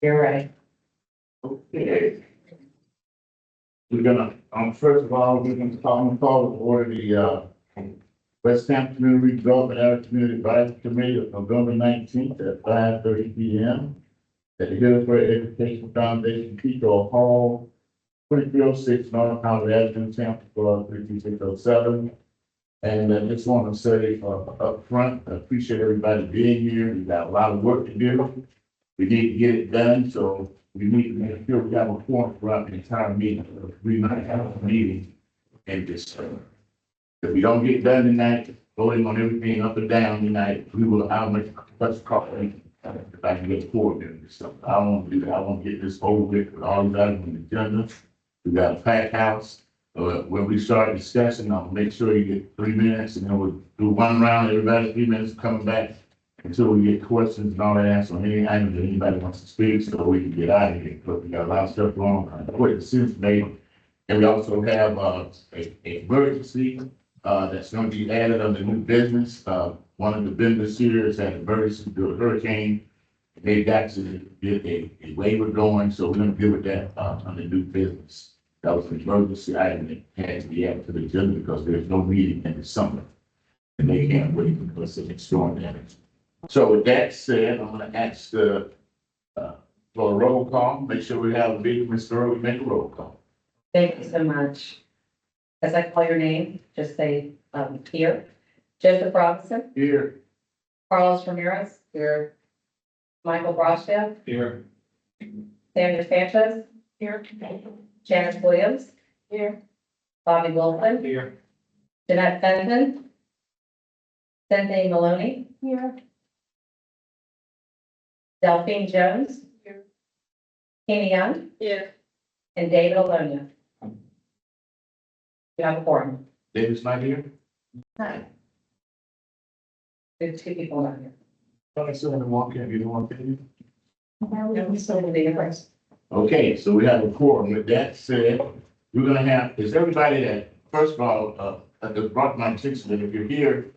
You're right. Okay. We're gonna, first of all, we're gonna call to order the, West Tampa Community Development Area Community Advisory Committee of November 19th at 5:30 p.m. at the Hillsborough Education Foundation, Pico Hall, 2306 North Howard Avenue, Tampa, Florida, 32607. And I just want to say, up front, I appreciate everybody being here. We got a lot of work to do. We need to get it done, so we need to make sure we have a forum throughout the entire meeting. We might have a meeting and just, if we don't get done tonight, voting on everything up and down tonight, we will, I'll make a call if I can get forward in this stuff. I don't want to do that. I want to get this over with all these items on the agenda. We got a packed house. When we start discussing, I'll make sure you get 3 minutes and then we'll do one round, everybody 3 minutes, coming back until we get questions and all that answer on any item that anybody wants to speak, so we can get out of here. But we got a lot of stuff going on. Quick decisions made. And we also have, a emergency, that's going to be added under new business. One of the vendors here has had an emergency due to a hurricane. They've actually did a waiver going, so we're going to deal with that, under new business. That was an emergency item that had to be added to the agenda because there's no meeting in the summer. And they can't wait because of storm damage. So with that said, I'm gonna ask for a roll call. Make sure we have a big Mr. Earl, make a roll call. Thank you so much. As I call your name, just say, here. Joseph Robinson, Here. Carlos Ramirez, here. Michael Brosdale, Here. Samuel Sanchez, here. Janice Williams, here. Bobby Wilson, Here. Jeanette Fenton, Cynthia Maloney, here. Delphine Jones, here. Kenny Young, here. And David Alonia. You have a forum. David's not here? Hi. There's two people not here. I still haven't walked in, you don't want to? No, we still need a first. Okay, so we have a quorum. With that said, we're gonna have, is everybody that, first of all, at the brought my attention that if you're here,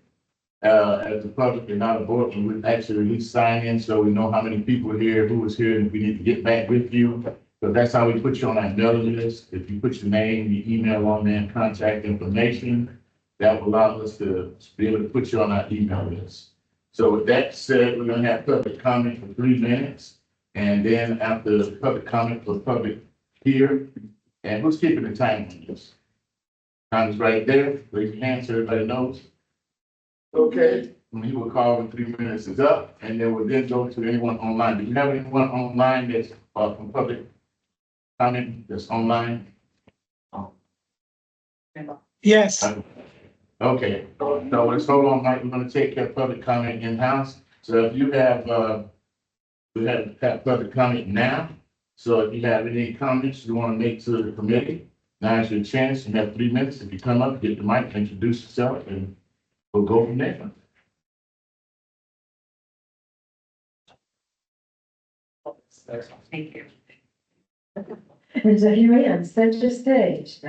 as the public and not a board, we would actually at least sign in so we know how many people are here, who was here, and if we need to get back with you. So that's how we put you on our mailing list. If you put your name, your email on there, and contact information, that will allow us to be able to put you on our email list. So with that said, we're gonna have public comment for 3 minutes. And then after the public comment for public here, and who's keeping the time on this? Time is right there. Raise your hand so everybody knows. Okay, and he will call when 3 minutes is up, and then we'll then go to anyone online. Do you have anyone online that's from public comment that's online? Yes, Okay, so let's hold on, Mike. We're gonna take care of public comment in-house. So if you have, we have public comment now. So if you have any comments you want to make to the committee, now is your chance. You have 3 minutes. If you come up, get the mic, introduce yourself, and we'll go from there. Thank you. And so here I am, center stage.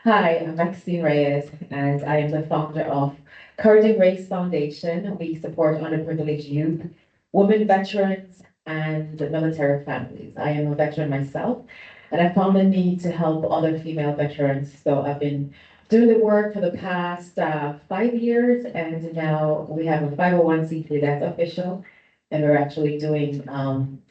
Hi, I'm Maxine Reyes, and I am the founder of Courage and Grace Foundation. We support underprivileged youth, women veterans, and military families. I am a veteran myself, and I found the need to help other female veterans. So I've been doing the work for the past 5 years, and now we have a 501c3 that's official. And we're actually doing,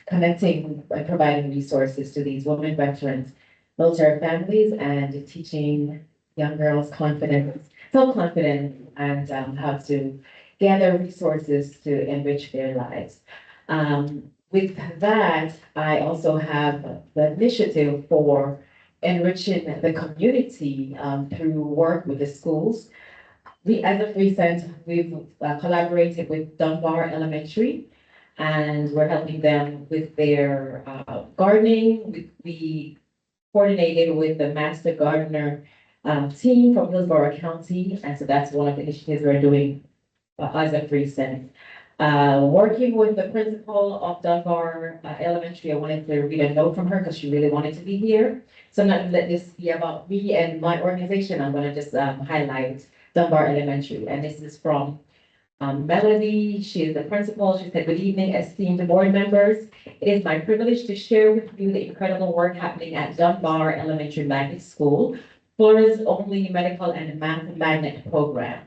connecting and providing resources to these women veterans, military families, and teaching young girls confidence, self-confidence, and how to gather resources to enrich their lives. With that, I also have the initiative for enriching the community through work with the schools. As of recent, we've collaborated with Dunbar Elementary, and we're helping them with their gardening. We coordinated with the Master Gardener team from Hillsborough County, and so that's one of the initiatives we're doing as of recent. Working with the principal of Dunbar Elementary, I wanted to read a note from her because she really wanted to be here. So I'm not gonna let this be about me and my organization. I'm gonna just highlight Dunbar Elementary, and this is from Melody. She is the principal. She said, "Good evening, esteemed board members. It is my privilege to share with you the incredible work happening at Dunbar Elementary Magnet School, Florida's only medical and math magnet program.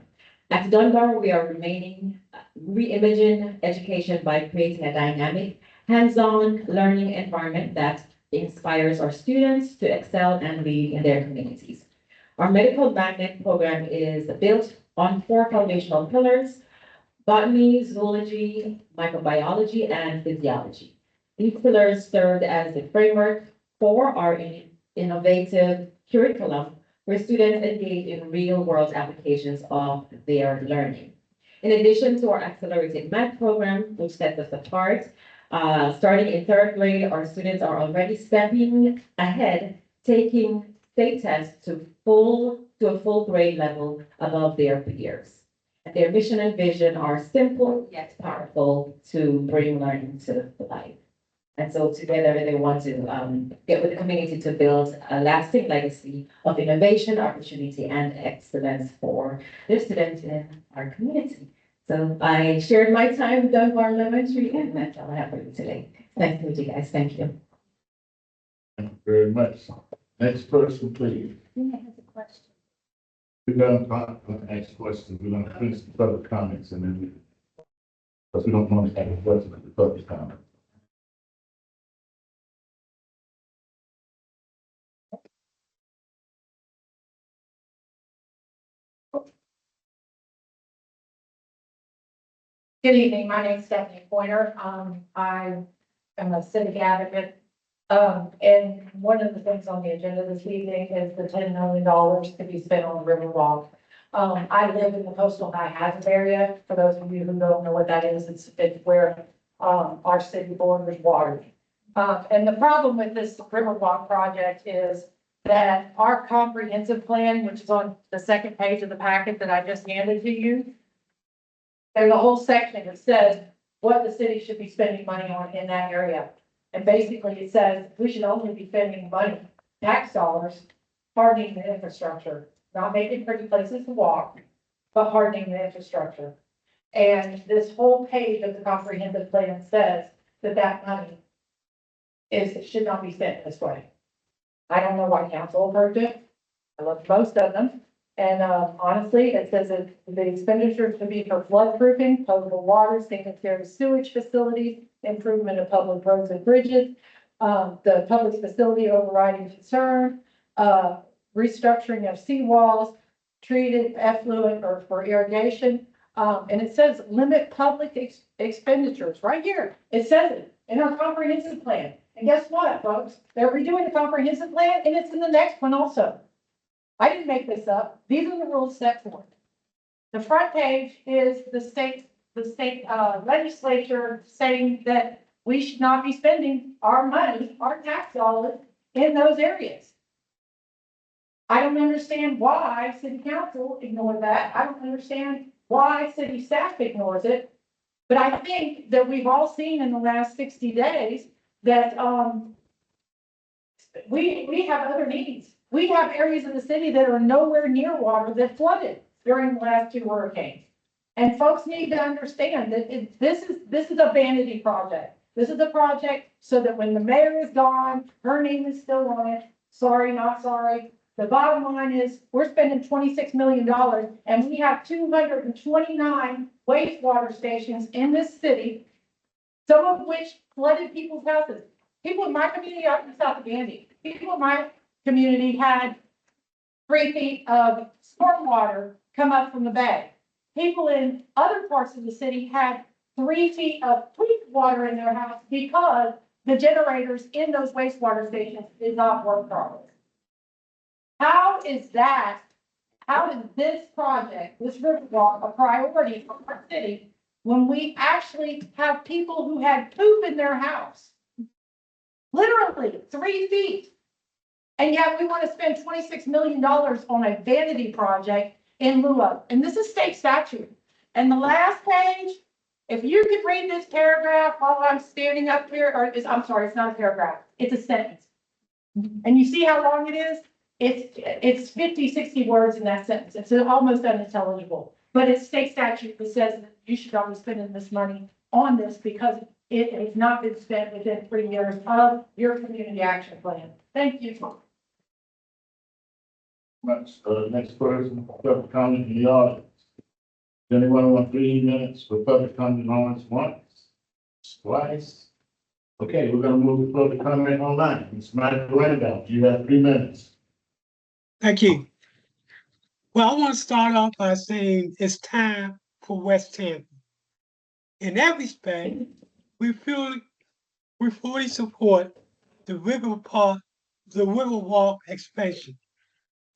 At Dunbar, we are reimagining education by creating a dynamic, hands-on learning environment that inspires our students to excel and lead in their communities. Our medical magnet program is built on 4 foundational pillars: botany, zoology, microbiology, and physiology. These pillars served as the framework for our innovative curriculum where students engage in real-world applications of their learning. In addition to our accelerated math program, which sets us apart, starting in 3rd grade, our students are already stepping ahead, taking state tests to a full grade level above their peers. Their mission and vision are simple yet powerful to bring learning to life. And so together they want to get with the community to build a lasting legacy of innovation, opportunity, and excellence for their students in our community. So I shared my time with Dunbar Elementary, and that's all I have for you today. Nice to meet you guys. Thank you. Thank you very much. Next person, please. Nina has a question. We're gonna ask questions. We're gonna finish the public comments and then because we don't want to have a question at the public comment. Good evening, my name is Stephanie Pointer. I am a civic advocate. And one of the things on the agenda this evening is the $10 million to be spent on the River Walk. I live in the coastal high hazard area. For those of you who don't know what that is, it's where, our city borders water. And the problem with this River Walk project is that our comprehensive plan, which is on the 2nd page of the packet that I just handed to you, there's a whole section that says what the city should be spending money on in that area. And basically it says we should only be spending money, tax dollars, hardening the infrastructure, not making pretty places to walk, but hardening the infrastructure. And this whole page of the comprehensive plan says that money should not be spent this way. I don't know why council approved it. I love most of them. And honestly, it says that the expenditures to be for floodproofing, potable water, sanitary sewage facilities, improvement of public roads and bridges, the public facility overriding concern, restructuring of seawalls, treated effluent or for irrigation. And it says limit public expenditures right here. It says it in our comprehensive plan. And guess what, folks? They're redoing the comprehensive plan and it's in the next one also. I didn't make this up. These are the rules set forth. The front page is the state legislature saying that we should not be spending our money, our tax dollars in those areas. I don't understand why city council ignored that. I don't understand why city staff ignores it. But I think that we've all seen in the last 60 days that we have other needs. We have areas in the city that are nowhere near water that flooded during the last 2 hurricanes. And folks need to understand that this is a vanity project. This is a project so that when the mayor is gone, her name is still on it. Sorry, not sorry. The bottom line is we're spending $26 million and we have 229 wastewater stations in this city, some of which flooded people's houses. People in my community out in South Vandy, people in my community had 3 feet of storm water come up from the bay. People in other parts of the city had 3 feet of tweak water in their house because the generators in those wastewater stations did not work properly. How is this project, this Riverwalk, a priority for our city when we actually have people who had poop in their house? Literally 3 feet. And yet we want to spend $26 million on a vanity project in lieu of, and this is state statute. And the last page, if you could read this paragraph while I'm standing up here, I'm sorry, it's not a paragraph, it's a sentence. And you see how long it is? It's 50, 60 words in that sentence. It's almost unintelligible. But it's state statute that says that you should not be spending this money on this because it has not been spent within 3 years of your community action plan. Thank you. Much. Next person, public comment in the audience. Does anyone want 3 minutes for public comment on this once? Twice? Okay, we're gonna move to public comment online. Ms. Michael Randolph, you have 3 minutes. Thank you. Well, I want to start off by saying it's time for West Tampa. In that respect, we fully support the Riverwalk expansion.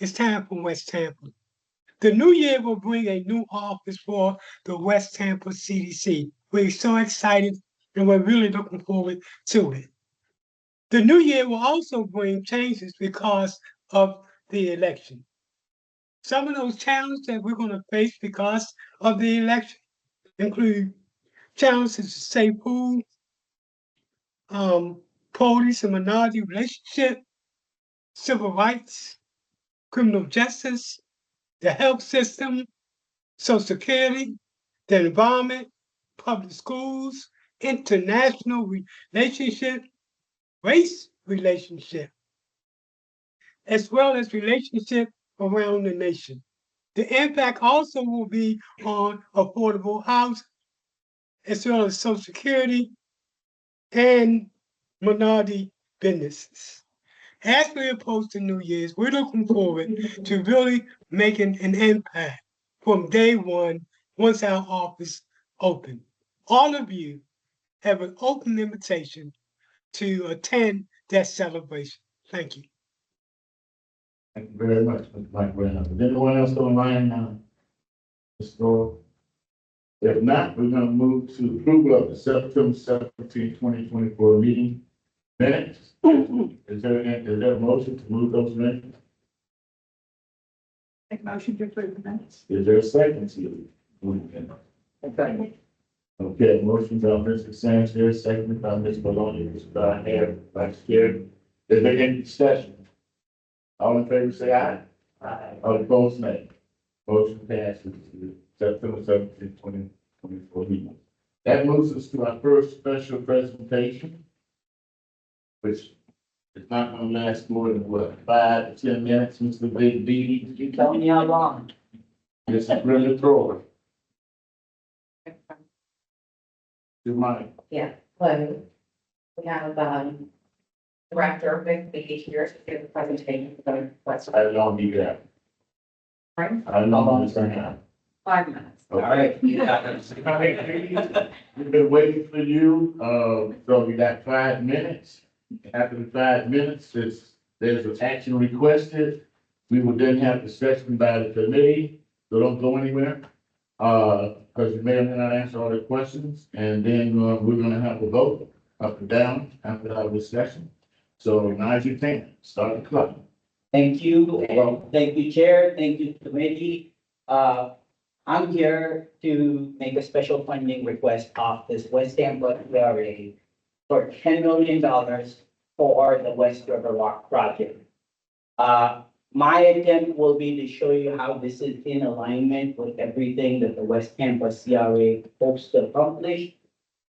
It's time for West Tampa. The new year will bring a new office for the West Tampa CDC. We're so excited and we're really looking forward to it. The new year will also bring changes because of the election. Some of those challenges that we're going to face because of the election include challenges to safe food, police and minority relationship, civil rights, criminal justice, the health system, social security, the environment, public schools, international relationship, race relationship, as well as relationship around the nation. The impact also will be on affordable housing, as well as social security and minority businesses. As we approach the New Year's, we're looking forward to really making an impact from day one once our office opens. All of you have an open invitation to attend that celebration. Thank you. Thank you very much, Mr. Mike Randolph. Is anyone else online now? Ms. Doyle? If not, we're gonna move to approval of the September 17, 2024 meeting minutes. Is there a motion to move those minutes? Make motion to approve the minutes. Is there a second to move them? Okay, motion by Mr. Sanchez, seconded by Ms. Maloney, Mr. Hare, Vice Chair. Is there any discussion? All in favor, say aye. Aye. All opposed, nay. Motion passes. September 17, 2024 meeting. That moves us to our first special presentation, which is not gonna last more than what, 5 to 10 minutes, Mr. Big B. You tell me how long. This is Brenda Thrower. Good morning. Yeah, hello. We have, Director Vic B here to give the presentation for the West. I don't need that. Right? I don't know this right now. 5 minutes. All right. We've been waiting for you, so we got 5 minutes. After the 5 minutes, there's an action requested. We will then have discussion by the committee, so don't go anywhere. Because you may or may not answer all the questions, and then, we're gonna have a vote up and down after our discussion. So now as you can, start the clock. Thank you, and thank you, Chair, thank you, committee. I'm here to make a special funding request of this West Tampa CRA for $10 million for the West River Walk project. My attempt will be to show you how this is in alignment with everything that the West Tampa CRA hopes to accomplish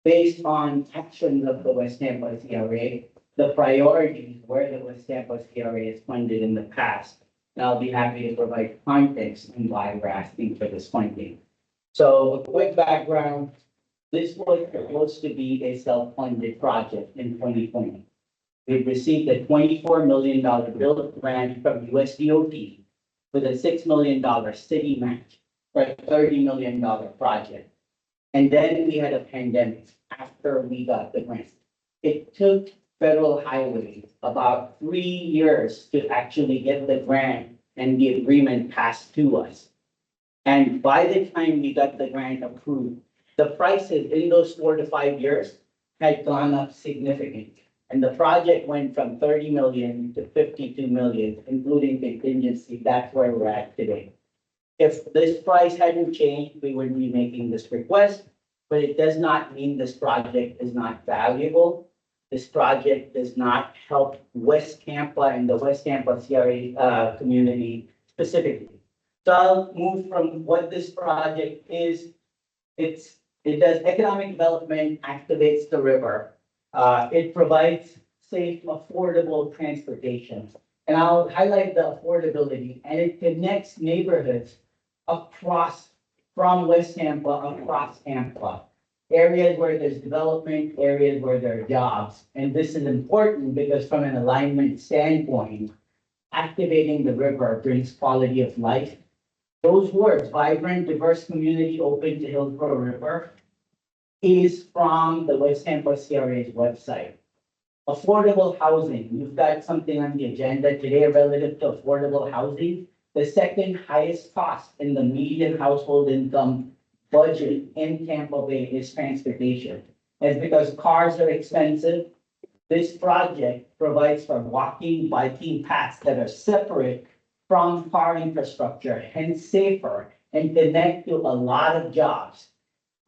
based on actions of the West Tampa CRA, the priorities where the West Tampa CRA is funded in the past. And I'll be happy to provide context on why we're asking for this funding. So a quick background, this was supposed to be a self-funded project in 2020. We received a $24 million bill grant from USDOT with a $6 million city match for a $30 million project. And then we had a pandemic after we got the grant. It took Federal Highway about 3 years to actually get the grant and the agreement passed to us. And by the time we got the grant approved, the prices in those 4 to 5 years had gone up significantly. And the project went from 30 million to 52 million, including contingency. That's where we're at today. If this price hadn't changed, we wouldn't be making this request, but it does not mean this project is not valuable. This project does not help West Tampa and the West Tampa CRA community specifically. So I'll move from what this project is. It does economic development, activates the river. It provides safe, affordable transportation. And I'll highlight the affordability, and it connects neighborhoods across, from West Tampa, across Tampa. Areas where there's development, areas where there are jobs. And this is important because from an alignment standpoint, activating the river brings quality of life. Those words, vibrant, diverse community open to Hillsborough River, is from the West Tampa CRA's website. Affordable housing, you've got something on the agenda today relative to affordable housing. The second highest cost in the median household income budget in Tampa Bay is transportation. And because cars are expensive, this project provides for walking, biking paths that are separate from car infrastructure, hence safer, and connect to a lot of jobs.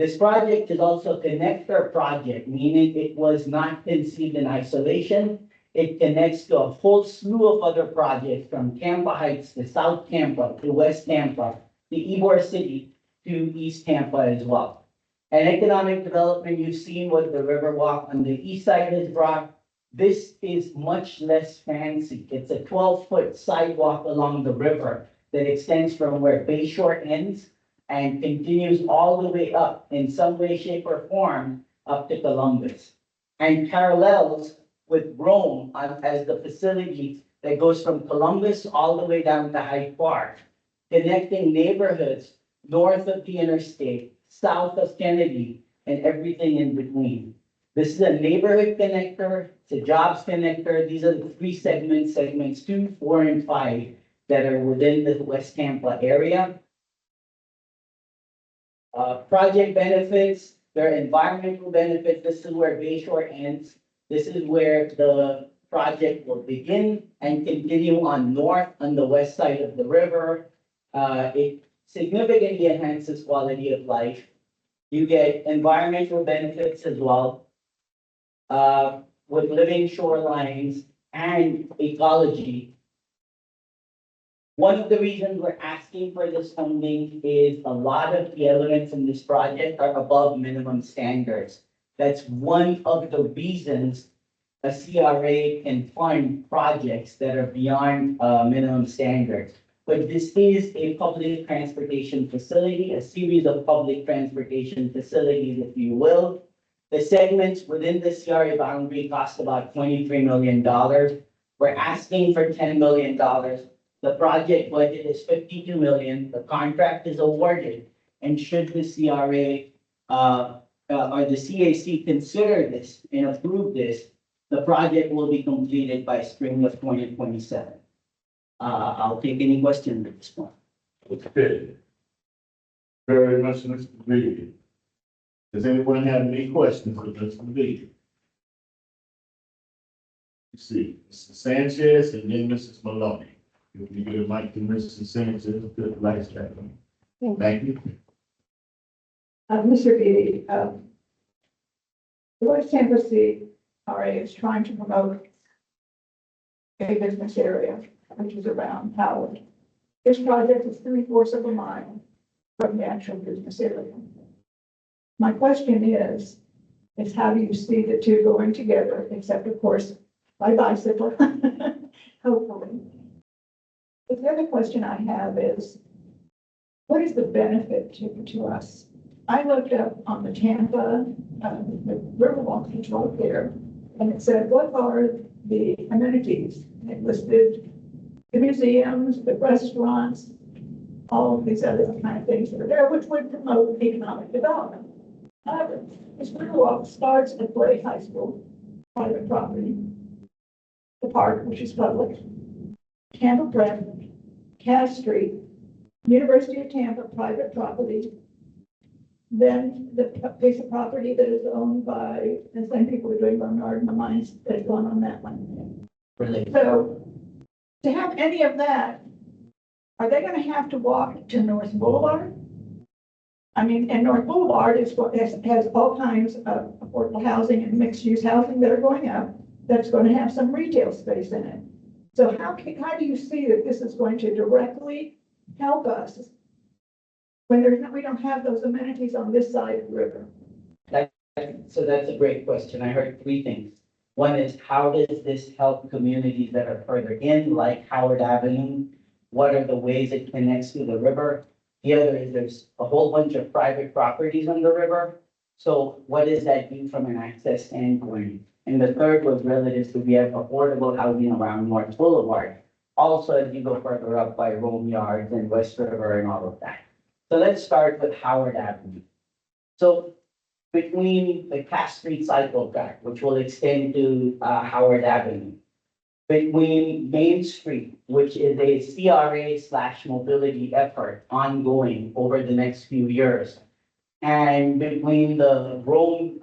This project is also a connector project, meaning it was not conceived in isolation. It connects to a whole slew of other projects from Tampa Heights to South Tampa to West Tampa to Ybor City to East Tampa as well. And economic development, you've seen what the Riverwalk on the east side has brought. This is much less fancy. It's a 12-foot sidewalk along the river that extends from where Bayshore ends and continues all the way up in some way, shape, or form up to Columbus. And parallels with Rome as the facility that goes from Columbus all the way down to Hyde Park, connecting neighborhoods north of the interstate, south of Kennedy, and everything in between. This is a neighborhood connector, it's a jobs connector. These are the three segments, segments 2, 4, and 5 that are within the West Tampa area. Project benefits, there are environmental benefits. This is where Bayshore ends. This is where the project will begin and continue on north on the west side of the river. It significantly enhances quality of life. You get environmental benefits as well, with living shorelines and ecology. One of the reasons we're asking for this funding is a lot of the elements in this project are above minimum standards. That's one of the reasons a CRA can fund projects that are beyond minimum standards. But this is a public transportation facility, a series of public transportation facilities, if you will. The segments within the CRA boundary cost about $23 million. We're asking for $10 million. The project budget is $52 million. The contract is awarded. And should the CRA or the CAC consider this and approve this, the project will be completed by spring of 2027. I'll take any questions at this point. Okay. Very much, Mr. B. Does anyone have any questions for Mr. B? Let's see, Mr. Sanchez and then Mrs. Maloney. If you give the mic to Mrs. Sanchez, to the last gentleman. Thank you. Mr. Beatty, the West Tampa CRA is trying to promote a business area, which is around Howard. This project is 3/4 of a mile from the actual business area. My question is how do you see the two going together, except of course by bicycle, hopefully. The other question I have is, what is the benefit to us? I looked up on the Tampa, the Riverwalk control there, and it said, what are the amenities? It listed the museums, the restaurants, all of these other kind of things that are there, which would promote economic development. However, this Riverwalk starts at Blake High School, private property, the park, which is public, Tampa Prep, Cass Street, University of Tampa, private property, then the piece of property that is owned by the same people who are doing Bernard, my mind's that's gone on that one. So to have any of that, are they going to have to walk to North Boulevard? I mean, and North Boulevard has all kinds of affordable housing and mixed use housing that are going up. That's going to have some retail space in it. So how do you see that this is going to directly help us when there's, we don't have those amenities on this side of the river? So that's a great question. I heard three things. One is, how does this help communities that are further in, like Howard Avenue? What are the ways it connects to the river? The other is, there's a whole bunch of private properties on the river. So what does that do from an access standpoint? And the third was relative to, we have affordable housing around North Boulevard. Also, as you go further up by Rome Yards and West River and all of that. So let's start with Howard Avenue. So between the CAC Street cycle track, which will extend to Howard Avenue, between Main Street, which is a CRA/mobility effort ongoing over the next few years, and between the Rome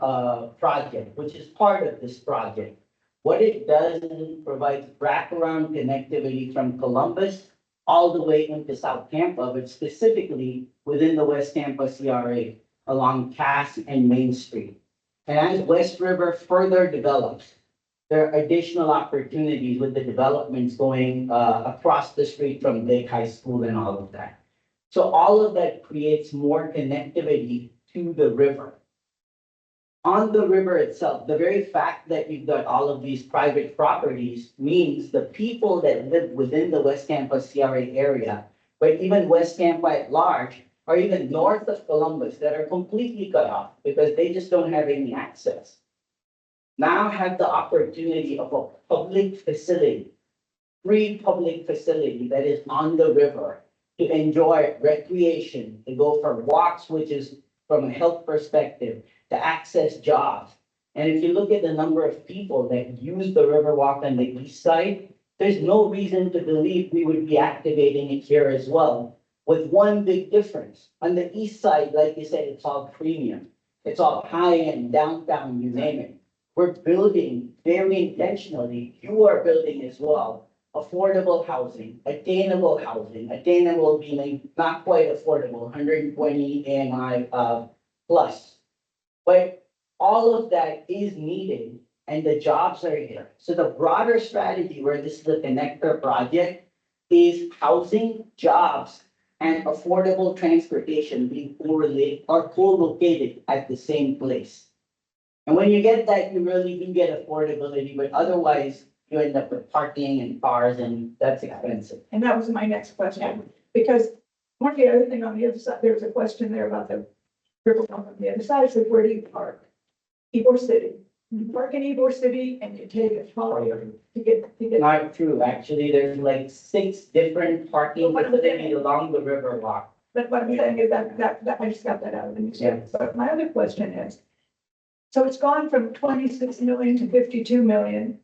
project, which is part of this project. What it does is it provides wraparound connectivity from Columbus all the way into South Tampa, but specifically within the West Tampa CRA along Cass and Main Street. And as West River further develops, there are additional opportunities with the developments going across the street from Lake High School and all of that. So all of that creates more connectivity to the river. On the river itself, the very fact that you've got all of these private properties means the people that live within the West Tampa CRA area, but even West Tampa at large, or even north of Columbus, that are completely cut off because they just don't have any access, now have the opportunity of a public facility, free public facility that is on the river to enjoy recreation, to go for walks, which is from a health perspective, to access jobs. And if you look at the number of people that use the Riverwalk on the east side, there's no reason to believe we would be activating it here as well. With one big difference. On the east side, like you said, it's all premium. It's all high-end, downtown, you name it. We're building very intentionally, you are building as well, affordable housing, attainable meaning not quite affordable, 120 AMI plus. But all of that is needed and the jobs are here. So the broader strategy, where this is a connector project, is housing, jobs, and affordable transportation being correlated or co-located at the same place. And when you get that, you really do get affordability, but otherwise you end up with parking and cars, and that's expensive. And that was my next question, because one of the other thing on the other side, there was a question there about the Riverwalk on the other side, so where do you park? Ybor City. You park in Ybor City and you take a trolley to get. Not true, actually, there's like 6 different parking What I'm facilities saying- along the Riverwalk. But what I'm saying is that I just got that out of the news. Yeah. But my other question is, so it's gone from 26 million to 52 million.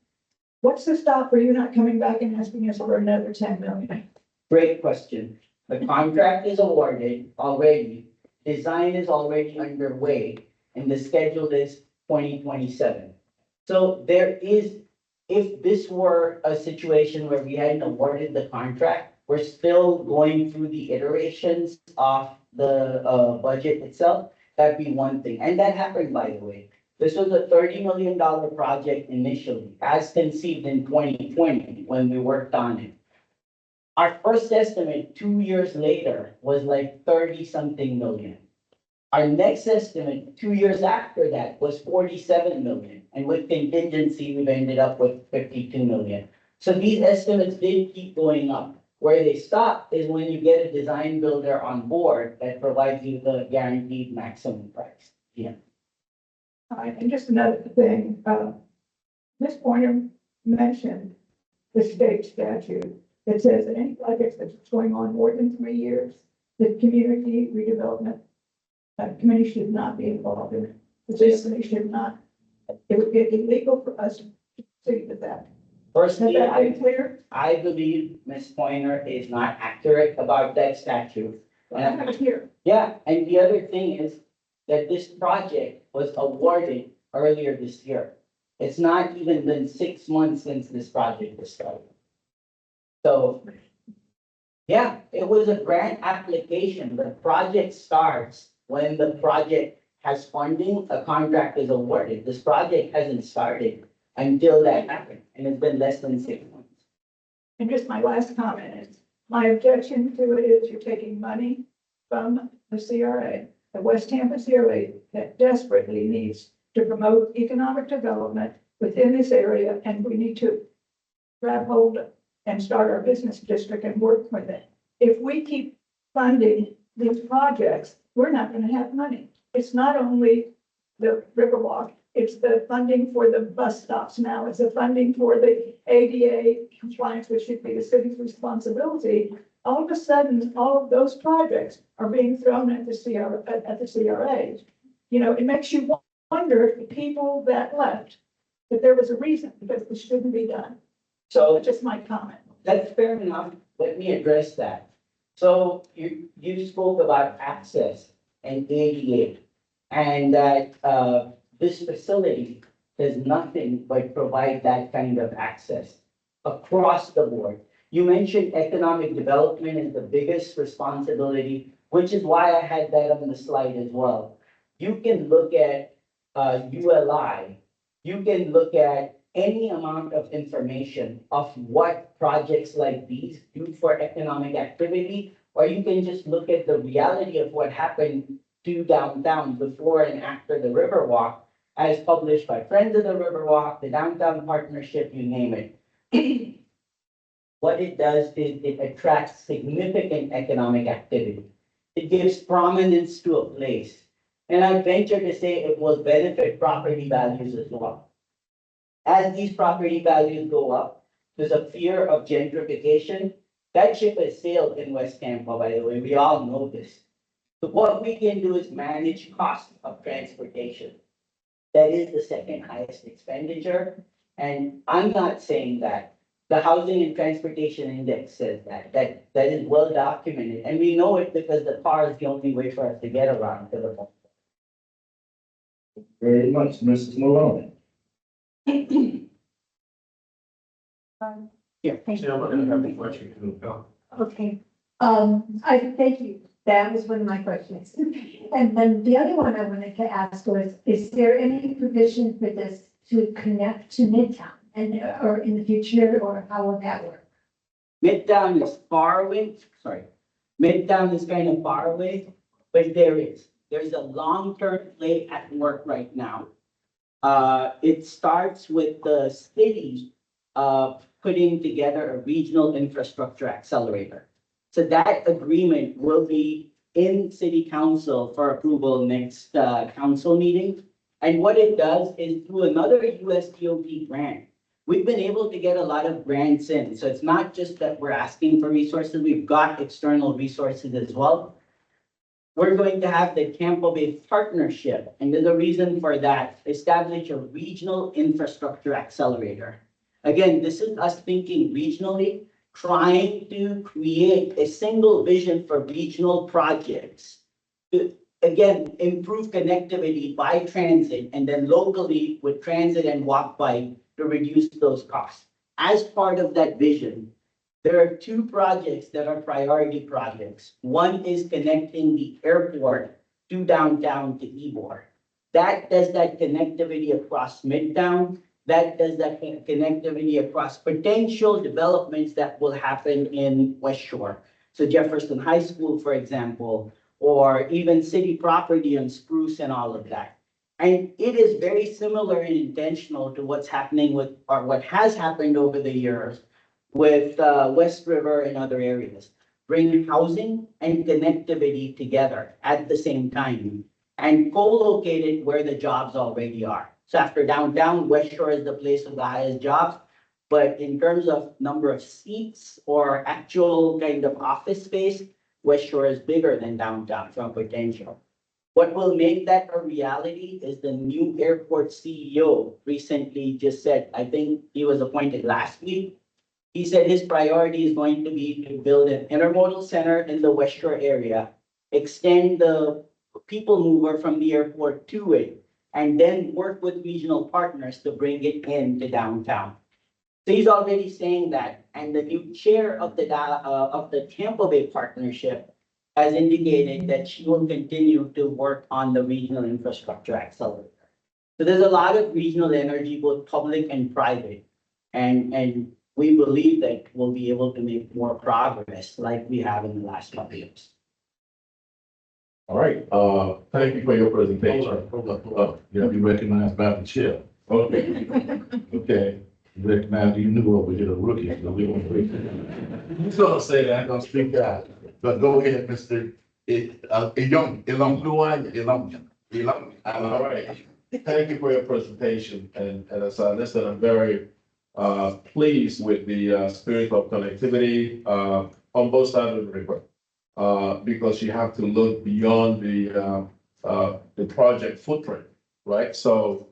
What's the stop for you not coming back and asking us for another 10 million? Great question. The contract is awarded already, design is already underway, and the schedule is 2027. So there is, if this were a situation where we hadn't awarded the contract, we're still going through the iterations of the budget itself. That'd be one thing. And that happened, by the way. This was a $30 million project initially, as conceived in 2020 when we worked on it. Our first estimate 2 years later was like 30-something million. Our next estimate 2 years after that was 47 million. And with contingency, we've ended up with 52 million. So these estimates did keep going up. Where they stop is when you get a design builder on board that provides you the guaranteed maximum price. Yeah. And just another thing, Ms. Pointer mentioned the state statute that says that any projects that's going on more than 3 years, the community redevelopment committee should not be involved in it. The city should not. It would be illegal for us to proceed with that. Is Firstly, that very clear? I believe Ms. Pointer is not accurate about that statute. I'm not here. Yeah, and the other thing is that this project was awarded earlier this year. It's not even been 6 months since this project was started. So, yeah, it was a grant application. The project starts when the project has funding, a contract is awarded. This project hasn't started until that happened, and it's been less than 6 months. And just my last comment is, My objection to it is you're taking money from the CRA, the West Tampa CRA, that desperately needs to promote economic development within this area, and we need to grab hold and start our business district and work with it. If we keep funding these projects, we're not gonna have money. It's not only the Riverwalk, it's the funding for the bus stops now, it's the funding for the ADA compliance, which should be the city's responsibility. All of a sudden, all of those projects are being thrown at the CRA. You know, it makes you wonder if the people that left, that there was a reason, because this shouldn't be done. So just my comment. That's fair enough. Let me address that. So you spoke about access and ADA, and that, this facility does nothing but provide that kind of access across the board. You mentioned economic development is the biggest responsibility, which is why I had that on the slide as well. You can look at, ULI, you can look at any amount of information of what projects like these do for economic activity, or you can just look at the reality of what happened to downtown before and after the Riverwalk, as published by Friends of the Riverwalk, the Downtown Partnership, you name it. What it does is it attracts significant economic activity. It gives prominence to a place. And I venture to say it will benefit property values as well. As these property values go up, there's a fear of gentrification. That ship has sailed in West Tampa, by the way. We all know this. So what we can do is manage costs of transportation. That is the second highest expenditure. And I'm not saying that. The Housing and Transportation Index says that is well documented. And we know it because the car is the only way for us to get around to the point. Very much, Mrs. Maloney. Here. Okay, I thank you. That was one of my questions. And then the other one I wanted to ask was, is there any provision for this to connect to Midtown and, or in the future, or how will that work? Midtown is far away, Midtown is kind of far away, but there's a long-term play at work right now. It starts with the city, putting together a regional infrastructure accelerator. So that agreement will be in city council for approval next, council meeting. And what it does is through another USDOT grant, we've been able to get a lot of grants in. So it's not just that we're asking for resources, we've got external resources as well. We're going to have the Tampa Bay Partnership, and there's a reason for that, establish a regional infrastructure accelerator. Again, this is us thinking regionally, trying to create a single vision for regional projects. To, again, improve connectivity by transit, and then locally with transit and walk bike to reduce those costs. As part of that vision, there are two projects that are priority projects. One is connecting the airport to downtown to Ybor. That does that connectivity across Midtown. That does that connectivity across potential developments that will happen in West Shore. So Jefferson High School, for example, or even city property on Spruce and all of that. And it is very similar and intentional to what's happening with, or what has happened over the years with West River and other areas. Bring housing and connectivity together at the same time and co-locate it where the jobs already are. So after downtown, West Shore is the place with the highest jobs. But in terms of number of seats or actual kind of office space, West Shore is bigger than downtown from potential. What will make that a reality is the new airport CEO recently just said, I think he was appointed last week. He said his priority is going to be to build an intermodal center in the West Shore area, extend the people mover from the airport to it, and then work with regional partners to bring it into downtown. So he's already saying that, and the new chair of the Tampa Bay Partnership has indicated that she will continue to work on the regional infrastructure accelerator. So there's a lot of regional energy, both public and private. And we believe that we'll be able to make more progress like we have in the last couple of years. All right, thank you for your presentation. Hold up. You have to be recognized by the chair. Okay. Okay, recognize you knew what we did a rookie, so we won't wait. You gonna say that, I'm gonna speak out. But go ahead, Mr. Elon. All right. Thank you for your presentation, and as I listened, I'm very pleased with the spirit of connectivity on both sides of the river. Because you have to look beyond the project footprint, right? So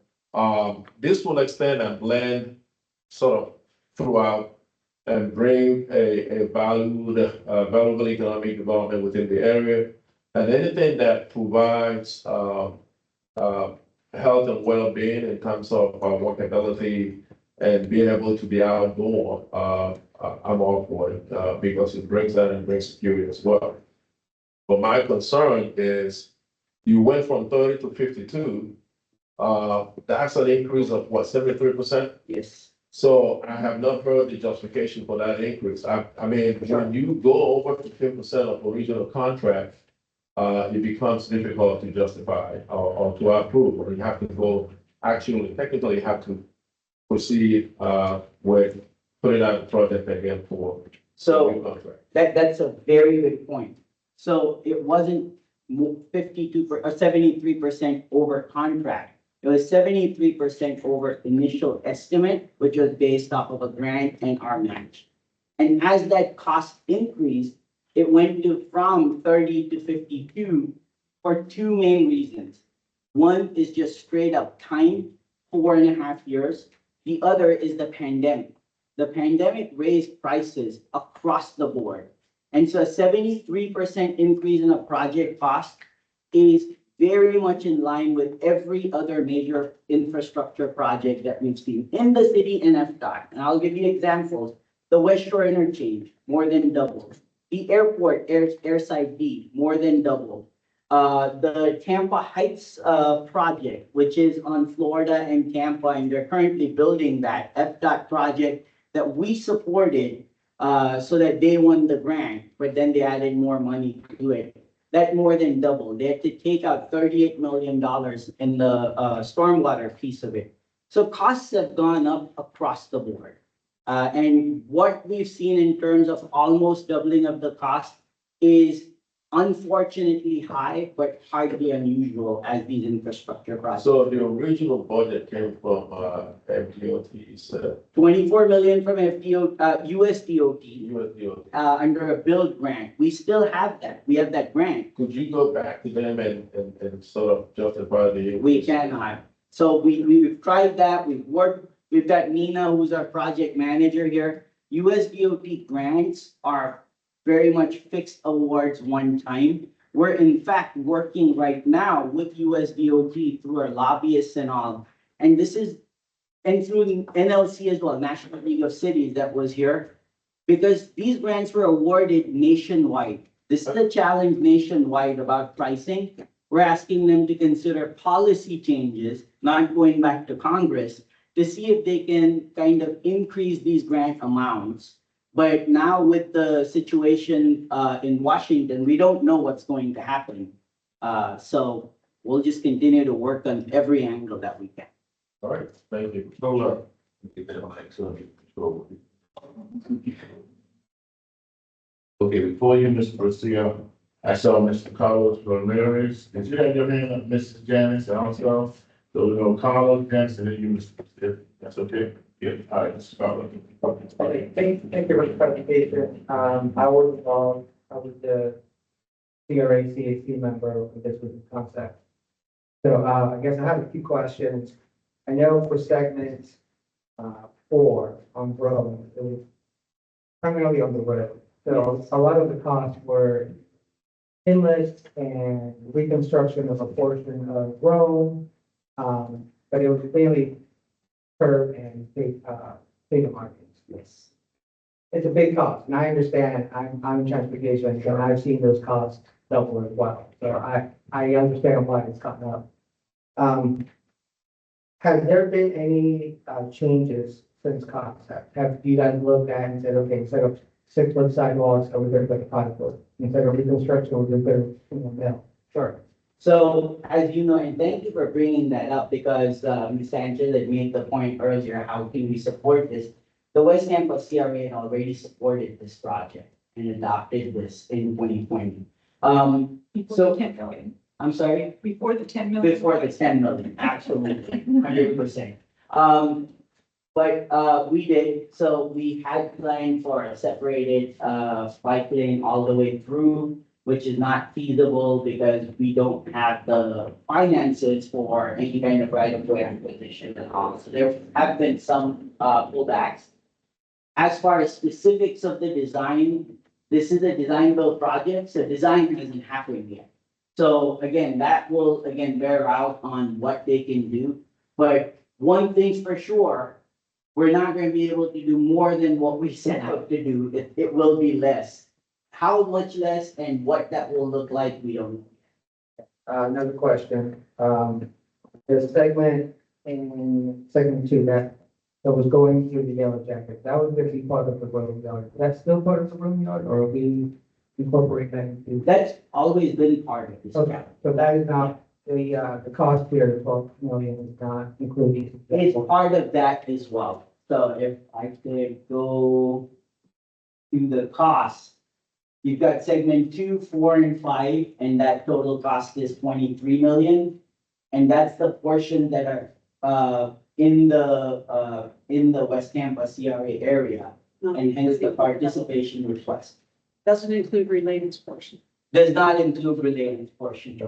this will extend and blend sort of throughout and bring a valuable economic development within the area. And anything that provides health and well-being in terms of walkability and being able to be outdoor, I'm all for it, because it brings that and brings security as well. But my concern is you went from 30 to 52, that's an increase of what, 73%? Yes. So I have not heard the justification for that increase. I mean, when you go over 15% of original contract, it becomes difficult to justify or to approve, or you have to go, actually, technically, you have to proceed with putting out a project again for new contract. That's a very good point. So it wasn't 52 or 73% over contract. It was 73% over initial estimate, which was based off of a grant and our match. And as that cost increased, it went from 30 to 52 for two main reasons. One is just straight up time, 4.5 years. The other is the pandemic. The pandemic raised prices across the board. And so a 73% increase in a project cost is very much in line with every other major infrastructure project that we've seen in the city and FDOT. And I'll give you examples. The West Shore Interchange, more than doubled. The airport, Airside B, more than doubled. The Tampa Heights project, which is on Florida and Tampa, and they're currently building that FDOT project that we supported so that they won the grant, but then they added more money to it. That more than doubled. They had to take out $38 million in the stormwater piece of it. So costs have gone up across the board. And what we've seen in terms of almost doubling of the cost is unfortunately high, but hardly unusual as these infrastructure projects. So the original budget came from FDOT's 24 million from USDOT USDOT. under a build grant. We still have that. We have that grant. Could you go back to them and sort of justify the? We cannot. So we've tried that. We've worked. We've got Nina, who's our project manager here. USDOT grants are very much fixed awards one time. We're in fact working right now with USDOT through our lobbyists and all. And this is, and through the NLC as well, National League of Cities that was here. Because these grants were awarded nationwide. This is a challenge nationwide about pricing. We're asking them to consider policy changes, not going back to Congress, to see if they can kind of increase these grant amounts. But now with the situation in Washington, we don't know what's going to happen. So we'll just continue to work on every angle that we can. All right, thank you. Hold up. Okay, before you, Mr. Garcia, I saw Mr. Carlos Ramirez. Did you have your hand up, Mrs. Janice, also? So we go Carlos, Janice, and then you, Mr. Garcia. That's okay? Yeah, all right, Mr. Carlos. Okay, thank you for the presentation. I was the CRA CAC member of this with the concept. So, I guess I have a few questions. I know for segment 4 on road, it was primarily on the road. So a lot of the costs were inlet and reconstruction of a portion of road. But it was mainly curb and state markings. Yes. It's a big cost, and I understand, I'm in transportation, and I've seen those costs double as well. So I understand why it's gotten up. Has there been any changes since concept? Have you guys looked at and said, okay, instead of 6-foot sidewalks, are we gonna put 5-foot? Instead of reconstruction, we're just gonna, mill? Sure. So as you know, and thank you for bringing that up because Ms. Sanchez had made the point earlier, how can we support this? The West Tampa CRA had already supported this project and adopted this in 2020. Before So- the 10 million, I'm sorry, before the 10 million. before the 10 million, absolutely, 100%. But we did, so we had planned for a separated bike lane all the way through, which is not feasible because we don't have the finances for any kind of right of way acquisition and all. So there have been some pullbacks. As far as specifics of the design, this is a design build project, so design hasn't happened yet. So again, that will again bear out on what they can do. But one thing's for sure, we're not gonna be able to do more than what we set out to do. It will be less. How much less and what that will look like, we don't know. Another question, the segment in segment 2 that was going through the yellow jacket, that was gonna be part of the road yard. That's still part of the road yard, or are we incorporate that into? That's always been part of this. Okay, so that is not, the cost here, the 12 million is not included. It's part of that as well. So if I could go to the cost. You've got segment 2, 4, and 5, and that total cost is 23 million. And that's the portion that are in the West Tampa CRA area, and hence the participation request. Doesn't include related portion. Does not include related portion.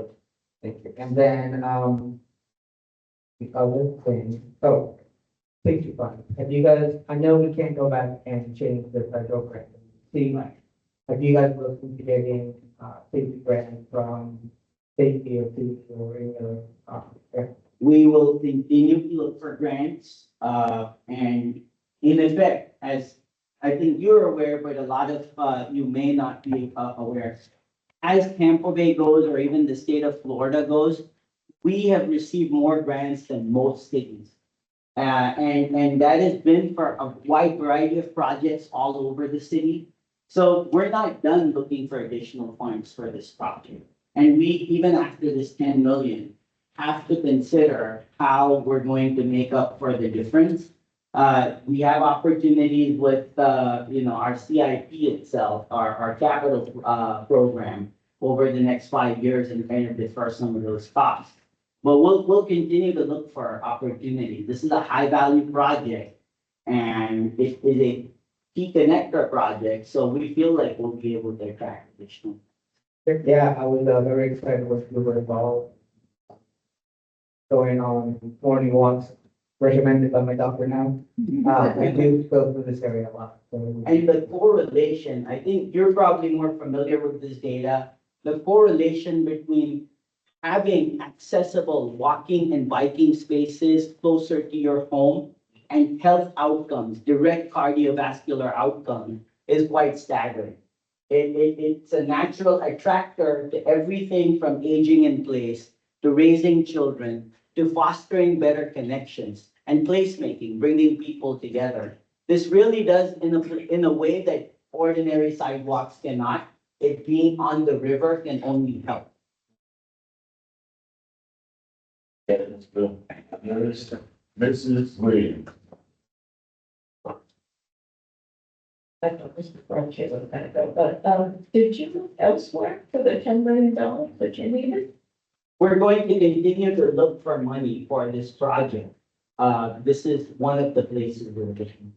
Thank you. And then, the other thing, oh, safety fund. Have you guys, I know we can't go back and change the federal grant. See, have you guys looked into getting, safety grant from safety or any other, We will continue to look for grants, and in effect, as I think you're aware, but a lot of, you may not be, aware. As Tampa Bay goes, or even the state of Florida goes, we have received more grants than most cities. And that has been for a wide variety of projects all over the city. So we're not done looking for additional funds for this project. And we, even after this 10 million, have to consider how we're going to make up for the difference. We have opportunities with, our CIP itself, our capital, program over the next 5 years and kind of defer some of those costs. But we'll continue to look for opportunities. This is a high value project and it is a key connector project, so we feel like we'll be able to attract additional. yeah, I was very excited when you were involved. Going on morning walks recommended by my doctor now. I do go through this area a lot. So. And the correlation, I think you're probably more familiar with this data, the correlation between having accessible walking and biking spaces closer to your home and health outcomes, direct cardiovascular outcome is quite staggering. It's a natural attractor to everything from aging in place to raising children to fostering better connections and placemaking, bringing people together. This really does in a way that ordinary sidewalks cannot. It being on the river can only help. That's good. Mrs. Williams. I thought Mr. Frontier was gonna go, but, did you look elsewhere for the $10 million that you needed? We're going to continue to look for money for this project. This is one of the places we're looking.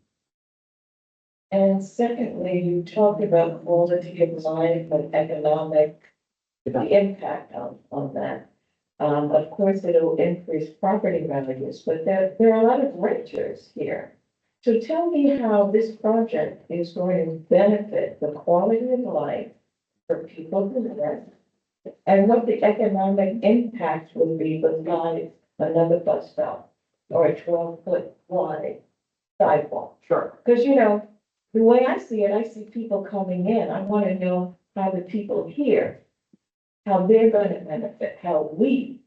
And secondly, you talked about quality of life and economic, the impact on that. Of course, it'll increase property values, but there are a lot of renters here. So tell me how this project is going to benefit the quality of life for people who rent, and what the economic impact will be besides another bus stop or a 12-foot wide sidewalk. Sure. Because, you know, the way I see it, I see people coming in. I want to know how the people here, how they're going to benefit, how we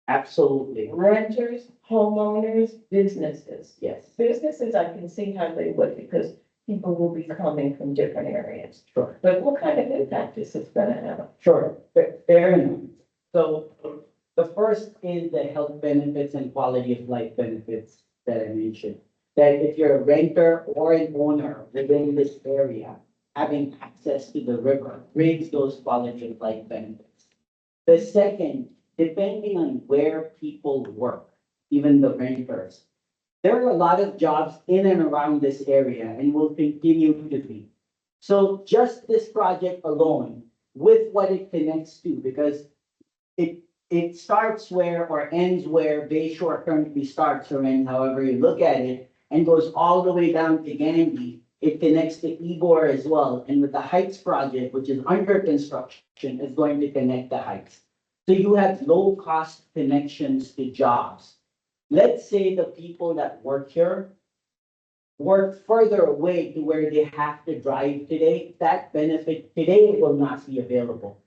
Absolutely, Renters, homeowners, businesses. yes, Businesses, I can see how they would, because people will be coming from different areas. sure. But what kind of impact is this gonna have? Sure, fair enough. So the first is the health benefits and quality of life benefits that I mentioned. That if you're a renter or an owner within this area, having access to the river brings those quality of life benefits. The second, depending on where people work, even the renters, there are a lot of jobs in and around this area and will continue to be. So just this project alone, with what it connects to, because it starts where or ends where Bayshore currently starts or ends, however you look at it, and goes all the way down to Gandy. It connects to Igor as well, and with the Heights project, which is under construction, is going to connect the Heights. So you have low cost connections to jobs. Let's say the people that work here work further away to where they have to drive today, that benefit today will not be available.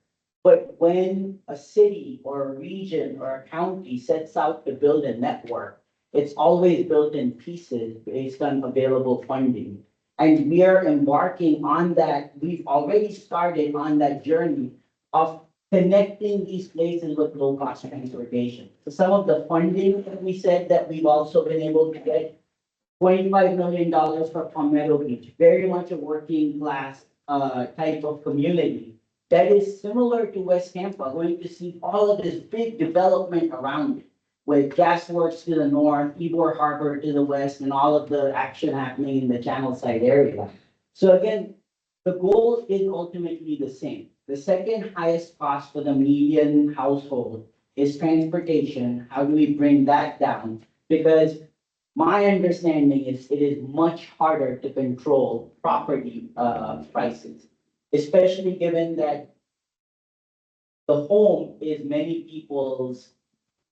But when a city or a region or a county sets out to build a network, it's always built in pieces based on available funding. And we are embarking on that. We've already started on that journey of connecting these places with low cost transportation. So some of the funding that we said that we've also been able to get $25 million for Palmetto Beach, very much a working class type of community. That is similar to West Tampa, going to see all of this big development around it, with gasworks to the north, Ybor Harbor to the west, and all of the action happening in the Channel Side area. So again, the goal is ultimately the same. The second highest cost for the median household is transportation. How do we bring that down? Because my understanding is it is much harder to control property prices, especially given that the home is many people's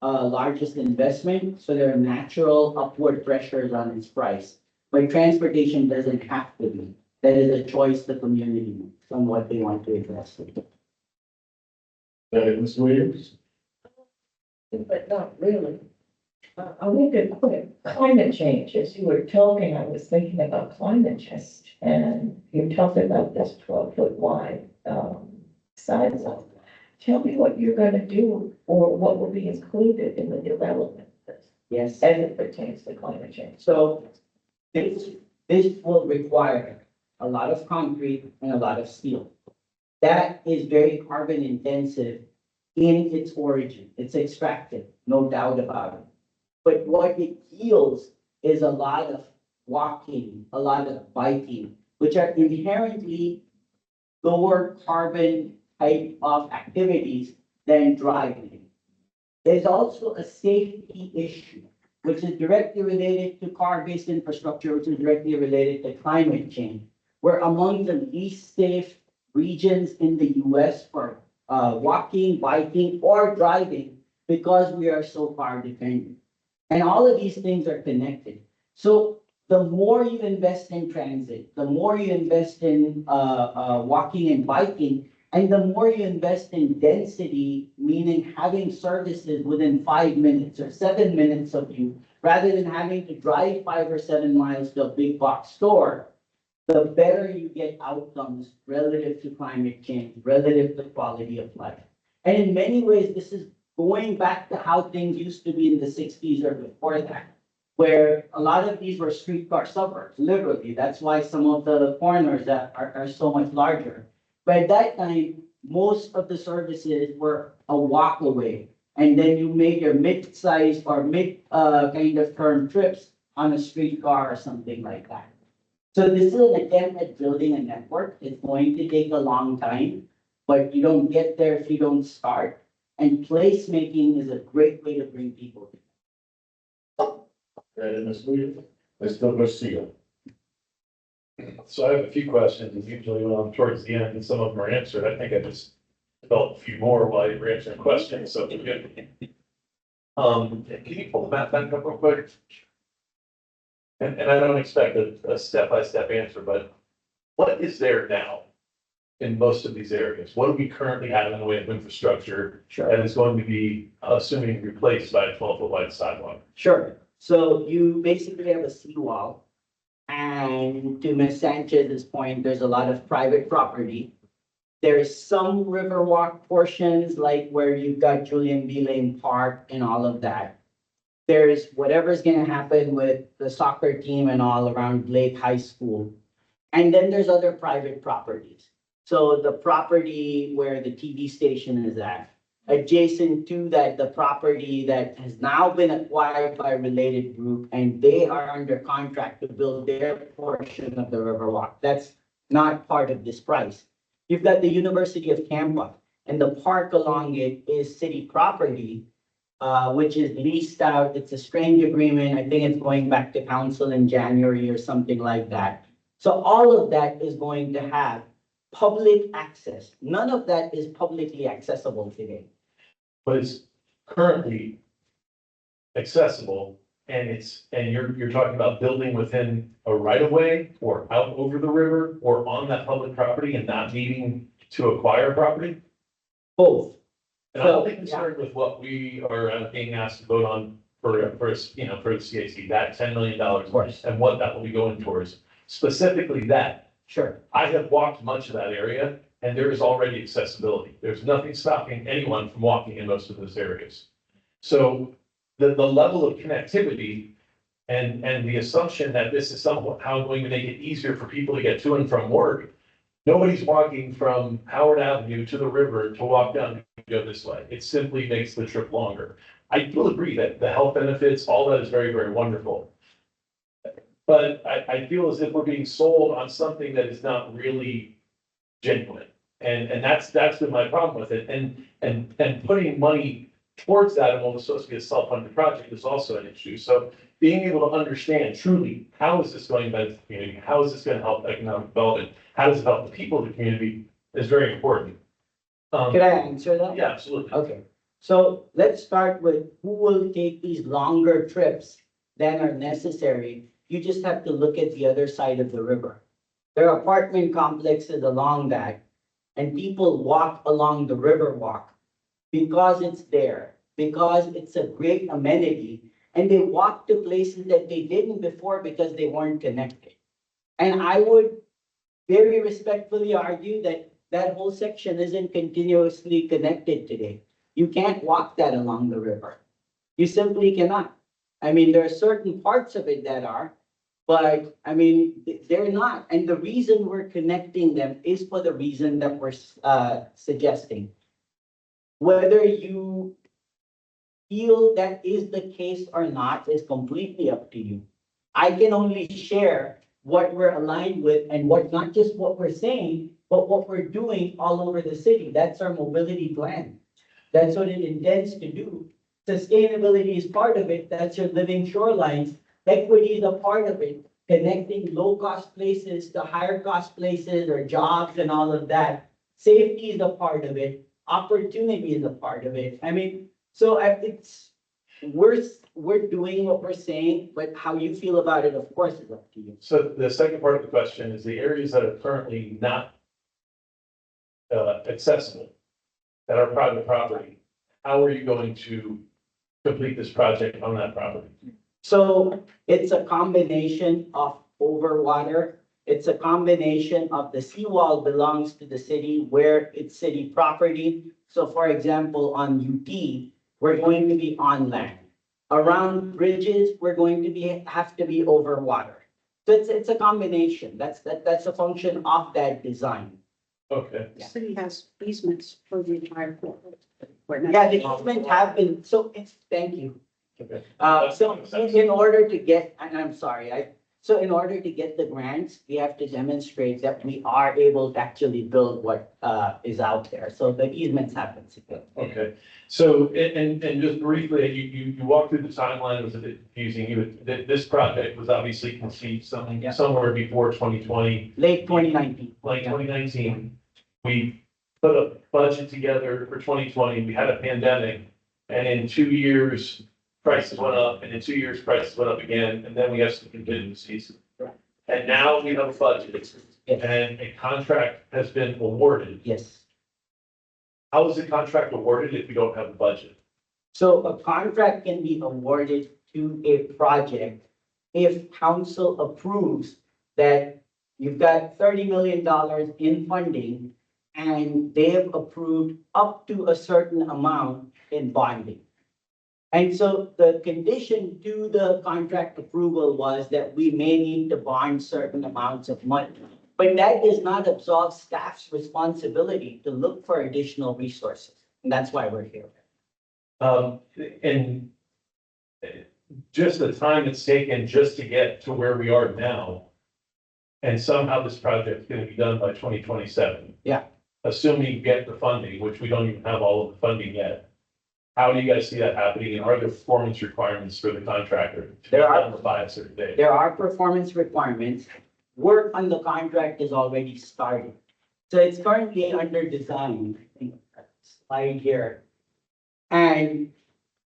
largest investment, so there are natural upward pressures on its price. But transportation doesn't have to be. That is a choice the community makes on what they want to invest in. Ms. Williams? But not really. I think that climate change, as you were talking, I was thinking about climate change. And you talked about this 12-foot wide sidewalk. Tell me what you're gonna do or what will be included in the development of this Yes. as it pertains to climate change. So this will require a lot of concrete and a lot of steel. That is very carbon intensive in its origin. It's extracted, no doubt about it. But what it yields is a lot of walking, a lot of biking, which are inherently lower carbon type of activities than driving. There's also a safety issue, which is directly related to car-based infrastructure, which is directly related to climate change. We're among the least safe regions in the US for walking, biking, or driving because we are so car dependent. And all of these things are connected. So the more you invest in transit, the more you invest in walking and biking, and the more you invest in density, meaning having services within 5 minutes or 7 minutes of you, rather than having to drive 5 or 7 miles to a big box store, the better you get outcomes relative to climate change, relative to quality of life. And in many ways, this is going back to how things used to be in the 60s or before that, where a lot of these were streetcar suburbs, literally. That's why some of the corners that are so much larger. But at that time, most of the services were a walk away. And then you made your mid-size or mid kind of term trips on a streetcar or something like that. So this is an attempt at building a network. It's going to take a long time, but you don't get there if you don't start. And placemaking is a great way to bring people together. Ms. Williams? Mr. Garcia? So I have a few questions, and usually when I'm towards the end and some of them are answered, I think I just developed a few more while you were answering questions, so we're good. Can you pull the map back up real quick? And I don't expect a step-by-step answer, but what is there now? in most of these areas? What do we currently have in the way of infrastructure Sure. that is going to be, assuming replaced by a 12-foot wide sidewalk? Sure. So you basically have a seawall. And to Ms. Sanchez's point, there's a lot of private property. There's some Riverwalk portions, like where you've got Julian B. Lane Park and all of that. There's whatever's gonna happen with the soccer team and all around Blake High School. And then there's other private properties. So the property where the TV station is at, adjacent to that, the property that has now been acquired by a related group, and they are under contract to build their portion of the Riverwalk. That's not part of this price. You've got the University of Tampa, and the park along it is city property, which is leased out. It's a strange agreement. I think it's going back to council in January or something like that. So all of that is going to have public access. None of that is publicly accessible today. But it's currently accessible, and you're talking about building within a right of way or out over the river or on that public property and not needing to acquire property? Both. And I'm only concerned with what we are being asked to vote on for the CAC, that $10 million. Of course. And what that will be going towards, specifically that. Sure. I have walked much of that area, and there is already accessibility. There's nothing stopping anyone from walking in most of those areas. So the level of connectivity and the assumption that this is somehow going to make it easier for people to get to and from work. Nobody's walking from Howard Avenue to the river to walk down and go this way. It simply makes the trip longer. I will agree that the health benefits, all that is very, very wonderful. But I feel as if we're being sold on something that is not really genuine. And that's been my problem with it. And putting money towards that and what was supposed to be a self-funded project is also an issue. So being able to understand truly, how is this going to benefit the community? How is this going to help economic development? How does it help the people of the community is very important. Could I answer that? Yeah, absolutely. Okay, so let's start with who will take these longer trips than are necessary. You just have to look at the other side of the river. There are apartment complexes along that, and people walk along the river walk because it's there, because it's a great amenity, and they walk to places that they didn't before because they weren't connected. And I would very respectfully argue that that whole section isn't continuously connected today. You can't walk that along the river. You simply cannot. I mean, there are certain parts of it that are, but I mean, they're not. And the reason we're connecting them is for the reason that we're suggesting. Whether you feel that is the case or not is completely up to you. I can only share what we're aligned with and what, not just what we're saying, but what we're doing all over the city. That's our mobility plan. That's what it intends to do. Sustainability is part of it. That's your living shorelines. Equity is a part of it. Connecting low-cost places to higher-cost places or jobs and all of that. Safety is a part of it. Opportunity is a part of it. I mean, so we're doing what we're saying, but how you feel about it, of course, is up to you. So the second part of the question is the areas that are currently not accessible, that are private property. How are you going to complete this project on that property? So it's a combination of overwater. It's a combination of the seawall belongs to the city where it's city property. So for example, on UT, we're going to be on land. Around bridges, we're going to have to be over water. So it's a combination. That's a function of that design. Okay. Yeah. City has easements for the entire corridor. Yeah, the easement have been, so it's, thank you. Okay. So in order to get, and I'm sorry, so in order to get the grants, we have to demonstrate that we are able to actually build what is out there. So the easements happen. Okay, so, and just briefly, you walked through the timeline, it was a bit confusing. This project was obviously conceived somewhere before 2020. Late 2019. Like 2019. We put a budget together for 2020, we had a pandemic, and in 2 years, prices went up, and in 2 years, prices went up again, and then we have some contingencies. And now we have a budget, Yes. and a contract has been awarded. Yes. How is the contract awarded if we don't have a budget? So a contract can be awarded to a project if council approves that you've got $30 million in funding and they have approved up to a certain amount in bonding. And so the condition to the contract approval was that we may need to bond certain amounts of money. But that does not absolve staff's responsibility to look for additional resources. And that's why we're here. And just the time it's taken just to get to where we are now. And somehow this project's gonna be done by 2027. Yeah. Assuming you get the funding, which we don't even have all of the funding yet. How do you guys see that happening? And are there performance requirements for the contractor? to There be are. done By a certain date? There are performance requirements. Work on the contract is already started. So it's currently under design, I think, slide here. And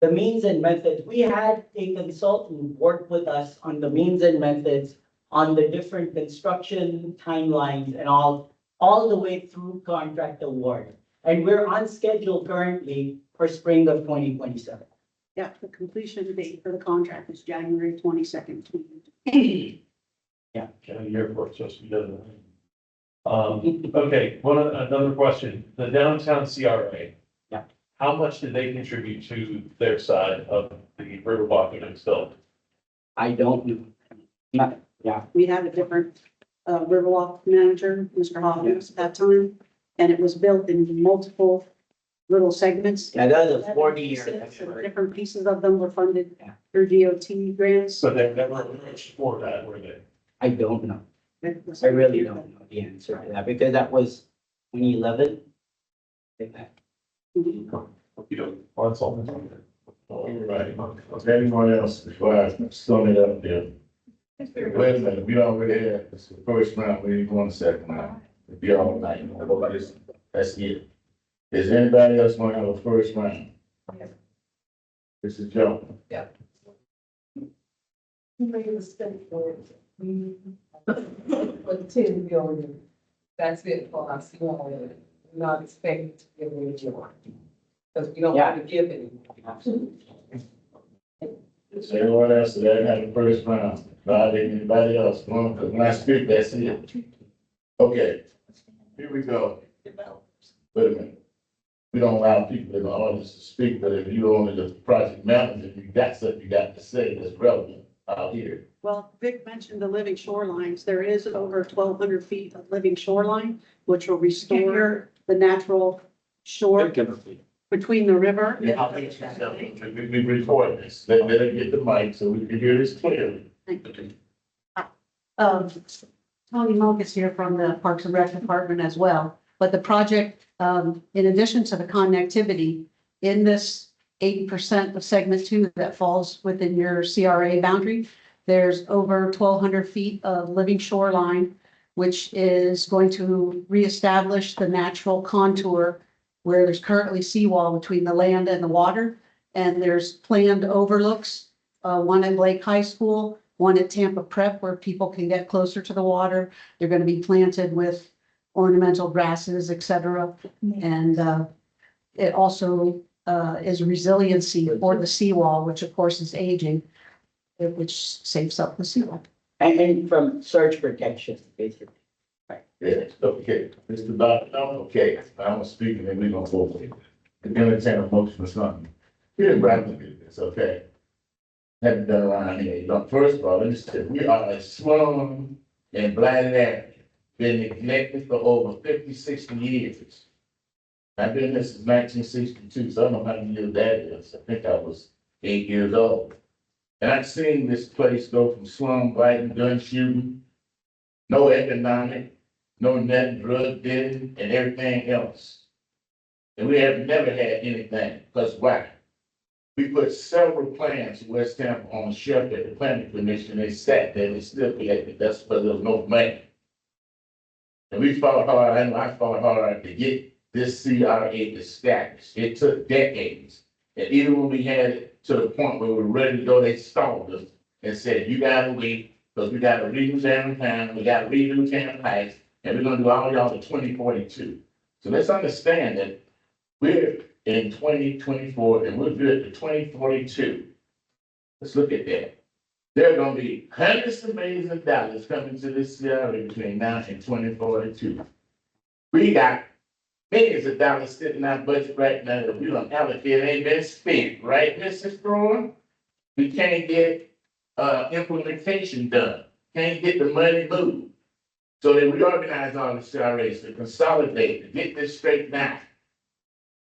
the means and methods, we had a consultant work with us on the means and methods on the different construction timelines and all the way through contract award. And we're on schedule currently for spring of 2027. Yeah, the completion date for the contract is January 22nd. County Airport supposed to be done. Okay, another question. The downtown CRA. Yeah. How much did they contribute to their side of the Riverwalk and Still? I don't know. We had a different Riverwalk manager, Mr. Hawkins, at that time, and it was built in multiple little segments. Yeah, that was a 40-year. Different pieces of them were funded Yeah. through DOT grants. So they never approached for that, were they? I don't know. I really don't know the answer to that because that was 2011. Like that. You know, well, that's all. All right. Is there anyone else before I sum it up there? Wait a minute, we already had this the first round, we ain't going the second round. If you all like, that's it. Is anybody else want to have a first round? This is Joe. But 10 billion, that's it for us, we're not expecting to give any more. Because we don't want to give any. Is anyone else that ain't had the first round? Not anybody else? When I speak, that's it. Okay, here we go. Wait a minute. We don't allow people in the audience to speak, but if you only the project manager, you got something you got to say that's relevant out here. Well, Vic mentioned the living shorelines. There is over 1,200 feet of living shoreline, which will restore the natural shore between the river. We record this, let it get the mic so we can hear this clearly. Tony Mogus here from the Parks and Rec Department as well. But the project, in addition to the connectivity, in this 80% of segment 2 that falls within your CRA boundary, there's over 1,200 feet of living shoreline, which is going to reestablish the natural contour where there's currently seawall between the land and the water. And there's planned overlooks, one at Lake High School, one at Tampa Prep, where people can get closer to the water. They're going to be planted with ornamental grasses, et cetera. And it also is resiliency for the seawall, which of course is aging, which saves up the seawall. And from surge protection, basically. Yeah, okay, Mr. Doctor, okay, I'm speaking and we're gonna go with it. Entertain a motion or something. Here's what I'm looking at this, okay? Haven't done around here, look, first of all, let me say, we are a slum and blighted area, been neglected for over 50, 60 years. I've been here since 1962, so I don't know how many years that is, I think I was 8 years old. And I've seen this place go from slum, blighting, gun shooting, no economic, no net drug dealing and everything else. And we have never had anything, because why? We put several plans in West Tampa on the shelf at the planning commission, they sat there, they still collected, that's because there was no money. And we fought hard, I know I fought hard to get this CRA established, it took decades. And even when we had it to the point where we were ready to go, they stalled us and said, you gotta wait, because we gotta redo downtown, we gotta redo Tampa Heights, and we're gonna do all y'all to 2042. So let's understand that we're in 2024 and we're good to 2042. Let's look at that. There are gonna be hundreds of millions of dollars coming to this area between now and 2042. We got millions of dollars sitting in our budget right now that we don't allocate, ain't been spent, right, Mrs. Thorne? We can't get, implementation done, can't get the money moved. So they reorganize all the CRAs to consolidate, to get this straightened out.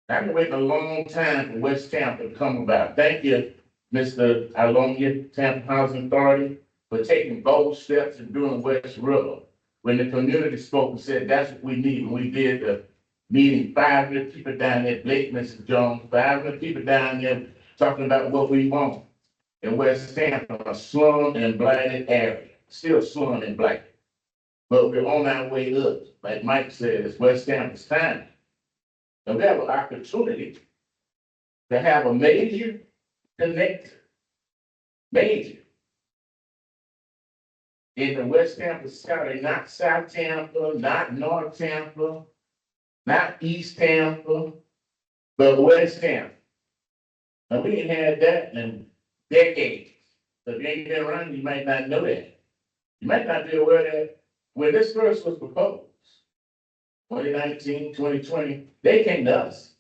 I've been waiting a long time for West Tampa to come about. Thank you, Mr. Alonia, Tampa Housing Authority, for taking bold steps and doing West River. When the community spoke and said, that's what we need, when we did the meeting, 500 people down there, Blake, Mrs. Jones, 500 people down there talking about what we want. In West Tampa, a slum and blighted area, still slum and blighted. But we're on our way up, like Mike said, it's West Tampa's time. And we have an opportunity to have a major connector, major, in the West Tampa County, not South Tampa, not North Tampa, not East Tampa, but West Tampa. And we ain't had that in decades. So if you ain't been around, you might not know that. You might not be aware that when this first was proposed, 2019, 2020, they came to us.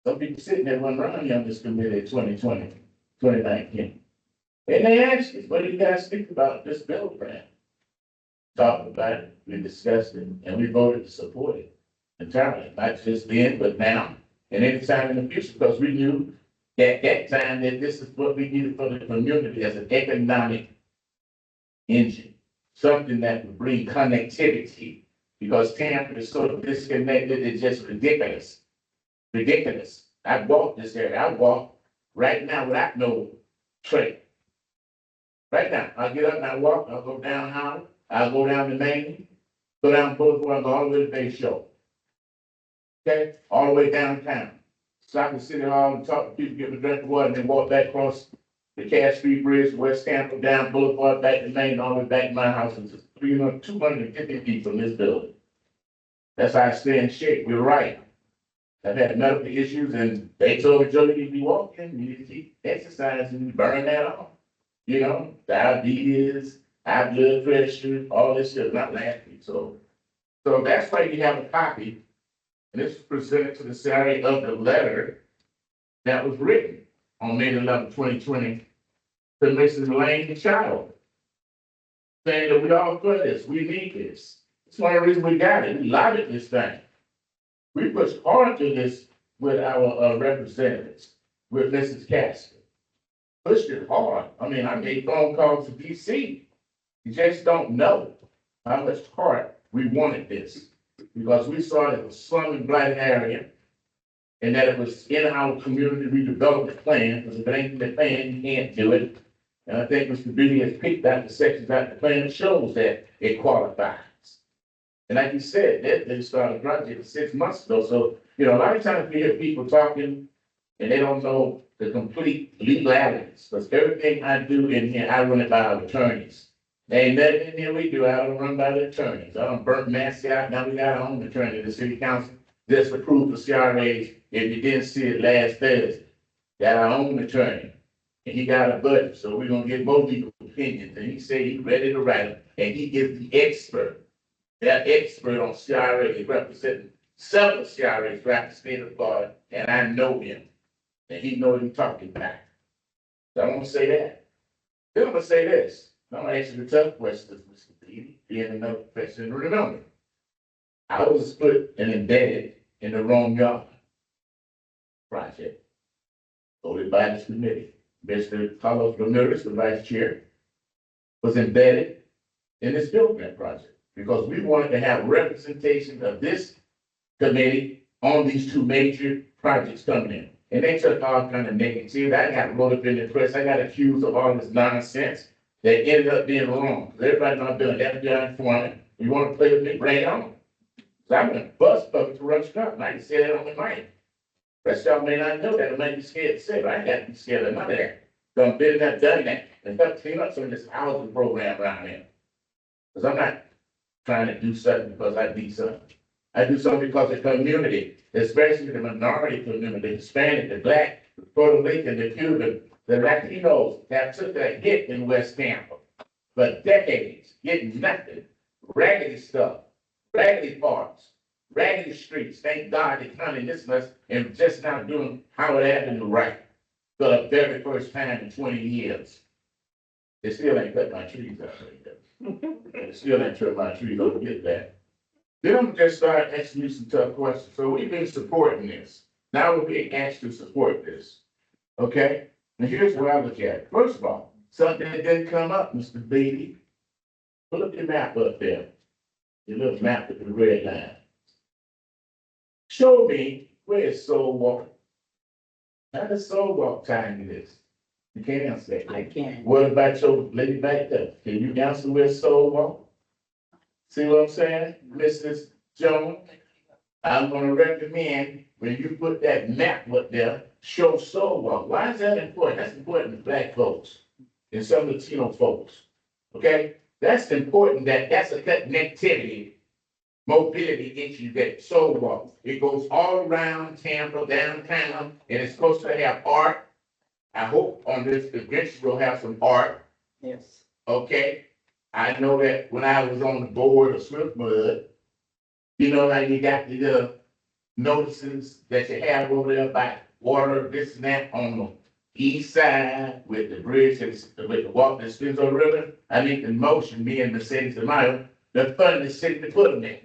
Some people sitting there running around on this committee in 2020, 2019. And they asked us, what do you guys think about this bill plan? Talked about it, we discussed it, and we voted to support it entirely, not just then, but now, and any time in the future, because we knew at that time that this is what we needed for the community as an economic engine, something that would bring connectivity, because Tampa is so disconnected, it's just ridiculous. Ridiculous. I walk this area, I walk right now without no trail. Right now, I get up and I walk, I'll go down Howard, I'll go down the main, go down Boulevard, go all the way to Bay Shore. Okay, all the way downtown. Stop at City Hall and talk to people, get a drink of water, and then walk back across the Cass Street Bridge, West Tampa, down Boulevard, back to Main, all the way back to my house. It's 250 feet from this building. That's how I stay in shape. We're right. I've had medical issues and they told me, Joe, you need to be walking, you need to keep exercising, burn that off. You know, diabetes, high blood pressure, all this shit, not lasting. So that's why you have a copy. And this was presented to the CRA of the letter that was written on May 11, 2020 to Mrs. Lane Child, saying that we all for this, we need this. It's one of the reasons we got it. We lobbied this thing. We pushed hard to this with our representatives, with Mrs. Casper. Pushed it hard. I mean, I made phone calls to DC. You just don't know how much heart we wanted this. Because we saw it was a slum and blighted area, and that it was in our community redevelopment plan, because if it ain't in the plan, you can't do it. And I think Mr. Beatty has picked out the sections out the plan that shows that it qualifies. And like you said, they started a project 6 months ago, so, you know, a lot of times we hear people talking, and they don't know the complete legalities, because everything I do in here, I run it by our attorneys. There ain't nothing in here we do, I don't run by the attorneys. I don't burn Massey out, now we got our own attorney, the city council just approved the CRAs, if you didn't see it last Thursday. Got our own attorney, and he got a budget, so we're gonna get more legal opinions, and he said he's ready to write them, and he is the expert. That expert on CRA, representing several CRAs throughout the state of Florida, and I know him, and he knows what he's talking about. So I'm gonna say that. Then I'm gonna say this. I'm gonna ask you the tough questions, Mr. Beatty, being another professional to remember. I was put and embedded in the wrong yard project, voted by this committee. Mr. Carlos Ramirez, the vice chair, was embedded in this building grant project because we wanted to have representation of this committee on these two major projects coming in. And they took all kind of negativity. I got wrote up in the press. I got accused of all this nonsense that ended up being wrong. Everybody knows I've been an FBI informant. You want to play with me? Bring it on. So I'm going to bust bucket to run stuff. And I can say that on the mic. Rest of y'all may not know that. It might be scared to say, but I ain't got to be scared of none of that. So I'm been that, done that. And help clean up some of this housing program around here. Because I'm not trying to do something because I need something. I do something because the community, especially the minority community, the Hispanic, the Black, the Puerto Rican, the Cuban, the Latinos have took a hit in West Tampa for decades, getting nothing. Raggedy stuff, raggedy parks, raggedy streets. Thank God they counted this much and just now doing Howard Avenue right for the very first time in 20 years. They still ain't cut my trees out right there. They still ain't cut my trees, don't get that. Then I'm just start asking you some tough questions. So we've been supporting this. Now we're being asked to support this. Okay? And here's what I look at. First of all, something that didn't come up, Mr. Beatty. Pull up your map up there. Your little map with the red line. Show me where is Soul Walk. How does Soul Walk time it is? You can't answer that. I can't. What about your lady back there? Can you answer where Soul Walk? See what I'm saying, Mrs. Jones? I'm gonna recommend when you put that map up there, show Soul Walk. Why is that important? That's important to Black folks and some Latino folks. Okay? That's important that's a connectivity, mobility issue that Soul Walk. It goes all around Tampa, downtown, and it's supposed to have art. I hope on this eventually we'll have some art. Yes. Okay? I know that when I was on the board of Swiftmud, you know how you got the notices that you have over there about water, this and that on the east side with the bridge and with the walk that spins on the river. I make the motion, me and Mercedes Tamayo, the fund the city to put them in.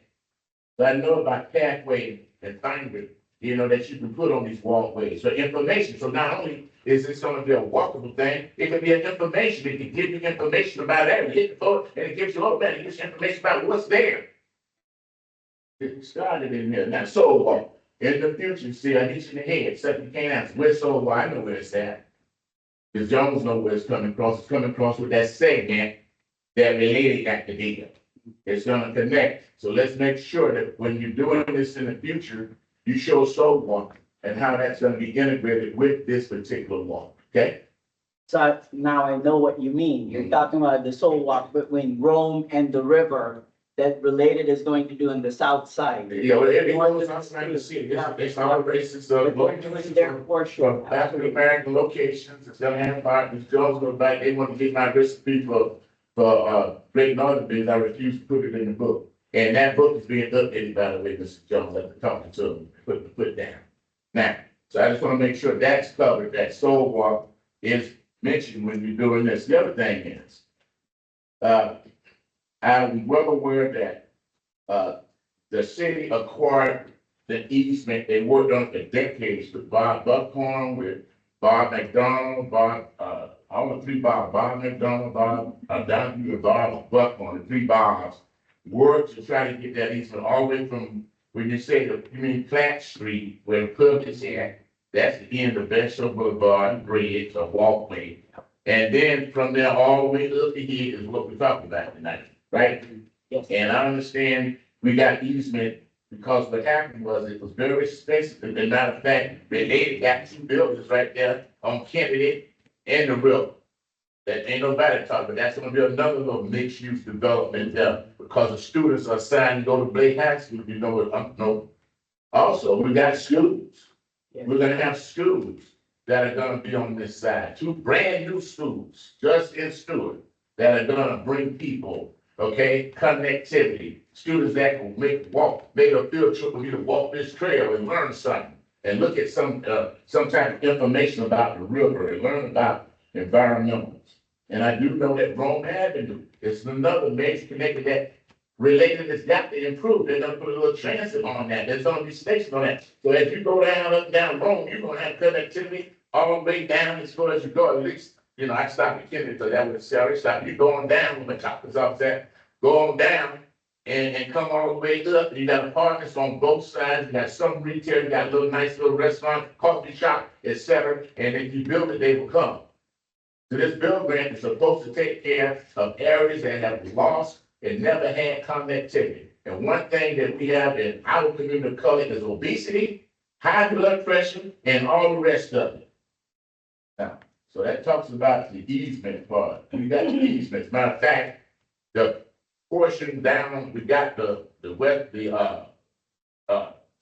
So I know about pathway and finder, you know, that you can put on these walkways for information. So not only is this gonna be a walkable thing, it can be an information. It can give you information about that. You hit the phone and it gives you all that. It gives you information about what's there. It started in there. Now, Soul Walk, in the future, see, I hit you in the head, something you can't answer. Where's Soul Walk? I know where it's at. Because Jones know where it's coming across. It's coming across with that segment that related got the data. It's gonna connect. So let's make sure that when you're doing this in the future, you show Soul Walk and how that's gonna be integrated with this particular walk, okay? So now I know what you mean. You're talking about the soul walk between Rome and the river that Related is going to do on the south side. Yeah, well, it goes outside the city. It's all races of But they're doing their portion. from African American locations. It's gonna have partners. Jones go back. They want to get my recipe for Great Northern Beans. I refuse to put it in the book. And that book is being updated, by the way, Mr. Jones, after talking to him, put down. Now, so I just want to make sure that's covered, that Soul Walk is mentioned when you're doing this. The other thing is, I'm well aware that the city acquired the easement. They worked on it for decades with Bob Buckhorn, with Bob McDonald, all the three Bob McDonald, Donahue, and Bob Buckhorn, the three Bobs, worked to try to get that easement all the way from, when you say, you mean Platt Street, where the club is at, that's the end of Bethel Boulevard Bridge or walkway. And then from there all the way up to here is what we're talking about tonight, right? Yes. And I understand we got easement because what happened was it was very expensive. As a matter of fact, Related got two buildings right there on Kennedy and the river. That ain't nobody talking, but that's gonna be another little mixed use development there because the students are assigned to go to Blake High School, you know what, no. Also, we got schools. We're gonna have schools that are gonna be on this side, two brand new schools, just in Stewart, that are gonna bring people, okay, connectivity. Students that will make a field trip with you to walk this trail and learn something. And look at some type of information about the river and learn about environmentals. And I do know that Rome Avenue is another major connector that Related has got to improve. They're gonna put a little transit on that. There's gonna be stations on that. So as you go down, up, down Rome, you're gonna have connectivity all the way down as far as you go. At least, you know, I stopped at Kennedy, so that was a salary stop. You're going down when the chopper's off that, go on down and come all the way up. You got apartments on both sides. You got some retail, you got a little nice little restaurant, coffee shop, etc. And if you build it, they will come. So this bill grant is supposed to take care of areas that have lost and never had connectivity. And one thing that we have in our community of color is obesity, high blood pressure, and all the rest of it. Now, so that talks about the easement part. We got the easements. Matter of fact, the portion down, we got the west,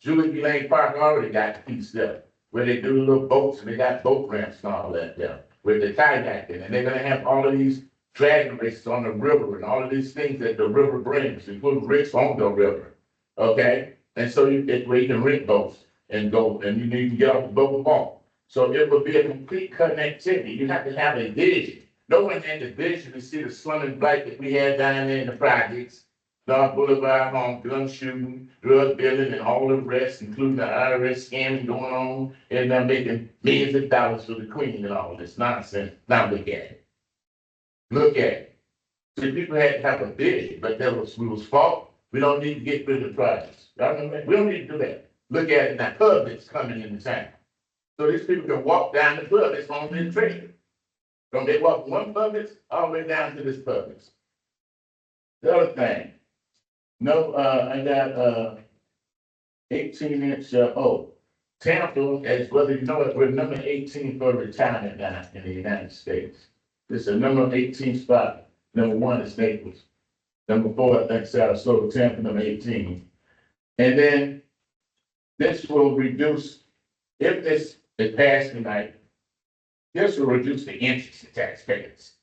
Julie B. Lane Park already got the piece there, where they do the little boats and they got boat ramps and all that there, with the kayaking, and they're gonna have all of these dragon races on the river and all of these things that the river brings, and put rigs on the river, okay? And so where you can rent boats and go, and you need to get off the boat and walk. So it would be a complete connectivity. You have to have a vision. No one had the vision to see the slumming blight that we had down there in the projects. North Boulevard, home, gun shooting, drug dealing, and all the rest, including the IRS scamming going on, and they're making millions of dollars for the queen and all this nonsense. Now look at it. Look at it. See, people had to have a vision, but we was fault. We don't need to get rid of the projects. Y'all know that? We don't need to do that. Look at it now, Publix coming into town. So these people can walk down the Publix on their trailer. From they walk one Publix all the way down to this Publix. The other thing, no, I got 18-inch, Tampa, as whether you know it, we're number 18 for retirement now in the United States. This is a number 18 spot. Number 1 is Naples. Number 4, I think Sarasota, Tampa, number 18. And then this will reduce, if this is passed tonight, this will reduce the interest to taxpayers.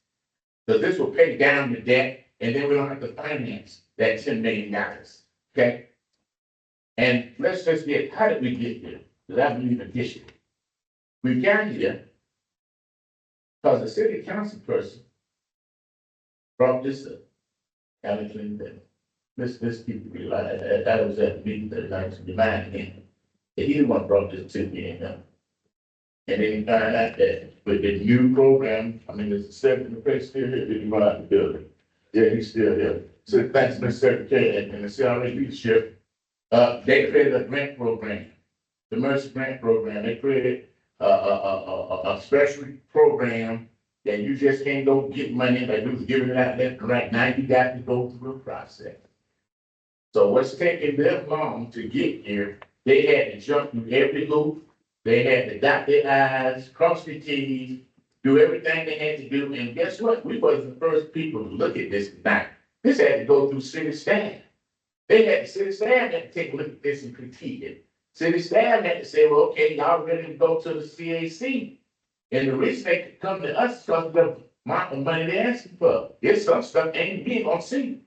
So this will pay down the debt, and then we don't have to finance that $10 million, okay? And let's just get, how did we get here? Because I believe in history. We got here because the city council person brought this up. Alan Clinton. This people realize that was at the meeting that I was reminding him that he the one brought this to me and then he found out that with the new program, I mean, there's a secretary place still here, did he run out the building? Yeah, he's still here. So thanks, Mr. Secretary, and the CRA leadership, they created a grant program, the Mercy Grant Program. They created a special program that you just can't go get money, like we was giving it out left and right. Now you got to go through a process. So what's taking them long to get here, they had to jump through every loop. They had to dot their I's, cross their T's, do everything they had to do. And guess what? We wasn't the first people to look at this tonight. This had to go through city staff. City staff had to take a look at this and critique it. City staff had to say, well, okay, y'all ready to go to the CAC. And the reason they could come to us is because of the amount of money they're asking for. There's some stuff ain't being on see.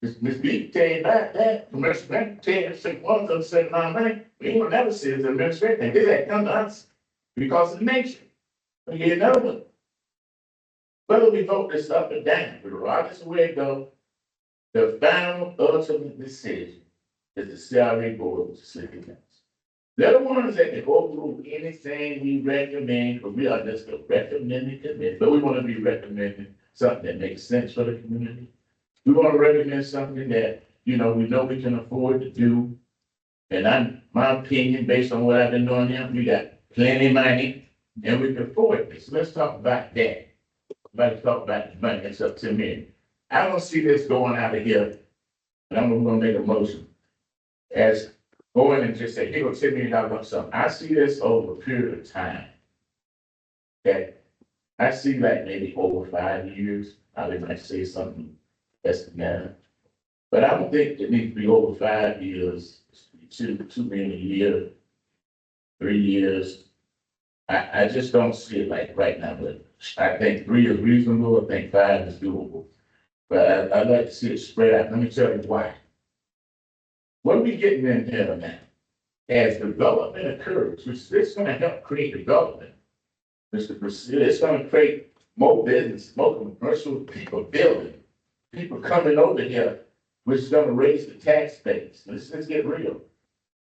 Ms. B tell you about that. Commercial bank tell you say one of them certain amount of money. We ain't gonna never see it as an administrator. And this had come to us because of the nation. But you know, whether we vote this up or down, regardless of where it goes, the final ultimate decision is the CRA board of the city council. They're the ones that can overrule anything we recommend, because we are just a recommending committee, but we want to be recommending something that makes sense for the community. We want to recommend something that, we know we can afford to do. And my opinion, based on what I've been doing here, we got plenty of money and we can afford this. Let's talk about that. Let's talk about the money. It's up to me. I don't see this going out of here, and I'm gonna make a motion as going and just say, here go $10 million lump sum. I see this over a period of time. Okay, I see like maybe over 5 years. I might say something less than that, but I don't think it needs to be over 5 years. $2 million a year, 3 years. I just don't see it like right now. But I think 3 is reasonable. I think 5 is doable. But I'd like to see it spread out. Let me tell you why. What are we getting in here now? As development occurs, which is going to help create development. It's going to create more business, more commercial people building, people coming over here, which is going to raise the tax base. Let's get real.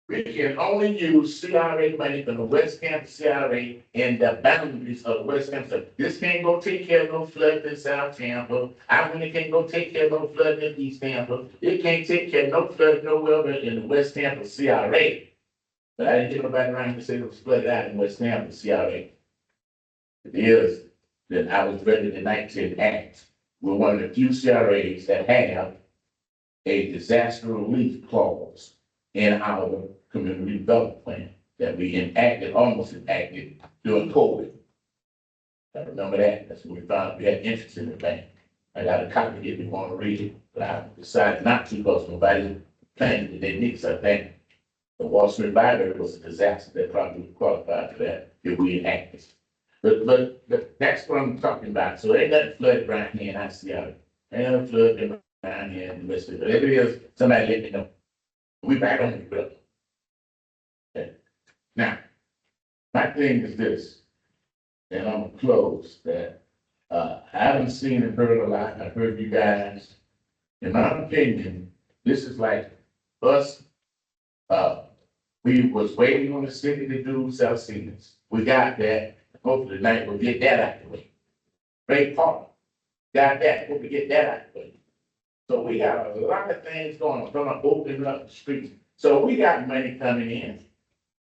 We can only use CRA money from the West Campus CRA and the boundaries of West Campus. This can't go take care of no flood in South Tampa. I really can't go take care of no flood in East Tampa. It can't take care of no flood nowhere but in the West Tampa CRA. But I didn't hear nobody around to say it was flooded out in West Tampa CRA. It is that I was ready tonight to enact. We're one of the few CRAs that have a disaster relief clause in our community development plan that we almost enacted during COVID. I remember that. That's when we found we had interest in the bank. I got a copy if you want to read it, but I decided not to because nobody claimed that they need something. The Wall Street Library was a disaster that probably would qualify for that if we enacted. But that's what I'm talking about. So ain't nothing flooded around here in ICR. Ain't nothing flooded around here in the West. But if it is, somebody let me know. We back on the bill. Okay. Now, my thing is this, and I'm gonna close that, I haven't seen and heard a lot. I've heard you guys. In my opinion, this is like us, we was waiting on the city to do South Stevens. We got that. Hopefully tonight we'll get that out of the way. Great Park, got that. Hope we get that out of the way. So we got a lot of things going on. Gonna open up the streets. So we got money coming in.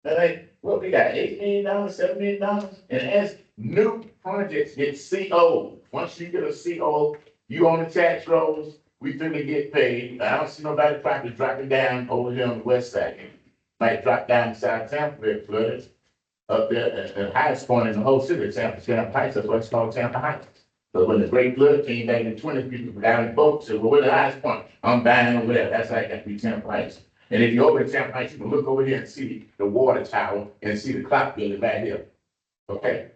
And well, we got $8 million, $7 million, and as new projects get CO, once you get a CO, you on the tax rolls, we finna get paid. I don't see nobody probably dropping down over here on the west side. Might drop down inside Tampa, where it flooded. Up there at the highest point in the whole city, Tampa Heights, that's why it's called Tampa Heights. So when the great flood came back in 20, people were down in boats, said, well, where's the highest point? I'm dying over there. That's how it got to be Tampa Heights. And if you're over at Tampa Heights, you can look over here and see the water tower and see the clock building back here. Okay?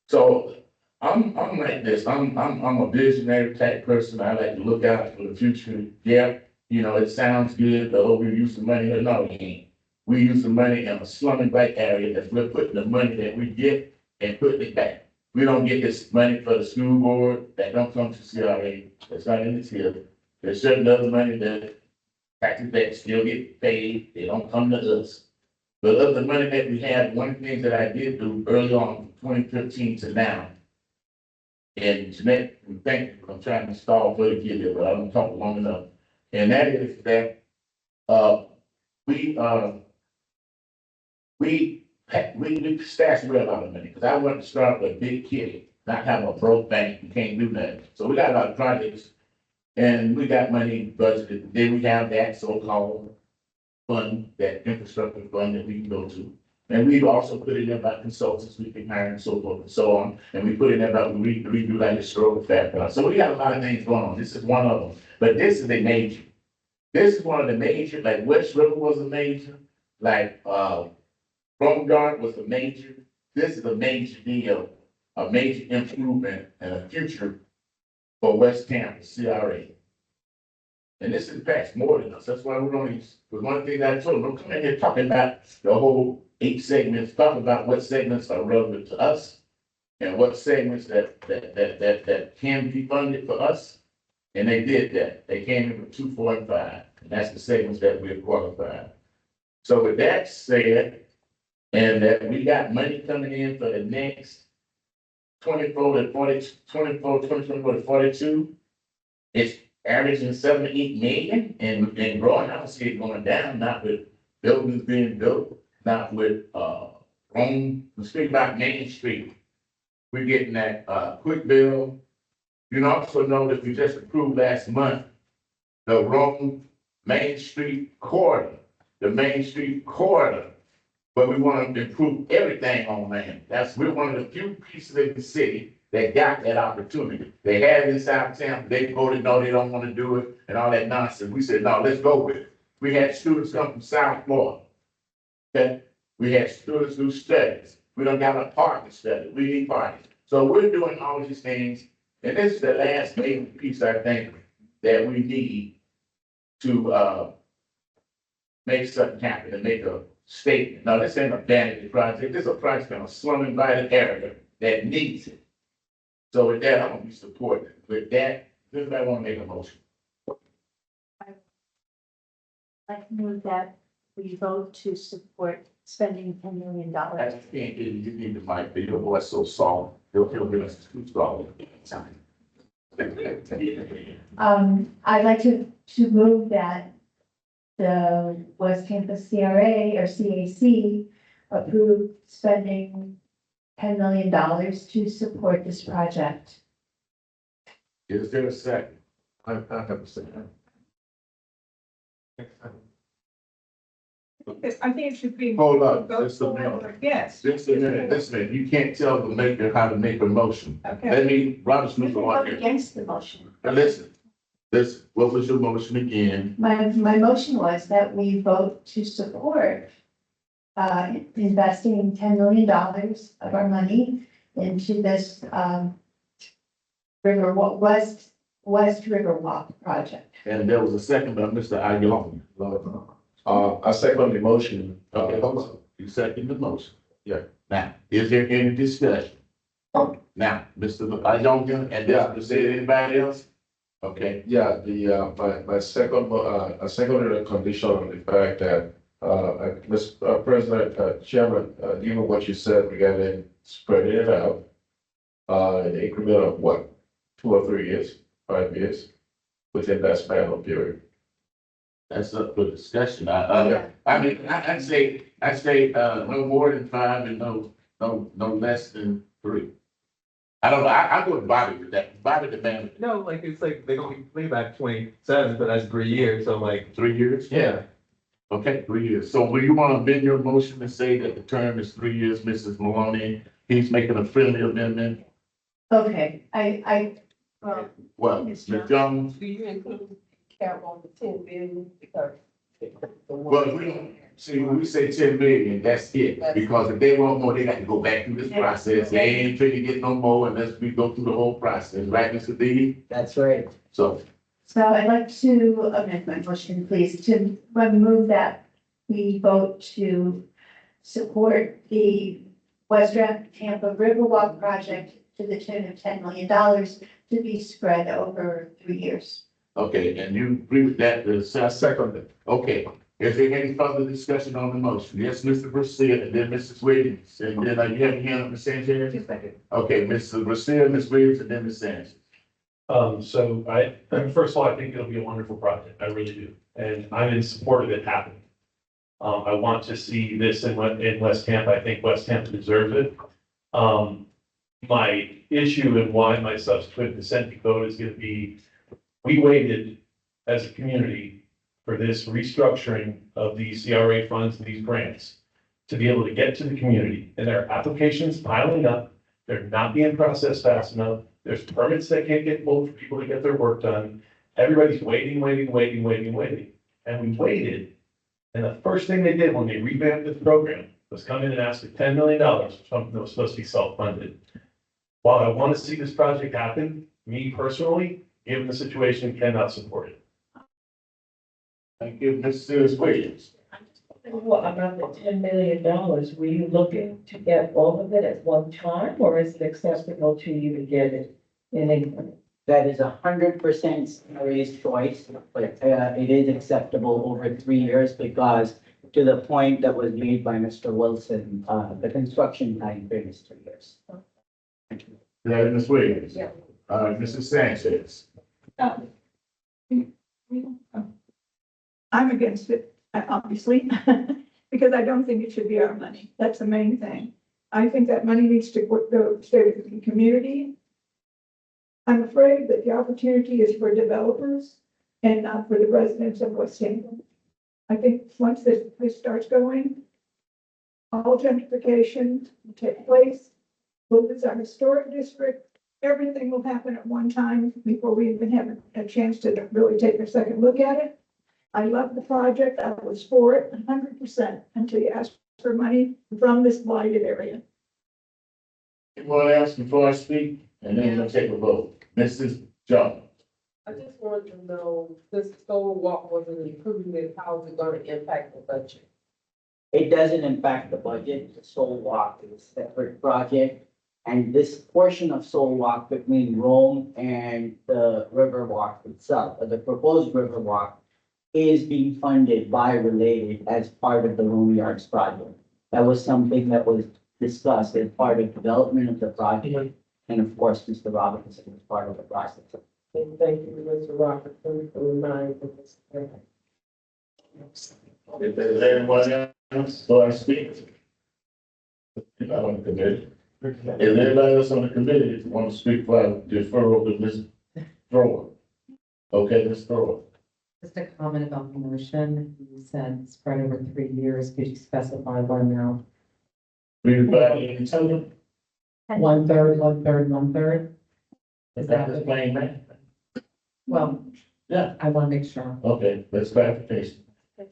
So I'm like this. I'm a visionary type person. I like to look out for the future. Yeah, you know, it sounds good, but we use the money. No, we ain't. We use the money in a slum and blight area that we're putting the money that we get and putting it back. We don't get this money for the school board that don't come to CRA. That's not in this here. There's certain other money that taxes that still get paid. They don't come to us. But of the money that we have, one of the things that I did do early on, from 2015 to now, and Jeanette, thank you, I'm trying to stall for the kid here, but I don't talk long enough. And that is that, we stashed away a lot of money, because I wanted to start with a big kitty, not have a broke bank, you can't do nothing. So we got a lot of projects, and we got money budgeted. Then we have that so-called fund, that infrastructure fund that we can go to. And we've also put in there about consultants we can hire and so forth and so on. And we put in there about redo like the stroke factor. So we got a lot of things going on. This is one of them. But this is a major. This is one of the major, like West River was a major, like Beauregard was a major. This is a major deal, a major improvement and a future for West Tampa, CRA. And this impacts more than us. That's why we're only, was one thing that I told them, don't come in here talking about the whole 8 segments, talk about what segments are relevant to us and what segments that can be funded for us. And they did that. They came in with 2, 4, and 5. And that's the segments that we're qualified. So with that said, and that we got money coming in for the next 24 to 42, it's averaging 7 to 8 million and growing. I don't see it going down, not with buildings being built, not with Rome. Let's speak about Main Street. We're getting that quick bill. You also know that we just approved last month the Rome Main Street corridor, the Main Street corridor. But we want to improve everything on land. We're one of the few pieces in the city that got that opportunity. They had it in South Tampa. They voted, no, they don't want to do it and all that nonsense. We said, no, let's go with it. We had students come from South Florida. Okay? We had students do studies. We don't got a parking study. We need parking. So we're doing all these things. And this is the last major piece, I think, that we need to make something happen and make a statement. Now, this ain't a vanity project. This is a project in a slum invited area that needs it. So with that, I'm gonna be supporting it. With that, does anybody want to make a motion? Like to move that we vote to support spending $10 million. I can't get you need the mic, but your voice so soft. He'll give us too soft. I'd like to move that the West Tampa CRA or CAC approve spending $10 million to support this project. Is there a second? I have a second. I think it should be. Hold on, Go just a forward, minute. yes. Just a minute, listen, you can't tell the maker how to make a motion. Okay. Let me, Robert's You rules can are vote here. against the motion. Now listen, what was your motion again? My motion was that we vote to support investing $10 million of our money into this, West Riverwalk project. And there was a second by Mr. Aguilar. I second the motion. Okay, hold on. You second the motion. Yeah. Now, is there any discussion? Now, Mr. Aguilar, and that's say anybody else? Okay, Yeah, my second, I seconded a condition on the fact that, Mr. President, Chairman, given what you said regarding spreading it out, in the increment of what, 2 or 3 years, 5 years, within that span of period. that's up for discussion. I'd say, no more than 5 and no less than 3. I don't know, I go with Bobby with that, Bobby demanded No, like, it's like, they're gonna be playback 27, but that's 3 years, so like. 3 years? Yeah. Okay, 3 years. So will you want to amend your motion to say that the term is 3 years, Mrs. Maloney? He's making a friendly amendment. Okay, Well, Ms. Jones, Do you include cap on the 10 billion? Because. well, we don't, see, when we say 10 million, that's it. Because if they want more, they got to go back through this process. They ain't trying to get no more unless we go through the whole process, right, Mr. D? That's right. So, I'd like to amend my motion, please, to remove that we vote to support the West Tampa Riverwalk project to the tune of $10 million to be spread over 3 years. okay, and you agree with that, the Second. okay. Is there any further discussion on the motion? Yes, Mr. Brazil, and then Mrs. Williams, and then you have your hand up, Ms. Sanchez? Okay, Mr. Brazil, Ms. Williams, and then Ms. Sanchez. So first of all, I think it'll be a wonderful project. I really do. And I'm in support of it happening. I want to see this in West Tampa. I think West Tampa deserves it. My issue and why my subsequent dissenting vote is going to be, we waited as a community for this restructuring of these CRA funds and these grants to be able to get to the community. And there are applications piling up. They're not being processed fast enough. There's permits that can't get pulled for people to get their work done. Everybody's waiting. And we waited. And the first thing they did when they revamped this program was come in and ask for $10 million for something that was supposed to be self-funded. While I want to see this project happen, me personally, given the situation, cannot support it. Thank you, Mrs. Williams. What about the $10 million? Were you looking to get all of it at one time, or is it acceptable to you to get it in increments? That is 100% CRA's choice, but it is acceptable over 3 years because to the point that was made by Mr. Wilson, the construction time frame is 3 years. Yeah, Ms. Williams. Yeah. Mrs. Sanchez. I'm against it, obviously, because I don't think it should be our money. That's the main thing. I think that money needs to go stay with the community. I'm afraid that the opportunity is for developers and not for the residents of West Tampa. I think once this starts going, all gentrification will take place. We'll lose our historic district. Everything will happen at one time before we even have a chance to really take a second look at it. I love the project. I was for it 100% until you asked for money from this blighted area. Anyone else before I speak? And then we'll take a vote. Mrs. Jones. I just wanted to know, this soul walk was an improvement, how is it going to impact the budget? It doesn't impact the budget. The Soul Walk is a separate project. And this portion of Soul Walk between Rome and the Riverwalk itself, or the proposed Riverwalk, is being funded by Related as part of the Rome Yards project. That was something that was discussed as part of development of the project. And of course, Mr. Robinson was part of the process. And thank you, Mr. Robertson, for reminding us. If there's anyone else, so I speak. Not on the committee. Is anybody else on the committee want to speak for deferral to Ms. Thrower? Okay, Ms. Thrower. Just a comment about the motion. You said spread over 3 years. Could you specify what amount? Everybody in total, 1/3, 1/3, 1/3? Is that, that's plain man. well, Yeah. I want to make sure. Okay, that's clarification.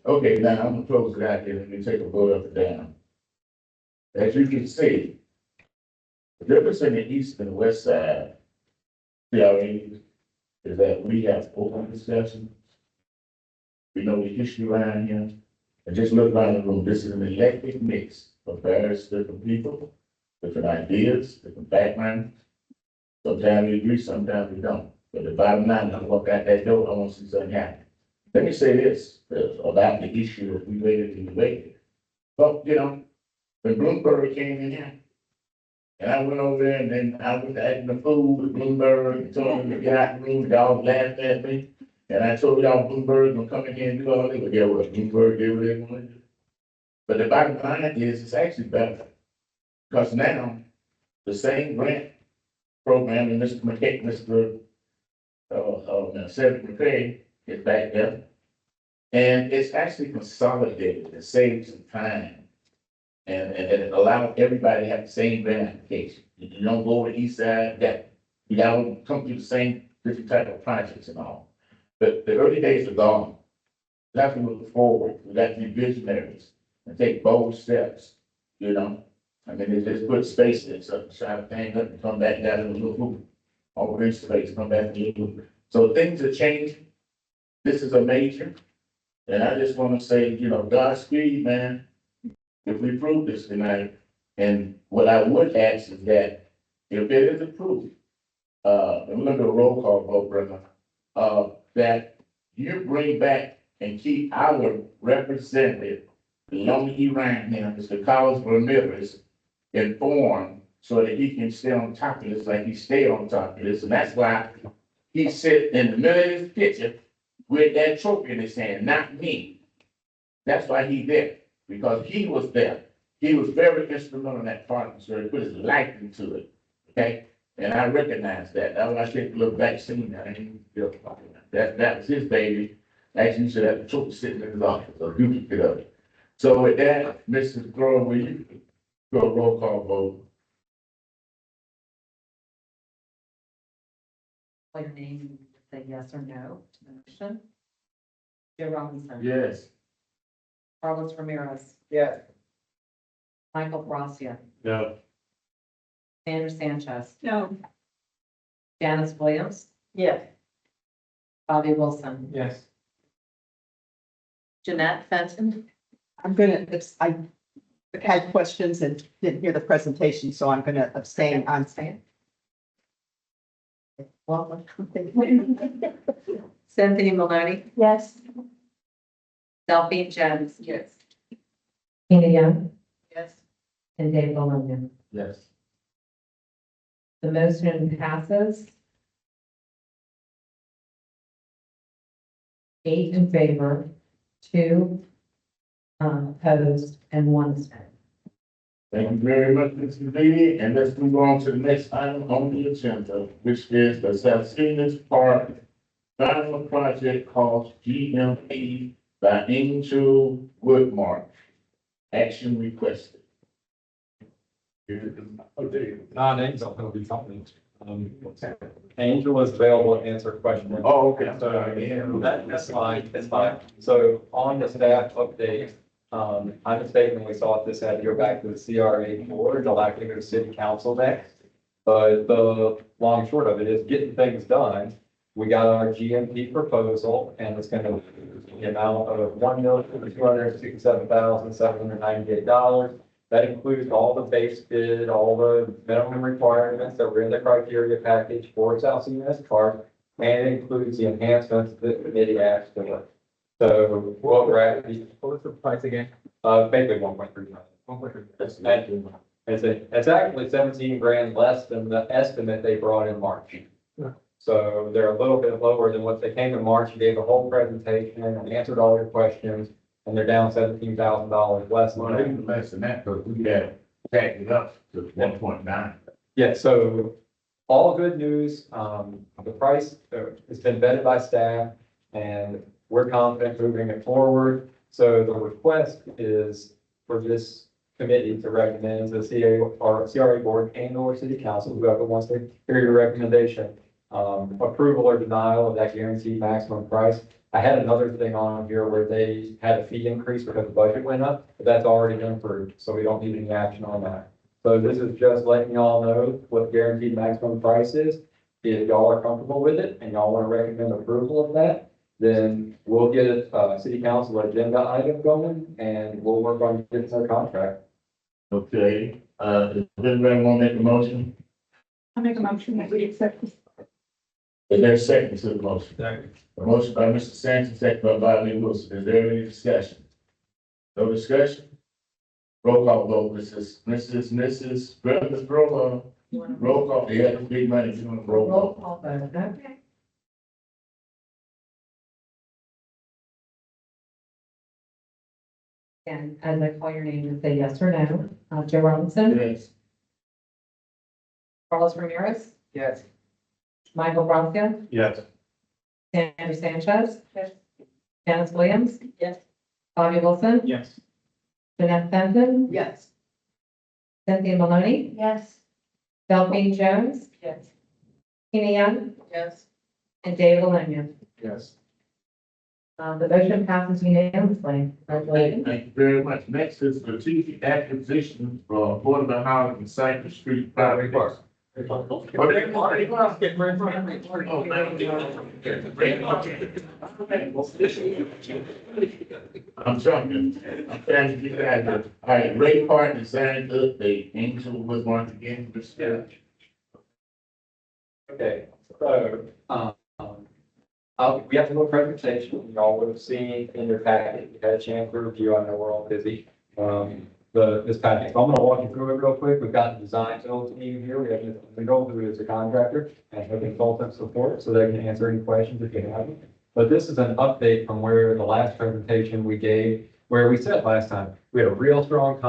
Okay, now I'm gonna close it out here, let me take a vote up and down. As you can see, the difference in the east and the west side, CRA, is that we have open discussion. We know the history around here, and just look around the room, this is an eclectic mix of various different people, different ideas, different backgrounds. Sometimes we agree, sometimes we don't, but the bottom line, I walk out that door, I want to see something happen. Let me say this, about the issue that we waited and waited. But, you know, when Bloomberg came in here, and I went over there and then I was acting the fool with Bloomberg and told him to get out the room, y'all laughed at me. And I told y'all Bloomberg gonna come in here and do all that, but get what, Bloomberg did what they wanted to do. But the bottom line is, it's actually better. Because now, the same grant program, and Mr. McKay, Cedric McKay is back there. And it's actually consolidated, it saves some time. And it allows everybody to have the same grant application. You don't go over the east side, that, you gotta come through the same different type of projects and all. But the early days are gone. We have to look forward, we got to be visionaries and take bold steps, you know? I mean, they just put space in, so try to hang up and come back down in a little hoop. Over in space, come back to little hoop. So things are changing. This is a major. And I just want to say, you know, Godspeed, man. If we prove this tonight, and what I would ask is that if it is approved, and we're gonna do a roll call vote, brother, that you bring back and keep our representative, the longer he ran here, Mr. Carlos Ramirez, informed so that he can stay on top of this like he stayed on top of this. And that's why he sit in the middle of his picture with that trophy in his hand, not me. That's why he there, because he was there. He was very instrumental in that partnership, he put his life into it, okay? And I recognize that. That's why I take a little back scene. I didn't feel that was his baby. Actually, he should have the trophy sitting in his office, or duplicate of it. So with that, Mrs. Thrower, will you go a roll call vote? Call your name and say yes or no to the motion. Joe Robinson. Yes. Carlos Ramirez. Yes. Michael Gracia. No. Sandra Sanchez. No. Janice Williams. Yes. Bobby Wilson. Yes. Jeanette Fenton. I'm gonna, I had questions and didn't hear the presentation, so I'm gonna abstain. I'm saying. Well, Cynthia Maloney. Yes. Delphine Jones. Yes. Tina Young. Yes. And Dave Bologna. Yes. The motion passes. 8 in favor, 2 opposed, and 1 abstained. Thank you very much, Mr. Beatty, and let's move on to the next item on the agenda, which is the Salinas Park final project cost GMP by Angel Woodmark. Action requested. Non-Angel will be something. Angel is available to answer questions. Oh, okay. I'm So, sorry. that's fine, that's fine. So on the staff update, I mistakenly thought this had to go back to the CRA board, it'll actually go to city council next. But the long and short of it is getting things done. We got our GMP proposal and it's gonna be the amount of $1,267,798. That includes all the base bid, all the minimum requirements that were in the criteria package for South CMS Park. And it includes the enhancements that the committee asked for. So what we're at, what was the price again? Basically 1.3 million. It's actually 17 grand less than the estimate they brought in March. So they're a little bit lower than what they came in March. You gave a whole presentation and answered all your questions. And they're down $17,000 less. Well, even less than that, because we got tacked it up to 1.9. Yeah, so all good news. The price has been vetted by staff and We're confident moving it forward. So the request is for this committee to recommend the CA or CRA board and or city council, whoever wants to hear your recommendation, approval or denial of that guaranteed maximum price. I had another thing on here where they had a fee increase because the budget went up, but that's already been approved, so we don't need any action on that. So this is just letting y'all know what the guaranteed maximum price is. If y'all are comfortable with it and y'all want to recommend approval of that, then we'll get a city council agenda item going and we'll work on getting our contract. Okay, does anybody want to make a motion? I make a motion that we accept this. Is there a second to the motion? A motion by Mr. Sanchez, second by Bobby Wilson. Is there any discussion? No discussion? Roll call vote, Mrs. Brothers, roll call, they have to be money, you want to roll Roll call. call vote, okay. And as I call your name, you say yes or no. Joe Robinson, Yes. Carlos Ramirez, Yes. Michael Bronca, Yes. Sandra Sanchez. Yes. Janice Williams, Yes. Bobby Wilson, Yes. Jeanette Fenton, Yes. Cynthia Maloney, Yes. Delphine Jones, Yes. Tina Young, Yes. and David Alenia. Yes. The motion passes unanimously. Congratulations. Thank you very much. Next is strategic acquisition for affordable housing in Cypress Street. Private Park. I'm joking. I'm trying to get that. All right, Ray Park designed the Angel was once again. Okay, so, we have to do a presentation, y'all would have seen in your packet, you had a chance to review, I know we're all busy. This packet, so I'm gonna walk you through it real quick, we've got the design build team here, we have Mr. Lingle, who is a contractor, and her consultant support, so they can answer any questions if you have them. But this is an update from where the last presentation we gave, where we said last time, we had a real strong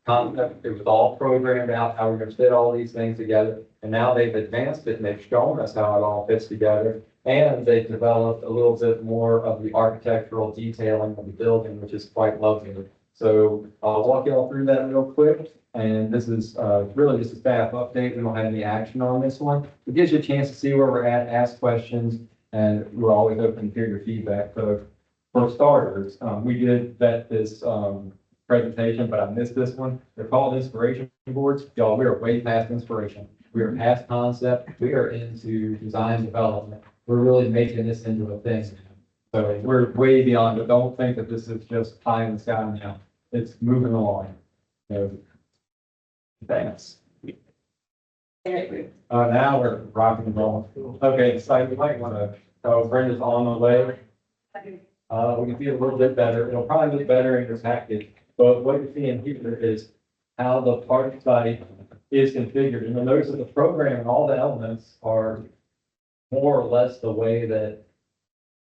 concept, it was all programmed out, how we're gonna fit all these things together. And now they've advanced it and they've shown us how it all fits together. And they've developed a little bit more of the architectural detailing of the building, which is quite lovely. So I'll walk you all through that real quick. And this is really just a staff update. We don't have any action on this one. It gives you a chance to see where we're at, ask questions, and we're always open to hear your feedback. So for starters, we did vet this presentation, but I missed this one. They're called inspiration boards. Y'all, we are way past inspiration. We are past concept. We are into design development. We're really making this into a thing. So we're way beyond it. Don't think that this is just pie in the sky now. It's moving along. So, thanks. Now we're rocking and rolling. Okay, so you might want to, Brenda's on the way. We can see it a little bit better. It'll probably look better in your package. But what you're seeing here is how the park site is configured. And you'll notice that the program and all the elements are more or less the way that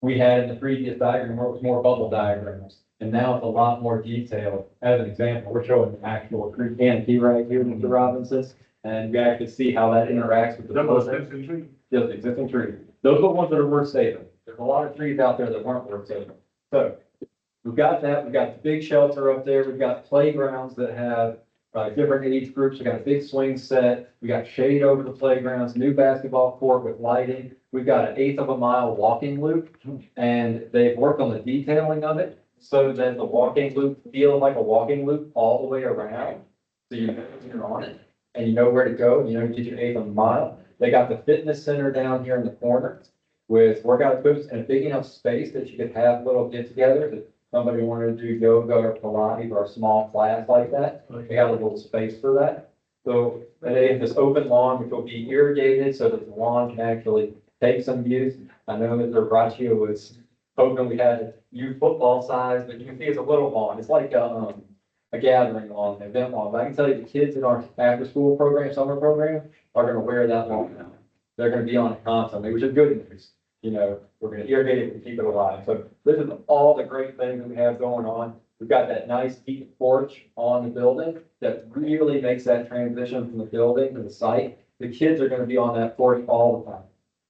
we had in the previous diagram, where it was more bubble diagrams. And now it's a lot more detailed. As an example, we're showing the actual tree canopy right here, Mr. Robinson. And you actually see how that interacts with the existing tree. Yes, the existing tree. Those are the ones that are worth saving. There's a lot of trees out there that weren't worth saving. So we've got that. We've got the big shelter up there. We've got playgrounds that have different age groups. We got a big swing set. We got shade over the playgrounds, new basketball court with lighting. We've got an 1/8 of a mile walking loop, and they've worked on the detailing of it so that the walking loop feels like a walking loop all the way around. So you know you're on it and you know where to go. You know, you get your 1/8 of a mile. They got the fitness center down here in the corner with workout equipment and a big enough space that you could have little get-togethers. If somebody wanted to do yoga or Pilates or a small class like that, they got a little space for that. So they have this open lawn, which will be irrigated so that the lawn can actually take some use. I know Mr. Braccio was hoping we had youth football size, but you can see it's a little lawn. It's like a gathering lawn, an event lawn. But I can tell you the kids in our after-school program, summer program, are gonna wear that lawn now. They're gonna be on it constantly, which is good news. You know, we're gonna irrigate it and keep it alive. So this is all the great things that we have going on. We've got that nice heated porch on the building that really makes that transition from the building to the site. The kids are gonna be on that porch all the time.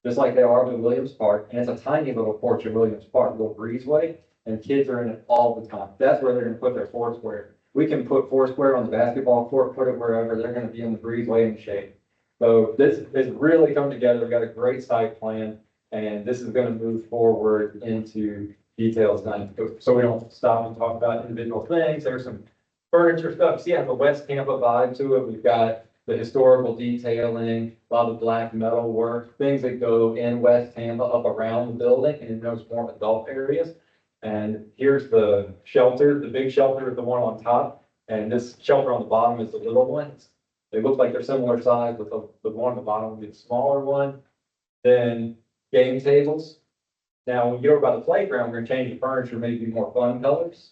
just like they are with Williams Park, and it's a tiny little porch in Williams Park, little breezeway, and kids are in it all the time. That's where they're gonna put their Foursquare. We can put Foursquare on the basketball court, put it wherever, they're gonna be in the breezeway in the shade. So this is really come together, we got a great site plan, and this is gonna move forward into details tonight. So we don't stop and talk about individual things, there's some furniture stuff, see, it has a West Tampa vibe to it, we've got the historical detailing, a lot of black metal work, things that go in West Tampa up around the building and in those more adult areas. And here's the shelter, the big shelter is the one on top, and this shelter on the bottom is the little ones. They look like they're similar size, but the one on the bottom will be the smaller one. Then game tables. Now, when you go by the playground, we're gonna change the furniture, maybe more fun colors.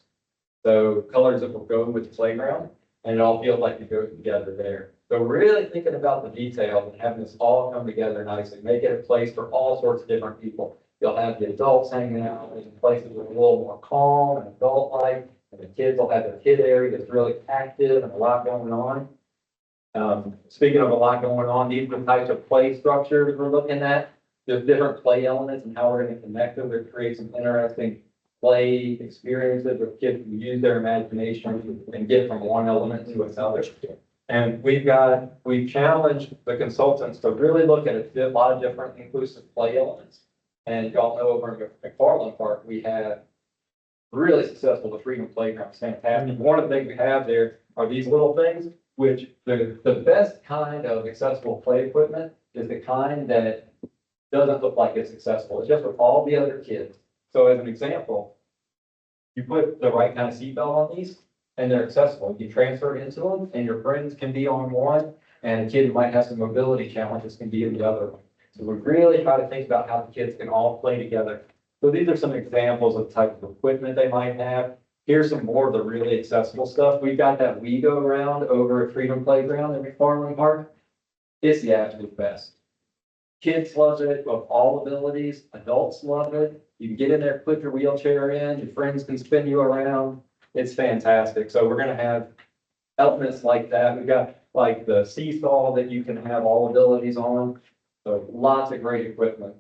So colors that will go with the playground, and it all feels like you go together there. So really thinking about the detail and having this all come together nicely, make it a place for all sorts of different people. You'll have the adults hanging out in places with a little more calm and adult-like, and the kids will have their kid area that's really active and a lot going on. Speaking of a lot going on, these are the types of play structures we're looking at. There's different play elements and how we're gonna connect them to create some interesting play experiences where kids can use their imagination and get from one element to another. And we've challenged the consultants to really look at a lot of different inclusive play elements. And y'all know over in McFarland Park, we have really successful, the Freedom Playground is fantastic. One of the things we have there are these little things, which the best kind of accessible play equipment is the kind that doesn't look like it's accessible. It's just with all the other kids. So as an example, you put the right kind of seatbelt on these and they're accessible. You transfer it into them and your friends can be on one and a kid who might have some mobility challenges can be in the other one. So we really try to think about how the kids can all play together. So these are some examples of the type of equipment they might have. Here's some more of the really accessible stuff. We've got that We Go Around over at Freedom Playground in McFarland Park. It's the absolute best. Kids love it with all abilities. Adults love it. You can get in there, put your wheelchair in, your friends can spin you around. It's fantastic. So we're gonna have elements like that. We've got like the seesaw that you can have all abilities on. So lots of great equipment.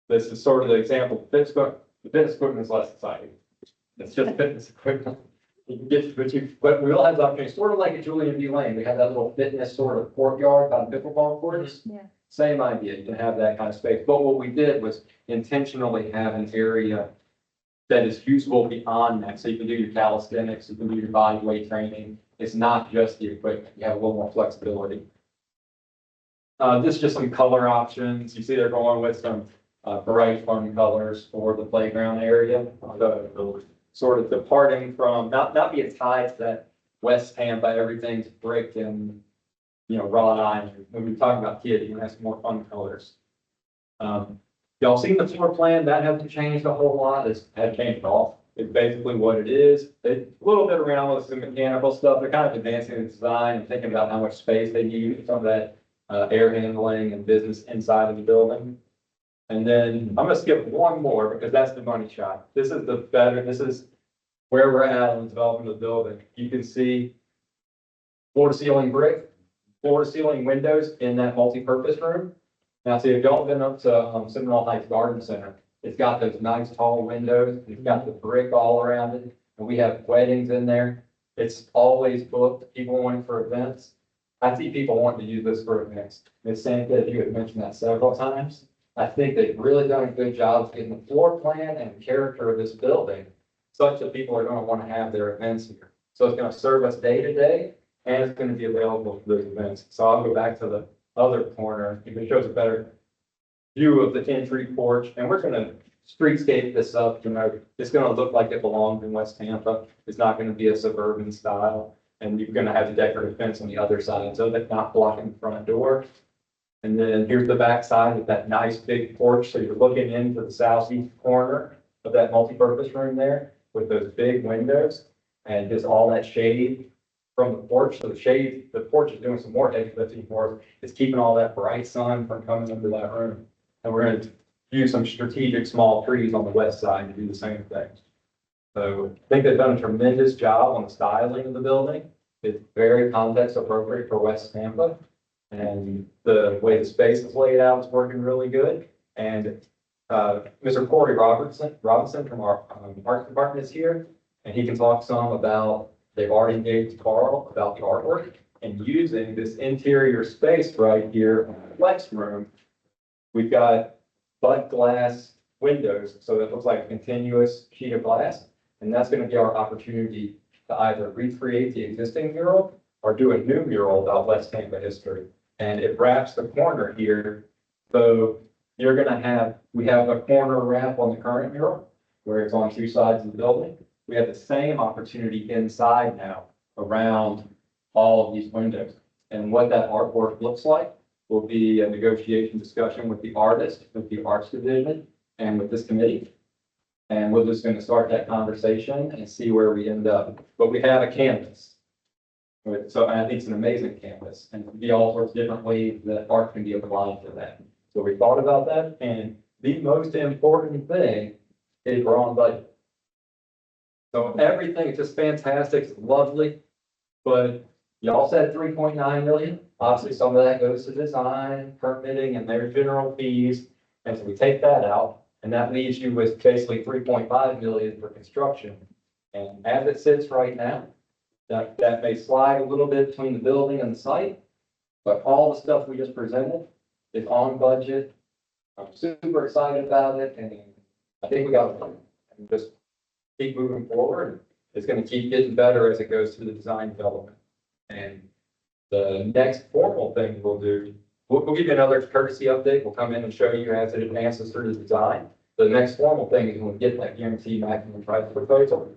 This is sort of the example. The fitness equipment is less exciting. It's just fitness equipment. You can get, but we will have the opportunity, sort of like at Julian B. Lane, we have that little fitness sort of courtyard by the pickleball courts. Yeah. Same idea, you can have that kind of space. But what we did was intentionally have an area that is usable beyond that. So you can do your calisthenics, you can do your body weight training. It's not just the equipment. You have a little more flexibility. This is just some color options. You see they're going with some bright fun colors for the playground area. The sort of departing from, not being tied to that West Tampa, everything's brick and, wrought iron. When we talk about kids, you can have some more fun colors. Y'all seen the floor plan? That hasn't changed a whole lot. It's had changed at all. It's basically what it is. It's a little bit around with some mechanical stuff. They're kind of advancing the design and thinking about how much space they need, some of that air handling and business inside of the building. And then I'm gonna skip one more because that's the money shot. This is where we're at in developing the building. You can see floor to ceiling brick, floor to ceiling windows in that multi-purpose room. Now, see, if y'all been up to Seminole Heights Garden Center, it's got those nice tall windows. It's got the brick all around it. And we have weddings in there. It's always booked. People wanting for events. I see people wanting to use this for events. Ms. Santa, you had mentioned that several times. I think they've really done a good job of getting the floor plan and character of this building such that people are going to want to have their events here. So it's going to serve us day to day and it's going to be available for those events. So I'll go back to the other corner. If it shows a better view of the entry porch, and we're going to streetscape this up. It's going to look like it belongs in West Tampa. It's not going to be a suburban style. And you're going to have the decorative fence on the other side, so that's not blocking the front door. And then here's the back side with that nice big porch. So you're looking into the southeast corner of that multipurpose room there with those big windows and just all that shade from the porch. So the porch is doing some more heavy lifting for us. It's keeping all that bright sun from coming into that room. And we're going to use some strategic small trees on the west side to do the same thing. So I think they've done a tremendous job on the styling of the building. It's very context appropriate for West Tampa. And the way the space is laid out is working really good. And, Mr. Corey Robinson from our, art department is here. And he can talk some about, they've already engaged Carl about the artwork and using this interior space right here, flex room. We've got butt glass windows, so it looks like a continuous sheet of glass. And that's gonna be our opportunity to either recreate the existing mural or do a new mural about West Tampa history. And it wraps the corner here. So you're gonna have, we have a corner wrap on the current mural where it's on two sides of the building. We have the same opportunity inside now around all of these windows. And what that artwork looks like will be a negotiation discussion with the artist, with the arts division, and with this committee. And we're just gonna start that conversation and see where we end up. But we have a canvas. So I think it's an amazing canvas and it'll be all sorts of different ways that art can be applied to that. So we thought about that, and the most important thing is we're on budget. So everything is just fantastic, it's lovely, but y'all said 3.9 million. Obviously, some of that goes to design, permitting, and their general fees. And so we take that out, and that leaves you with basically 3.5 million for construction. And as it sits right now, that may slide a little bit between the building and the site, but all the stuff we just presented is on budget. I'm super excited about it, and I think we got it. And just keep moving forward. It's gonna keep getting better as it goes through the design development. And the next formal thing we'll do, we'll give you another courtesy update. We'll come in and show you as it advances through the design. The next formal thing is when we get that guaranteed maximum price proposal,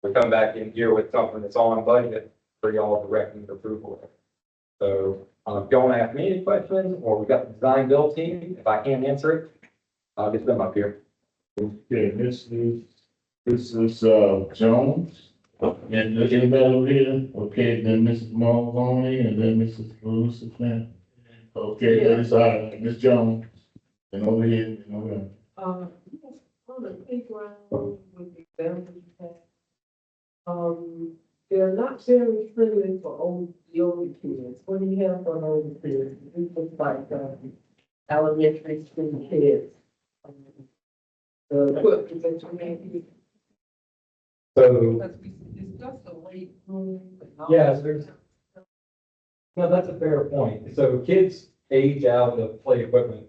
we come back in here with something that's on budget for y'all to recommend approval. So, don't ask me any questions, or we've got the design build team. If I can't answer it, I'll get them up here. Okay, this is Jones. And look at that over here. Okay, then Mrs. Mulvaney and then Mrs. Bruce is now. Okay, that is, Ms. Jones. And over here, and over there. On the playground with the family, they're not very friendly for the older kids. What do you have for older kids? It looks like, elementary school kids. The equipment that you may So, because we discussed the weight room. And all yeah, that. there's, no, that's a fair point. So kids age out of play equipment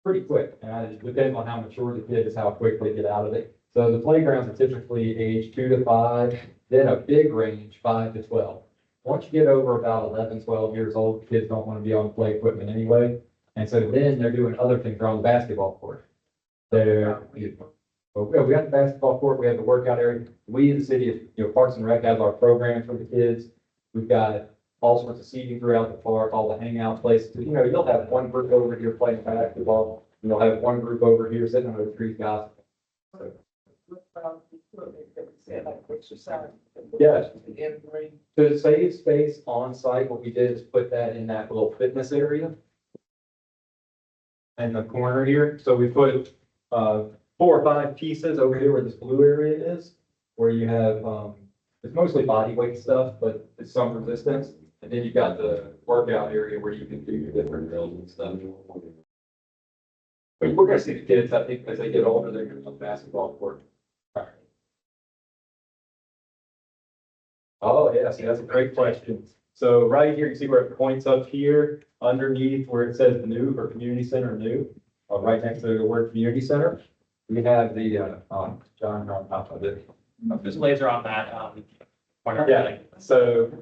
pretty quick. And it depends on how mature the kid is, how quick they get out of it. So the playgrounds are typically age 2 to 5, then a big range 5 to 12. Once you get over about 11, 12 years old, kids don't want to be on play equipment anyway. And so then they're doing other things. They're on the basketball court. Well, we got the basketball court, we have the workout area. We, the city, Parks and Rec has our programs for the kids. We've got all sorts of seating throughout the park, all the hangout places. You'll have one group over here playing basketball, and you'll have one group over here sitting under the trees gossiping. So, What about the equipment that we said, like exercise? Yes. Every. To save space on site, what we did is put that in that little fitness area in the corner here. So we put 4 or 5 pieces over here where this blue area is, where you have, it's mostly body weight stuff, but it's some resistance. And then you've got the workout area where you can do your different drills and stuff. But we're gonna see the kids, I think, as they get older, they're gonna love basketball court. Oh, yes, that's a great question. So right here, you see where it points up here, underneath where it says new or community center new, right next to the word community center. We have the, John, on top of it. Just laser on that, pointer. Yeah, so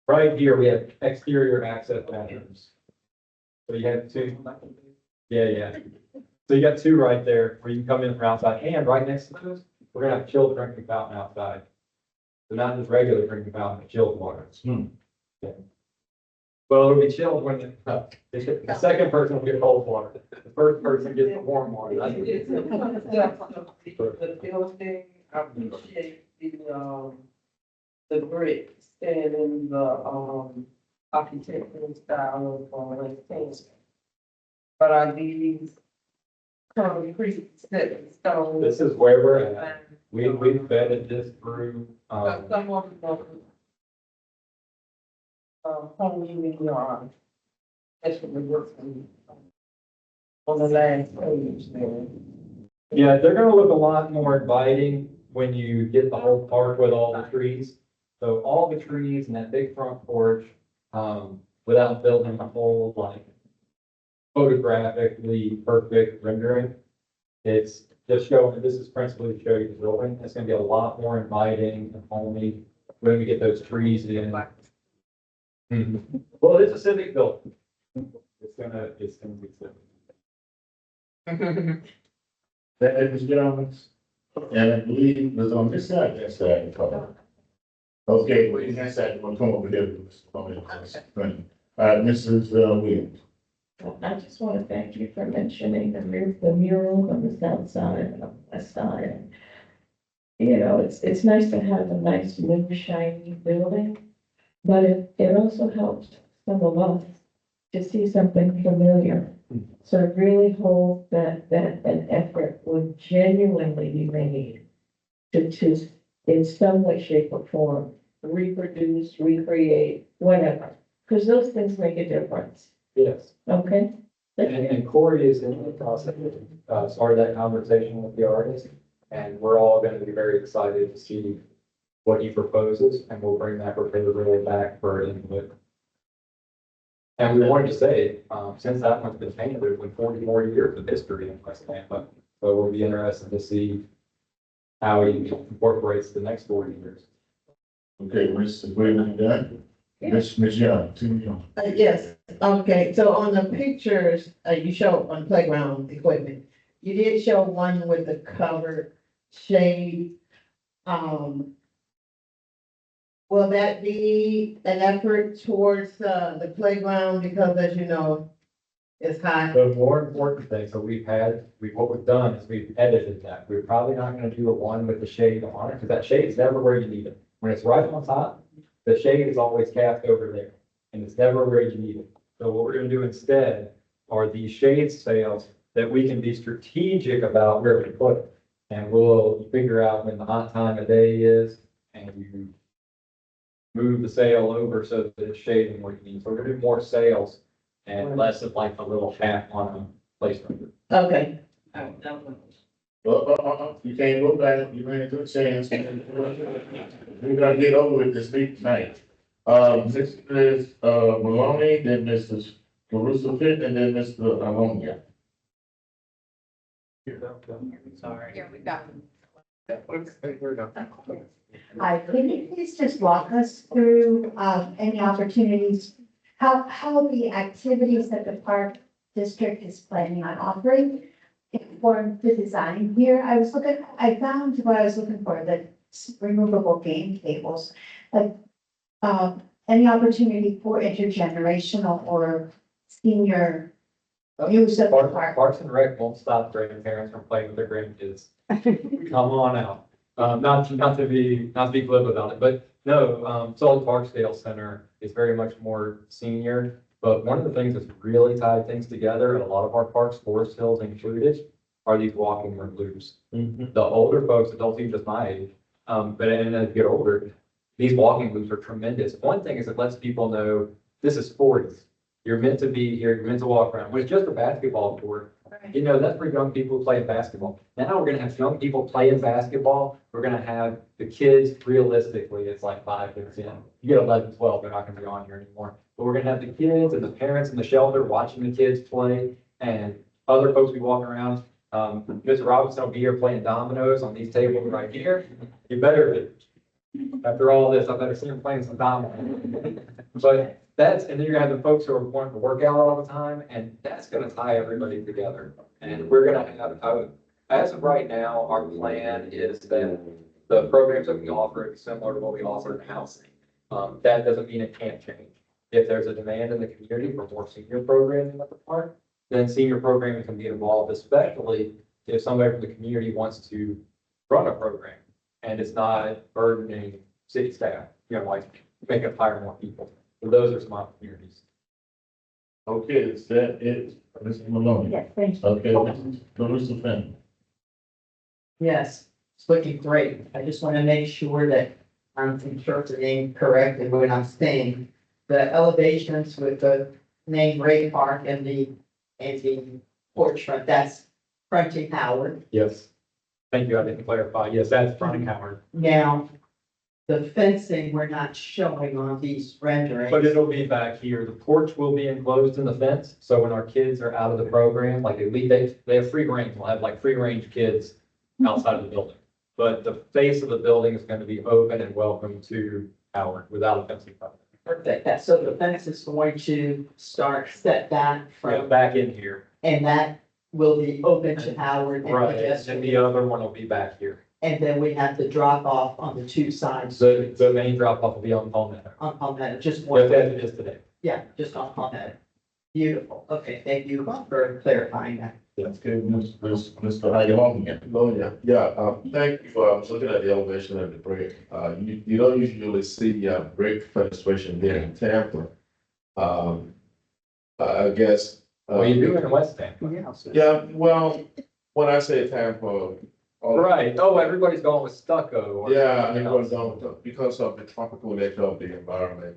right here, we have exterior access bathrooms. So you have 2. Yeah. So you got 2 right there where you can come in from outside, and right next to those, we're gonna have chilled drinking fountain outside. So not just regular drinking fountain, but chilled water. Yeah. Well, it'll be chilled when the second person will get cold water. The first person gets the warm water. The building, I appreciate the bricks and in the, architectural style of, West Tampa. But are these concrete set in stone? This is where we're at. We vetted this through, Some of them, home in yard. That's what we work on the last page there. Yeah, they're gonna look a lot more inviting when you get the whole park with all the trees. So all the trees and that big front porch, without building a whole like photographically perfect rendering. It's just showing, this is principally to show you the building. It's gonna be a lot more inviting and homey when we get those trees in. Mhm. Well, it's a civic building. It's gonna be civic. That is gentlemen, and I believe it was on this side, that side. Okay, well, you guys had to come over here. Mrs. Williams. I just want to thank you for mentioning the mural on the south side and on the west side. You know, it's nice to have a nice new shiny building, but it also helps some of us to see something familiar. So I really hope that an effort would genuinely be made to in some way, shape or form, reproduce, recreate, whatever, because those things make a difference. Yes. Okay? And Corey is in the process of, started that conversation with the artist. And we're all gonna be very excited to see what he proposes, and we'll bring that proposal back for input. And we wanted to say, since that one's been painted, there's been 40 more years of history in West Tampa. So we'll be interested to see how he incorporates the next 40 years. Okay, Mr. Williams, done? Ms. Young, 2 young. Yes, okay, so on the pictures, you show on playground equipment, you did show one with the covered shade. Will that be an effort towards, the playground, because as you know, it's high? The more important thing, so what we've done is we've edited that. We're probably not gonna do the one with the shade on it, because that shade is never where you need it. When it's right on top, the shade is always cast over there, and it's never where you need it. So what we're gonna do instead are these shade sails that we can be strategic about where we put it. And we'll figure out when the hot time of day is, and you move the sail over so that it's shading what you need. So we're gonna do more sails and less of like a little hat on a placeholder. Okay. You can't go back, you ran into a chance. We gotta get over with this meeting tonight. Mrs. Maloney, then Mrs. Caruso Fit, and then Mr. Ammonia. Sorry. Here we go. Hi, can you please just walk us through, any opportunities, how the activities that the park district is planning on offering inform the design here? I found what I was looking for, the removable game tables. Like, any opportunity for intergenerational or senior use of the park? Parks and Rec won't stop grandparents from playing with their grandkids. Come on out. Not to be glib about it, but no, Solid Parksdale Center is very much more senior. But one of the things that's really tied things together, and a lot of our parks, Forest Hills included, are these walking room loops. The older folks, adults even just my age, but and as you get older, these walking loops are tremendous. One thing is it lets people know this is sports. You're meant to be here, you're meant to walk around. When it's just a basketball court, you know, that's for young people who play basketball. Now we're gonna have young people playing basketball. We're gonna have the kids, realistically, it's like 5 to 10. You get 11, 12, they're not gonna be on here anymore. But we're gonna have the kids and the parents in the shelter watching the kids play, and other folks be walking around. Mr. Robinson will be here playing dominoes on these tables right here. You better, after all this, I better see him playing some dominoes. But and then you're gonna have the folks who are wanting to work out all the time, and that's gonna tie everybody together. And we're gonna have, as of right now, our plan is that the programs that we offer is similar to what we offer now. That doesn't mean it can't change. If there's a demand in the community for more senior programming at the park, then senior programming can be involved, especially if somebody from the community wants to run a program and it's not burdening city staff, you know, like make us hire more people. So those are some opportunities. Okay, is that it, Mr. Maloney? Yes, thank you. Okay, Mrs. Caruso Fit. Yes, it's looking great. I just want to make sure that I'm interpreting correctly what I'm saying. The elevations with the named Ray Park and the porch front, that's fronting Howard. Yes. Thank you, I didn't clarify. Yes, that's fronting Howard. Now, the fencing, we're not showing on these renderings. But it'll be back here. The porch will be enclosed in the fence, so when our kids are out of the program, like they have free range, we'll have like free range kids outside of the building. But the face of the building is gonna be open and welcome to Howard without a fencing problem. Perfect, so the fence is going to start set back Yeah, from, back in here. and that will be open to Howard. and Right, pedestrian. and the other one will be back here. And then we have the drop off on the two sides The main drop off will be on Palmetto. on Palmetto, just one. Just as it is today. Yeah, just on Palmetto. Beautiful. Okay, thank you for clarifying that. That's good, Mr. Hagalonia. Thank you for looking at the elevation of the brick. You don't usually see, brick fenestration here in Tampa. I guess. Well, you do it in West Tampa. Yeah, well, when I say Tampa. Right, oh, everybody's going with stucco. Or Yeah, something everyone's else. going, because of the tropical nature of the environment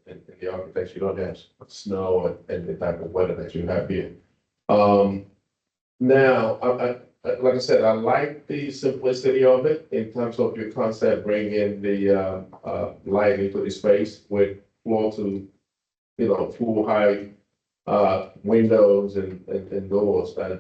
and the architecture, you don't have snow and the type of weather that you have here. Now, like I said, I like the simplicity of it in terms of your concept, bringing the, light into the space with floor to, full height, windows and doors. And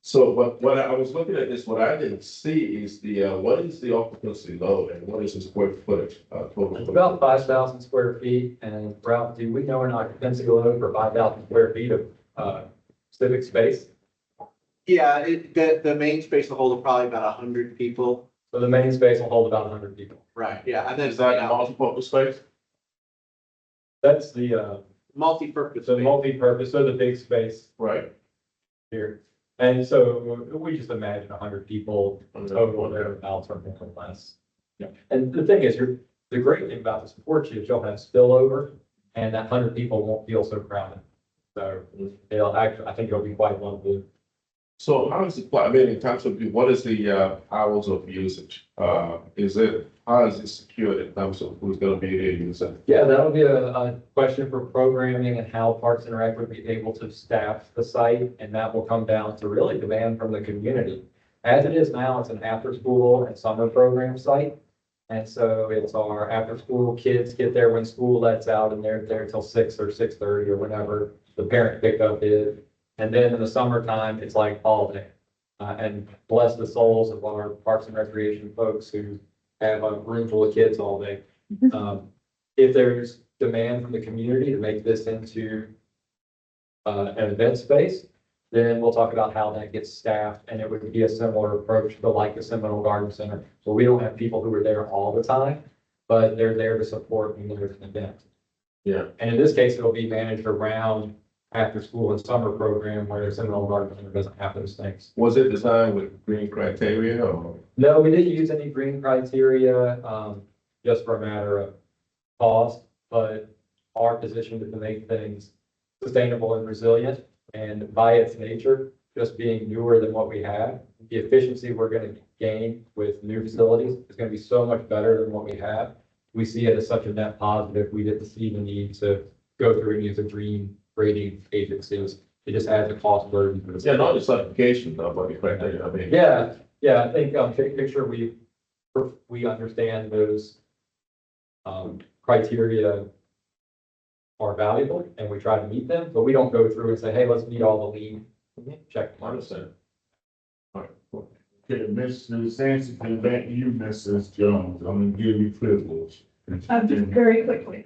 so, but when I was looking at this, what I didn't see is what is the occupancy load and what is the square footage, total? It's about 5,000 square feet, and Ralph, do we know an occupancy load for 5,000 square feet of civic space? Yeah, the main space will hold probably about 100 people. So the main space will hold about 100 people. Right, yeah, and then Is that a multi-purpose space? That's the multi-purpose. multi-purpose, so the big space Right. here. And so we just imagine 100 people total thereabouts or more or less. Yeah. And the thing is, the great thing about this porch is you'll have spillover and that 100 people won't feel so crowded. So it'll actually, I think it'll be quite lovely. So how is it, I mean, in terms of, what is the, hours of usage? How is it secured in terms of who's gonna be there using? Yeah, that'll be a question for programming and how Parks and Rec would be able to staff the site, and that will come down to really demand from the community. As it is now, it's an after-school and summer program site. And so it's our after-school kids get there when school lets out, and they're there till 6 or 6:30 or whenever the parent pickup is. And then in the summertime, it's like all day. And bless the souls of our Parks and Recreation folks who have a room full of kids all day. If there's demand from the community to make this into an event space, then we'll talk about how that gets staffed, and it would be a similar approach to like the Seminole Garden Center. So we don't have people who are there all the time, but they're there to support when there's an event. Yeah. And in this case, it'll be managed around after school and summer program where Seminole Garden Center doesn't have those things. Was it designed with green criteria or? No, we didn't use any green criteria, just for a matter of cost, but our position is to make things sustainable and resilient. And by its nature, just being newer than what we have, the efficiency we're going to gain with new facilities is going to be so much better than what we have. We see it as such a net positive. We didn't see the need to go through any of the green grading agencies. It just adds a cost burden. Yeah, not just certification, but the criteria, I mean. Yeah, I think, big picture, we understand those, criteria are valuable and we try to meet them, but we don't go through and say, hey, let's meet all the lead check. I understand. Okay, Mrs. Sampson, back to you, Mrs. Jones. I'm gonna give you privilege. Just very quickly.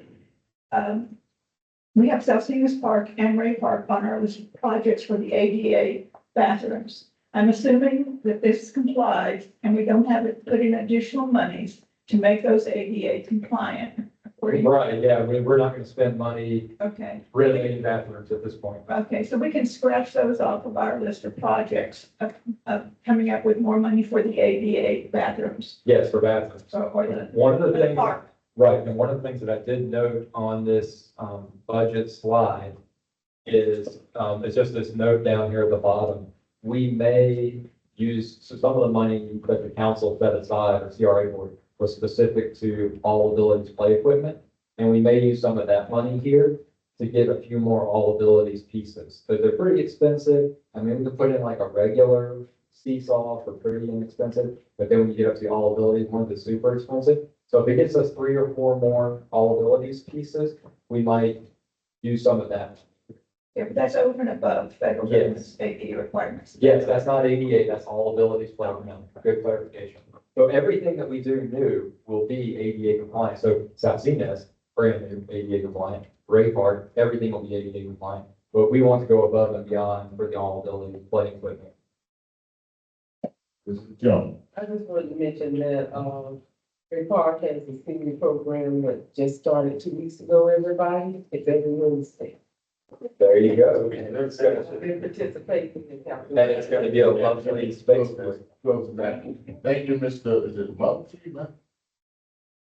We have South Stevens Park and Ray Park on our list of projects for the ADA bathrooms. I'm assuming that this complies and we don't have to put in additional monies to make those ADA compliant. Right, yeah, we're not gonna spend money Okay, renovating bathrooms at this point. okay, so we can scratch those off of our list of projects of coming up with more money for the ADA bathrooms. Yes, for bathrooms. Or the One of the the things, park. right, and one of the things that I did note on this, budget slide is, it's just this note down here at the bottom. We may use, so some of the money that the council set aside, or CRA board, was specific to all abilities play equipment. And we may use some of that money here to get a few more all abilities pieces. But they're pretty expensive. I mean, we can put in like a regular seesaw for pretty inexpensive, but then when you get up to the all abilities ones, it's super expensive. So if it gets us 3 or 4 more all abilities pieces, we might do some of that. Yeah, but that's over and above federal Yes. government safety requirements. Yes, that's not ADA, that's all abilities playground. Good clarification. So everything that we do new will be ADA compliant. So South CNES, brand new ADA compliant. Ray Park, everything will be ADA compliant. But we want to go above and beyond for the all ability playing equipment. Mr. Jones. I just wanted to mention that, Ray Park has a senior program that just started 2 weeks ago, everybody. It's every Wednesday. There you go. And it's gonna, They participate in the and it's gonna be a lovely space for it. Close that. Thank you, Mr. Is it Mulkey, man?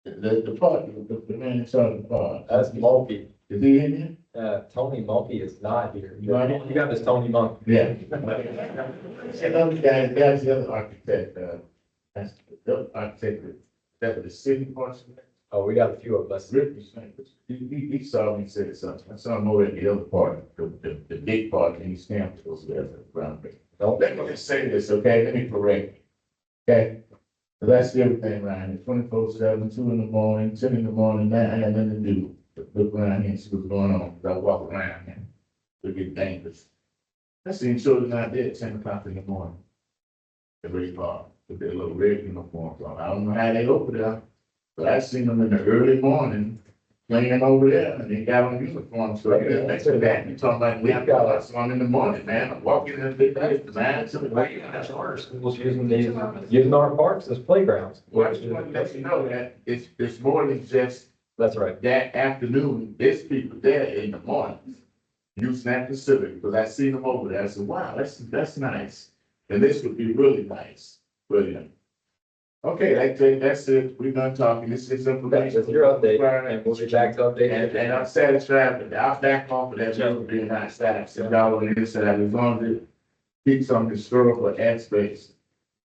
The part, the man in charge of the part. That's Mulkey. Is he in Tony Mulkey is not here. Not here? You got this Tony Monk. here? Yeah. Another guy, that's the other architect, that's the other architect, that was the city portion. Oh, we got a few of us. He saw me say something. I saw him over at the other part, the big part, and he stamped it over there around me. Don't Let me just say this, okay? Let me correct. You. Okay? So that's everything, Ryan. 24/7, 2 in the morning, 10 in the morning, man, I had nothing to do. But look around here and see what's going on. I walk around here. It get dangerous. I seen children out there at 10 o'clock in the morning. Every car with their little red uniforms on. I don't know how they over there, but I seen them in the early morning playing over there, and they got on uniforms. So next to that, you talking about we have got some in the morning, man. I'm walking in the big light, man. That's our schools using our parks as playgrounds. Well, I just want to let you know that it's more than just That's right. that afternoon. There's people there in the mornings using that Pacific, because I seen them over there. I said, wow, that's nice. And this would be really nice. Brilliant. Okay, that's it. We're done talking. This is information. That's your update, and we'll be back to update. And I'm satisfied with that. I'll back off of that. Just being nice staff. So y'all on the inside, as long as it keeps some historical aspects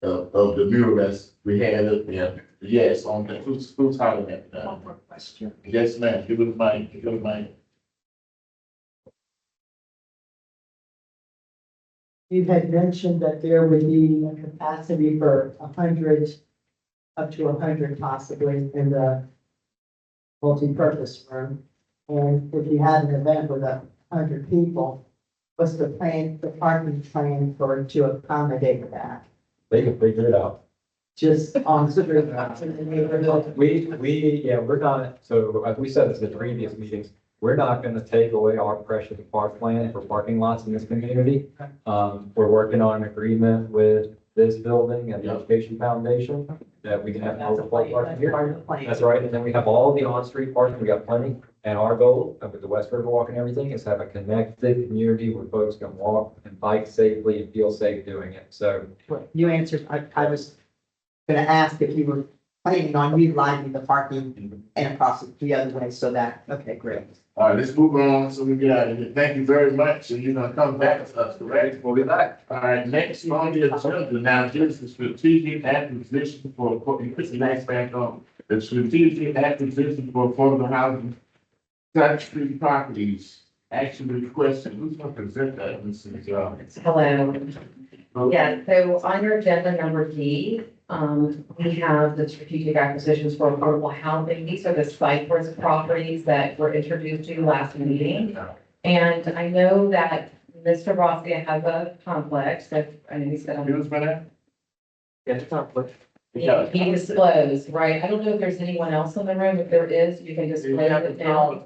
of the mural that's we had up there. Yes, on the who's hollering at that? One more question. Yes, ma'am. Give it a mic. Give it a mic. You had mentioned that there would be a capacity for 100, up to 100 possibly in the multi-purpose room. And if you had an event with 100 people, what's the parking plan to accommodate that? They can figure it out. Just on street, in the neighborhood? We're not, so as we said in the previous meetings, we're not gonna take away our precious park plan for parking lots in this community. We're working on an agreement with this building and the Education Foundation that we can have overflow parking here. That's right, and then we have all the on-street parking, we got plenty. And our goal with the West River Walk and everything is have a connected community where folks can walk and bike safely and feel safe doing it, so. You answered, I was gonna ask if you were planning on utilizing the parking and across the other way, so that, okay, great. All right, let's move on so we get out of here. Thank you very much. And you're gonna come back to us, correct? We'll be back. All right, next on the agenda now, this is strategic acquisition for, put the next back on. The strategic acquisition for affordable housing, South Street properties. Action requested. Who's gonna present that? Hello. Yeah, so on your agenda number D, we have the strategic acquisitions for affordable housing. These are the site worth properties that were introduced to you last meeting. And I know that Mr. Rossi has a complex that, I know he said. Who's for that? Get the conflict. He disclosed, right? I don't know if there's anyone else in the room. If there is, you can disclose it now.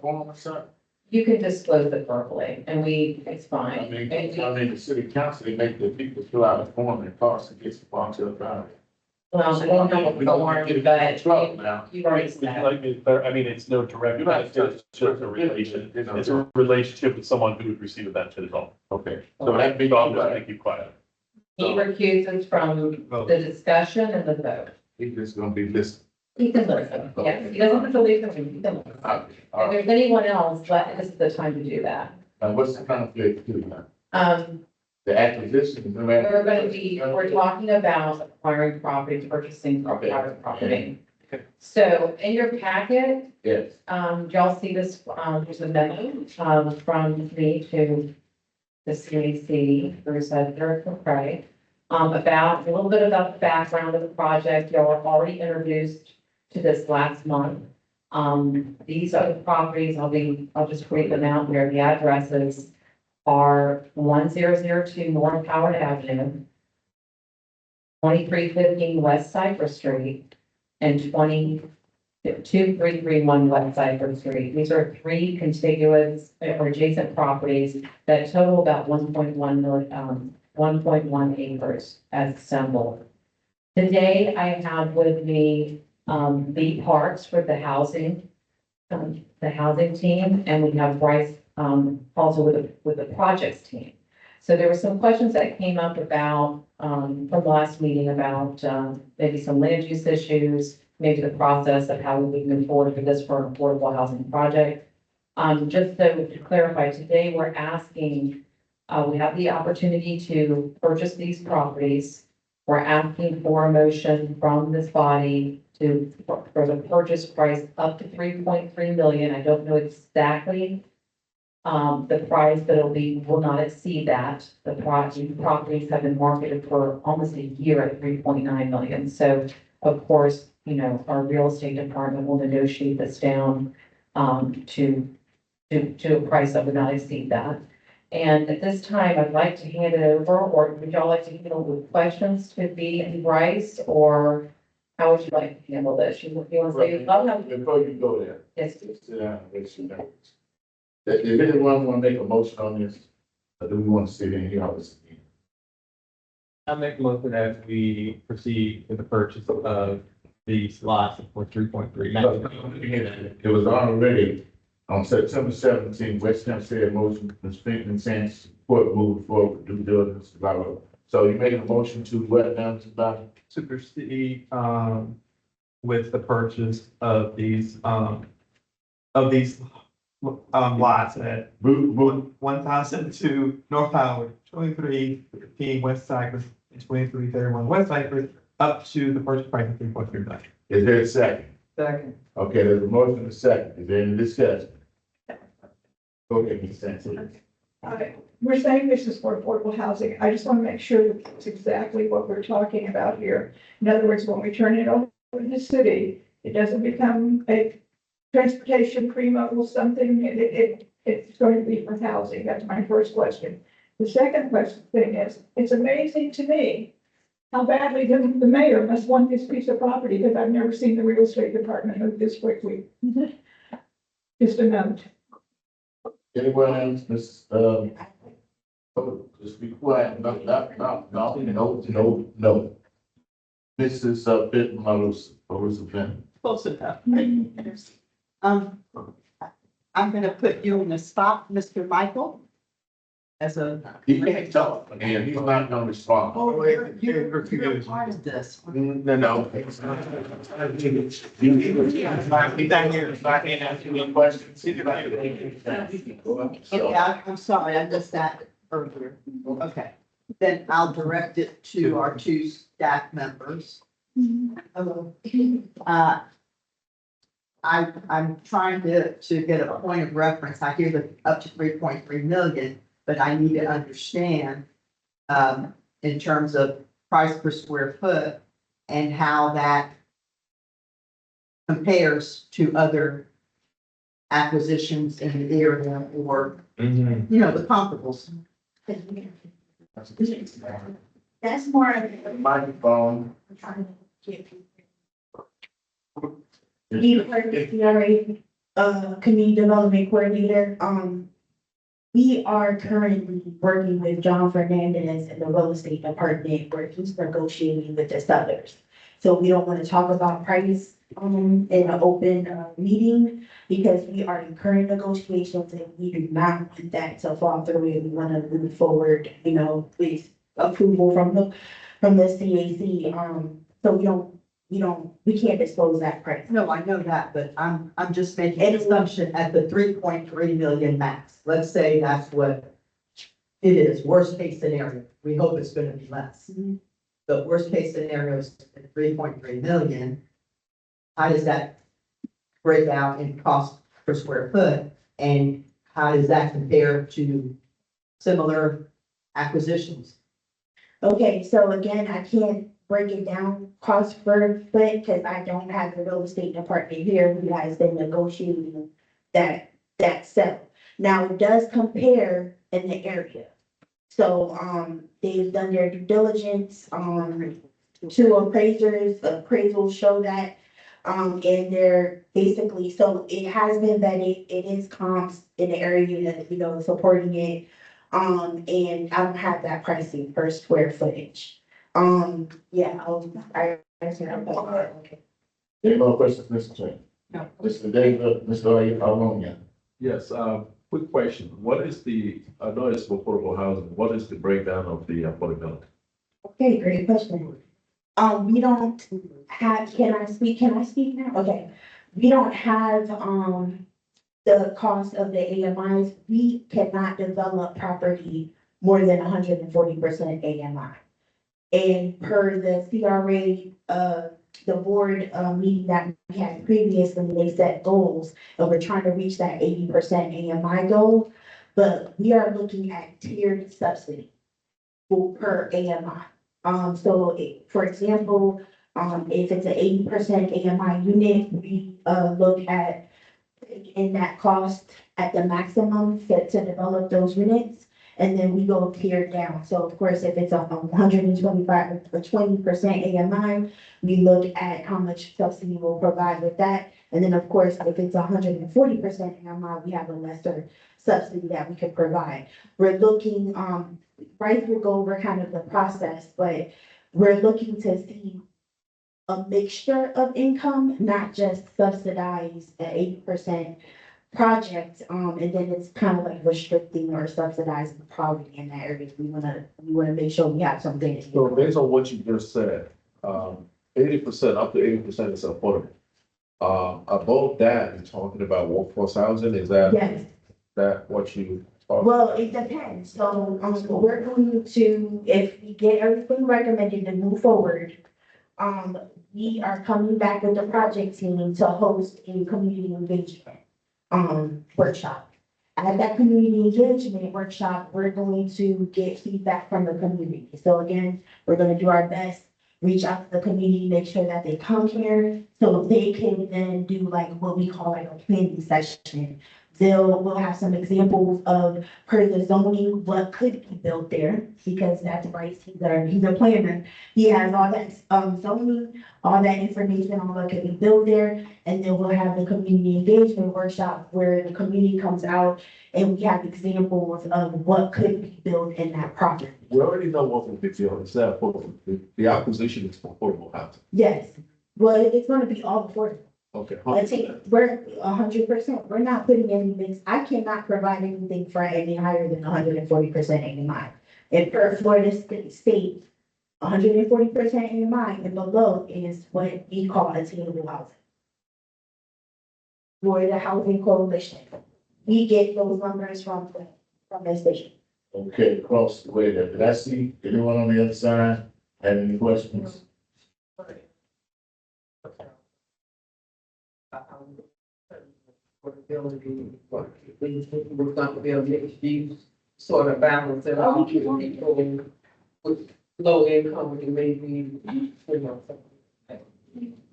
You can disclose it verbally and it's I fine. mean, the city council, they make the people fill out a form and cost it gets the farm to the property. Well, I don't know what We don't want form, to get but in trouble now. you've already Would you said. like me to clarify? I mean, it's no direct, You're not it's just a relation, it's a relationship with someone who would receive a benefit at all. Okay, so that big, So I'm just gonna keep quiet. He recuses from the discussion and the vote. he's just gonna be listening. He can listen, yes. He doesn't have to leave the room, he can listen. Okay, all If right. there's anyone else, this is the time to do that. What's the conflict too, man? Um, The acquisition. we're talking about acquiring property, purchasing private property. So in your packet, Yes. y'all see this, there's a memo, from me to the CAC, there's Director McCray, about, a little bit about the background of the project. Y'all were already introduced to this last month. These are the properties, I'll just read them out here. The addresses are 1002 North Howard Avenue, 2315 West Cypress Street, and 2331 West Cypress Street. These are three contiguous or adjacent properties that total about 1.1 acres as assembled. Today, I have with me, the parks for the housing team, and we have Bryce, also with the projects team. So there were some questions that came up about, from the last meeting about, maybe some land use issues, maybe the process of how we move forward with this for an affordable housing project. Just so to clarify, today we're asking, we have the opportunity to purchase these properties. We're asking for a motion from this body for the purchase price up to 3.3 million. I don't know exactly the price, but will not exceed that. The properties have been marketed for almost a year at 3.9 million. So of course, our real estate department will negotiate this down to a price that would not exceed that. And at this time, I'd like to hand it over, or would y'all like to handle with questions to B and Bryce, or how would you like to handle this? You want to say? Before you go there. Yes. Sit down and wait some minutes. If anyone want to make a motion on this, or do we want to sit in here? I make a motion that we proceed with the purchase of these lots for 3.3. It was already on September 17, West Hempstead motion, the Springton Sands support moving forward with due diligence, blah, blah, blah. So you making a motion to what now, Mr. Bobby? To proceed, with the purchase of these lots at 1002 North Howard, 2315 West Cypress, and 2331 West Cypress, up to the purchase price of 3.3 million. Is there a second? Second. Okay, there's a motion and a second. Is there any discussion? Go ahead, Ms. Sanchez. We're saying this is for affordable housing. I just want to make sure that it's exactly what we're talking about here. In other words, when we turn it over to the city, it doesn't become a transportation primo something. It's going to be for housing. That's my first question. The second thing is, it's amazing to me how badly the mayor must want this piece of property, because I've never seen the real estate department move this quickly. Just a note. Anyone else, Ms. Just be quiet. No. Mrs. Fitton, Marissa Fenton. Close enough. I'm gonna put you on the spot, Mr. Michael. As a. He can't talk, and he's not gonna respond. Oh, you're part of this. No. He's not here, so I can't ask you any questions. Okay, I'm sorry, I missed that earlier. Okay, then I'll direct it to our two staff members. I'm trying to get a point of reference. I hear that up to 3.3 million, but I need to understand in terms of price per square foot and how that compares to other acquisitions in the area or, the comparables. That's more of Microphone. You've heard of CRA, Community Development Coordinator. We are currently working with John Fernandez in the real estate department where he's negotiating with the sellers. So we don't want to talk about price, in an open, meeting because we are in current negotiations and we do not want that to fall through. We want to move forward, with approval from the CAC. So we can't disclose that price. No, I know that, but I'm just making an assumption at the 3.3 million max. Let's say that's what it is, worst case scenario. We hope it's gonna be less. The worst case scenario is 3.3 million. how does that break out in cost per square foot? And how does that compare to similar acquisitions? Okay, so again, I can't break it down cost per foot because I don't have the real estate department here who has been negotiating that sale. Now, it does compare in the area. So, they've done their due diligence, two appraisers, appraisals show that. And they're basically, so it has been vetted, it is comps in the area that, supporting it. And I don't have that pricing per square footage. Yeah, I said, okay. Any more questions, Mr. Chair? No. Mr. David, Mr. Arlonia. Yes, quick question. What is I know it's for affordable housing, what is the breakdown of the affordability? Okay, great question. We don't have, can I speak now? Okay. We don't have, the cost of the AMIs. We cannot develop property more than 140% AMI. And per the CRA, the board, meeting that we had previously, they set goals, and we're trying to reach that 80% AMI goal. But we are looking at tiered subsidy per AMI. For example, if it's an 80% AMI unit, we, look at in that cost at the maximum to develop those units. And then we go tiered down. So of course, if it's a 125 or 20% AMI, we look at how much subsidy we'll provide with that. And then of course, if it's 140% AMI, we have a lesser subsidy that we could provide. We're looking, Bryce will go over kind of the process, but we're looking to see a mixture of income, not just subsidize an 80% project, and then it's kind of like restricting or subsidizing poverty in that area. We wanna make sure we have something. So based on what you just said, 80%, up to 80% is affordable. Above that, you're talking about workforce housing, is that? Yes. That what you? Well, it depends. So, we're going to, if we get everything recommended to move forward, we are coming back with the project team to host a community engagement, workshop. At that community engagement workshop, we're going to get feedback from the community. So again, we're gonna do our best, reach out to the community, make sure that they come here, so they can then do like what we call like a planning session. We'll have some examples of per the zoning, what could be built there, because that's Bryce, he's a planner. He has all that, zoning, all that information on what could be built there. And then we'll have the community engagement workshop where the community comes out and we have examples of what could be built in that property. We already know what will be built, it's that affordable, the acquisition is for affordable housing. Yes, well, it's gonna be all affordable. Okay. I think we're 100%, we're not putting any mix, I cannot provide anything for any higher than 140% AMI. And per Florida state, 140% AMI and below is what we call attainable housing. Florida Housing Coalition, we get those numbers from the state. Okay, across the way there. Did I see anyone on the other side have any questions? Affordability, we're going to be able to mixed use, sort of balance it out, people with low income, and maybe,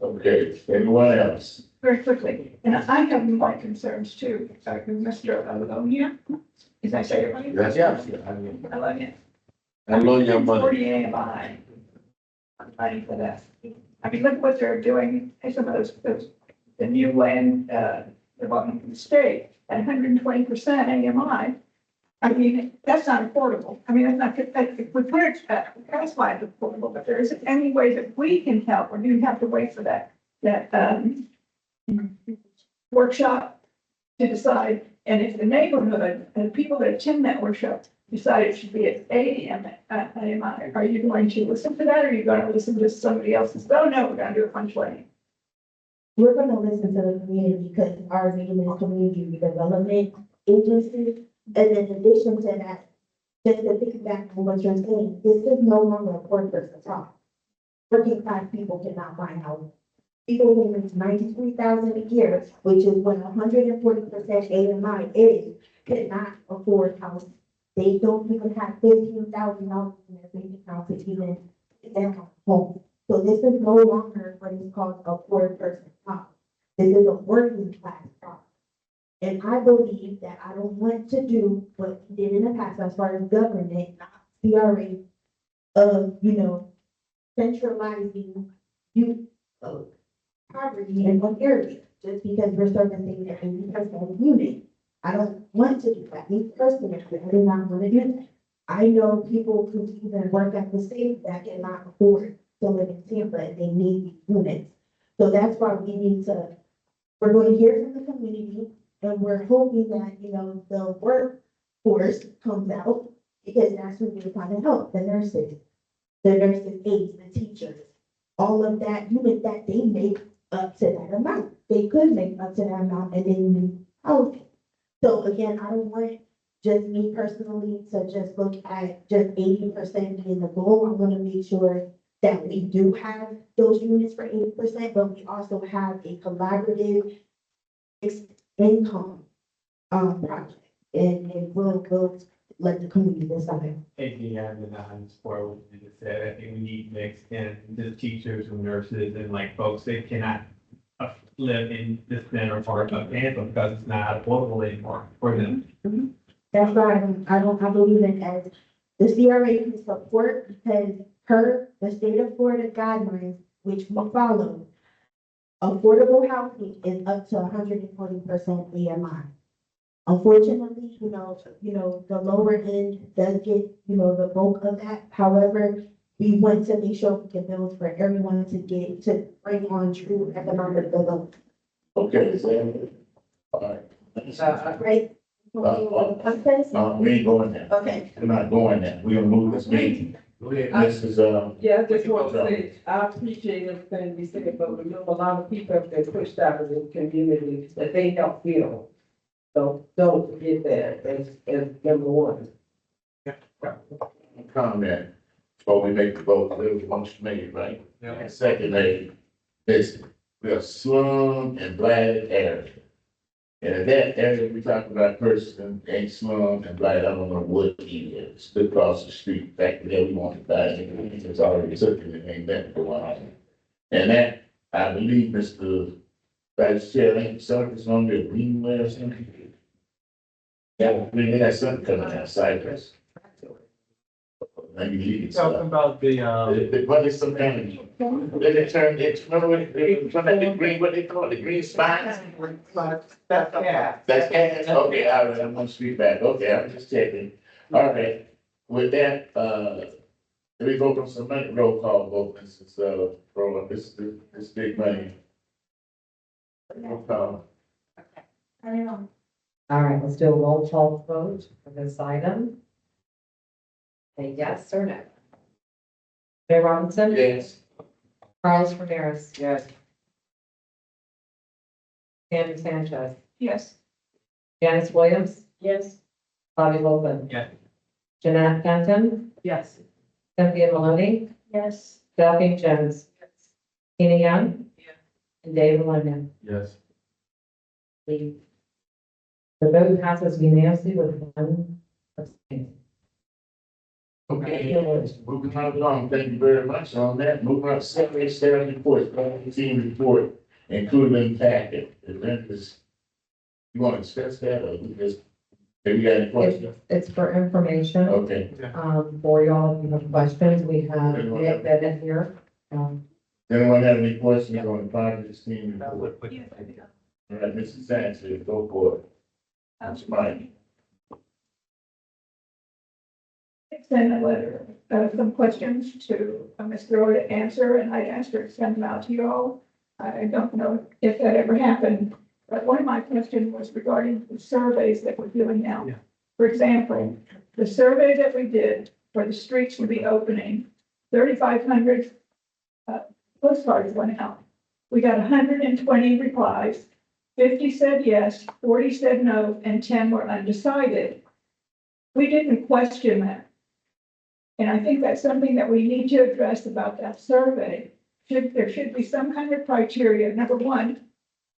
Okay, anyone else? Very quickly, and I have my concerns too, Mr. Alonia. Is I say it right? That's, yeah. Alonia. I loan your money. 40 AMI. I'm fighting for that. I mean, look at what they're doing, in some of those, the new land, development in the state, at 120% AMI. I mean, that's not affordable. I mean, that's not, if we put it, that's why it's affordable, but there isn't any way that we can help, or do you have to wait for that workshop to decide? And if the neighborhood and the people that attend that workshop decide it should be at 80 AMI, are you going to listen to that, or are you going to listen to somebody else's? Oh, no, we're going to do a punch lane. We're gonna listen to the community because our name is Community Development Agency. And in addition to that, just to piggyback on what you're saying, this is no longer a poor person's problem. Working class people cannot find housing. people who make 93,000 a year, which is what 140% AMI is, cannot afford housing. They don't even have $15,000 in their bank account to even get their home. So this is no longer what is called a poor person problem. This is a working class problem. And I believe that I don't want to do what we did in the past as far as government, not CRA, centralizing youth poverty in one area, just because we're servicing an 80% unit. I don't want to do that. Me personally, I do not want to do that. I know people who even work at the state that cannot afford to live in Tampa and they need these units. So that's why we're going to hear from the community, and we're hoping that, the workforce comes out, because that's who we're trying to help, the nurses, aides, the teachers, all of that unit that they make up to that amount. They could make up to that amount and then need housing. So again, I don't want just me personally to just look at just 80% being the goal. I want to make sure that we do have those units for 80%, but we also have a collaborative fixed income project. And we'll let the community decide. APM and I'm support what you just said. I think we need mix in the teachers and nurses and like folks that cannot live in this center part of Tampa because it's not affordable anymore for them. That's why I believe in as the CRA can support, because the state of Florida guidelines, which we follow, affordable housing is up to 140% AMI. Unfortunately, the lower end does get, the bulk of that. However, we want to make sure we can build for everyone to bring on true economic development. Okay, so, all right. Right? We ain't going there. Okay. We're not going there. We're gonna move this meeting. This is, Yeah, I just want to say, I appreciate everything you said, but remember, a lot of people have been pushed out of the community that they help fill. So don't forget that as number one. comment before we make the vote. There was one made, right? Yeah. And second made, listen, we are slum and blighted area. And in that area, we talk about person ain't slum and blighted, I don't know what it is. It's just across the street, back there, we want to buy it, it's already taken, it ain't that going on. And that, I believe, Mr. Vice Chair, ain't something on the greenway or something. Yeah, we got something coming out, Cypress. Maybe you can Talking about the, what is some kind of, then it turned, remember when it from that green, what they call it, the green spots? That's gas. That's gas, okay, all right, I'm on street back, okay, I'm just checking. All right, with that, we vote on some money, roll call vote, this is, for this big money. Roll call. I don't know. All right, let's do a roll call vote for this item. Say yes or no. Mayor Robinson? Yes. Carlos Ramirez? Yes. Andy Sanchez? Yes. Janice Williams? Yes. Bobby Bolden? Yeah. Jeanette Kenton? Yes. Cynthia Maloney? Yes. Delphine Jones? Tina Young? Yeah. And David Lemon. yes. The vote passes unanimously with one abstain. Okay, moving right along, thank you very much on that, moving on, Saturday, Saturday report, team report, including packet, event is. You want to discuss that, or we just, have you got any questions? It's for information, Okay, for y'all, if you have questions, we have Nick Bennett here. anyone have any questions on the project team report? All right, Mrs. Sanchez, go for it. That's mine. Send a letter, some questions to Ms. Brewer to answer, and I asked her to send them out to you all. I don't know if that ever happened, but one of my questions was regarding the surveys that we're doing now. Yeah. For example, the survey that we did for the streets to be opening, 3,500 postcards went out. We got 120 replies, 50 said yes, 40 said no, and 10 were undecided. We didn't question that. And I think that's something that we need to address about that survey. there should be some kind of criteria. Number one,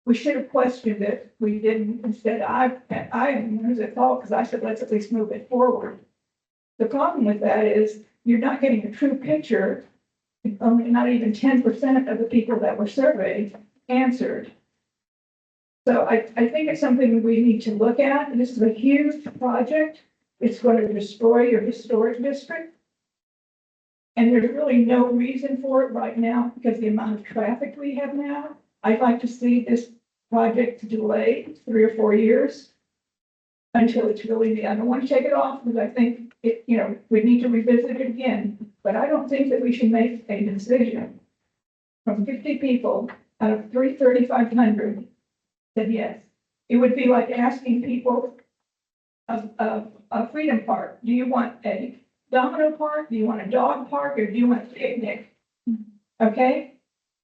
we should have questioned it. We didn't. Instead, I am who's at fault because I said, let's at least move it forward. The problem with that is you're not getting a true picture. Only not even 10% of the people that were surveyed answered. So I think it's something we need to look at. This is a huge project. It's going to destroy your historic district. And there's really no reason for it right now because the amount of traffic we have now. I'd like to see this project delayed 3 or 4 years until it's really, I don't want to take it off because I think it, we need to revisit it again. But I don't think that we should make a decision from 50 people out of 3,500 said yes. It would be like asking people of a Freedom Park, do you want a domino park? Do you want a dog park or do you want a picnic? Okay?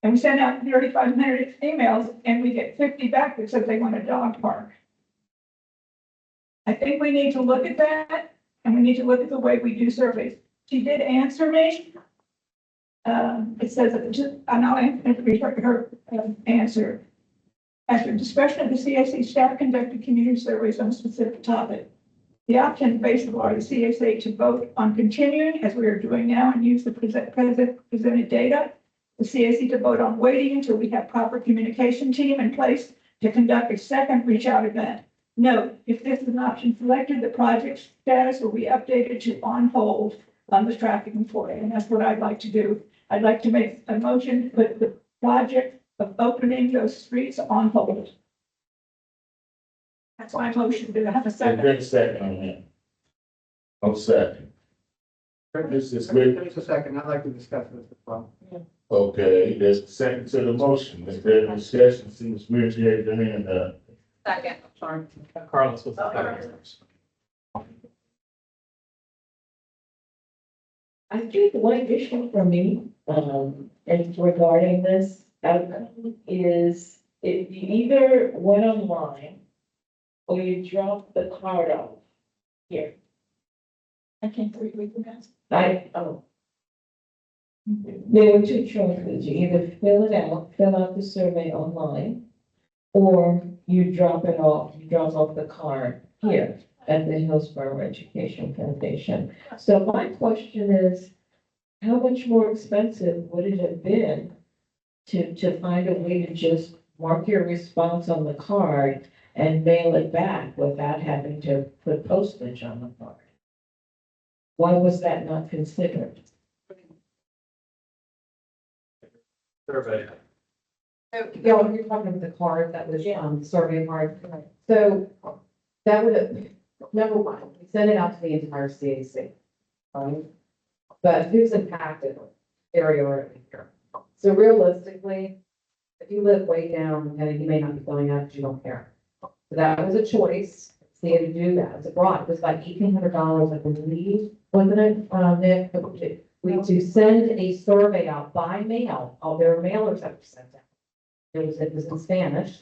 And we send out 3,500 emails and we get 50 back that says they want a dog park. I think we need to look at that and we need to look at the way we do surveys. She did answer me. It says, and I'll answer her answer. At the discretion of the CAC, staff conducted community surveys on a specific topic. The option based upon the CAC to vote on continuing, as we are doing now, and use the presented data. The CAC to vote on waiting until we have proper communication team in place to conduct a second reach out event. Note, if this is an option selected, the project status will be updated to on hold on the traffic report. And that's what I'd like to do. I'd like to make a motion to put the project of opening those streets on hold. That's my motion. Do I have a second? There's a second on that. I'll second. This is great. There's a second. I'd like to discuss this as well. Okay, there's a second to the motion. Is there a discussion? Seems weird to hear your hand up. Second, sorry. Carlos was the second. I think one issue for me, and regarding this outcome is if you either went online or you dropped the card off here. I can't read with you guys. There were two choices. You either fill out the survey online, or you drop off the card here at the Hillsborough Education Foundation. So my question is, how much more expensive would it have been to find a way to just mark your response on the card and mail it back without having to put postage on the card? Why was that not considered? Survey. So, yeah, you're talking about the card that was, survey card. So that would have, number one, we sent it out to the entire CAC. Right? But who's impacted area or here? So realistically, if you live way down, and you may not be going out because you don't care. So that was a choice. See to do that. It's abroad. It was like $1,800, I believe, wasn't it, Nick? We to send a survey out by mail. All their mailers that were sent out. It was in Spanish.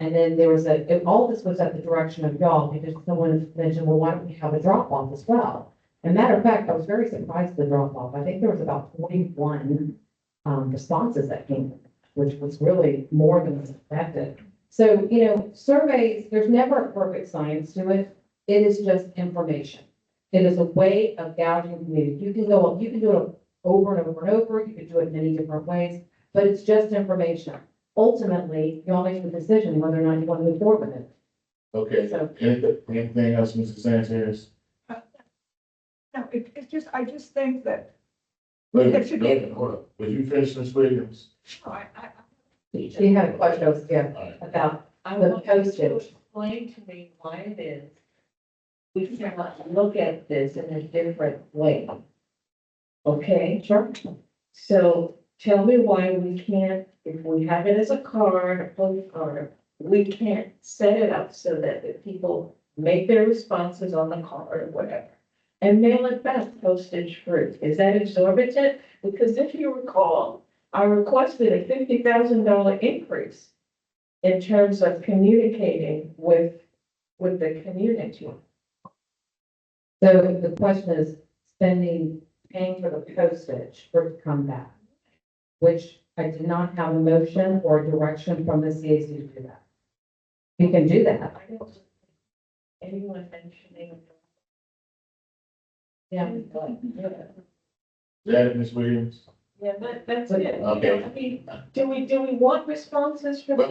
And then there was all this was at the direction of y'all because someone mentioned, well, why don't we have a drop off as well? And matter of fact, I was very surprised at the drop off. I think there was about 41 responses that came, which was really more than expected. So, surveys, there's never a perfect science to it. It is just information. It is a way of gathering community. You can do it over and over and over. You can do it many different ways, but it's just information. Ultimately, y'all make the decision whether or not you want to move forward with it. Okay, So- anything else, Mr. Sanchez? No, it's just, I just think that. Wait, There should be- hold up. Would you finish, Ms. Williams? She had a question, about I the want you to postage. explain to me why it is we cannot look at this in a different way. Okay? Sure. So tell me why we can't, if we have it as a card, a postcard, we can't set it up so that the people make their responses on the card or whatever. And mail it back postage free. Is that exorbitant? Because if you recall, I requested a $50,000 increase in terms of communicating with the community. So the question is paying for the postage for it to come back. which I did not have a motion or direction from the CAC to do that. You can do that. Anyone mentioning? Yeah. Is that it, Ms. Williams? Yeah, that's it. Okay. I mean, do we want responses from? Let's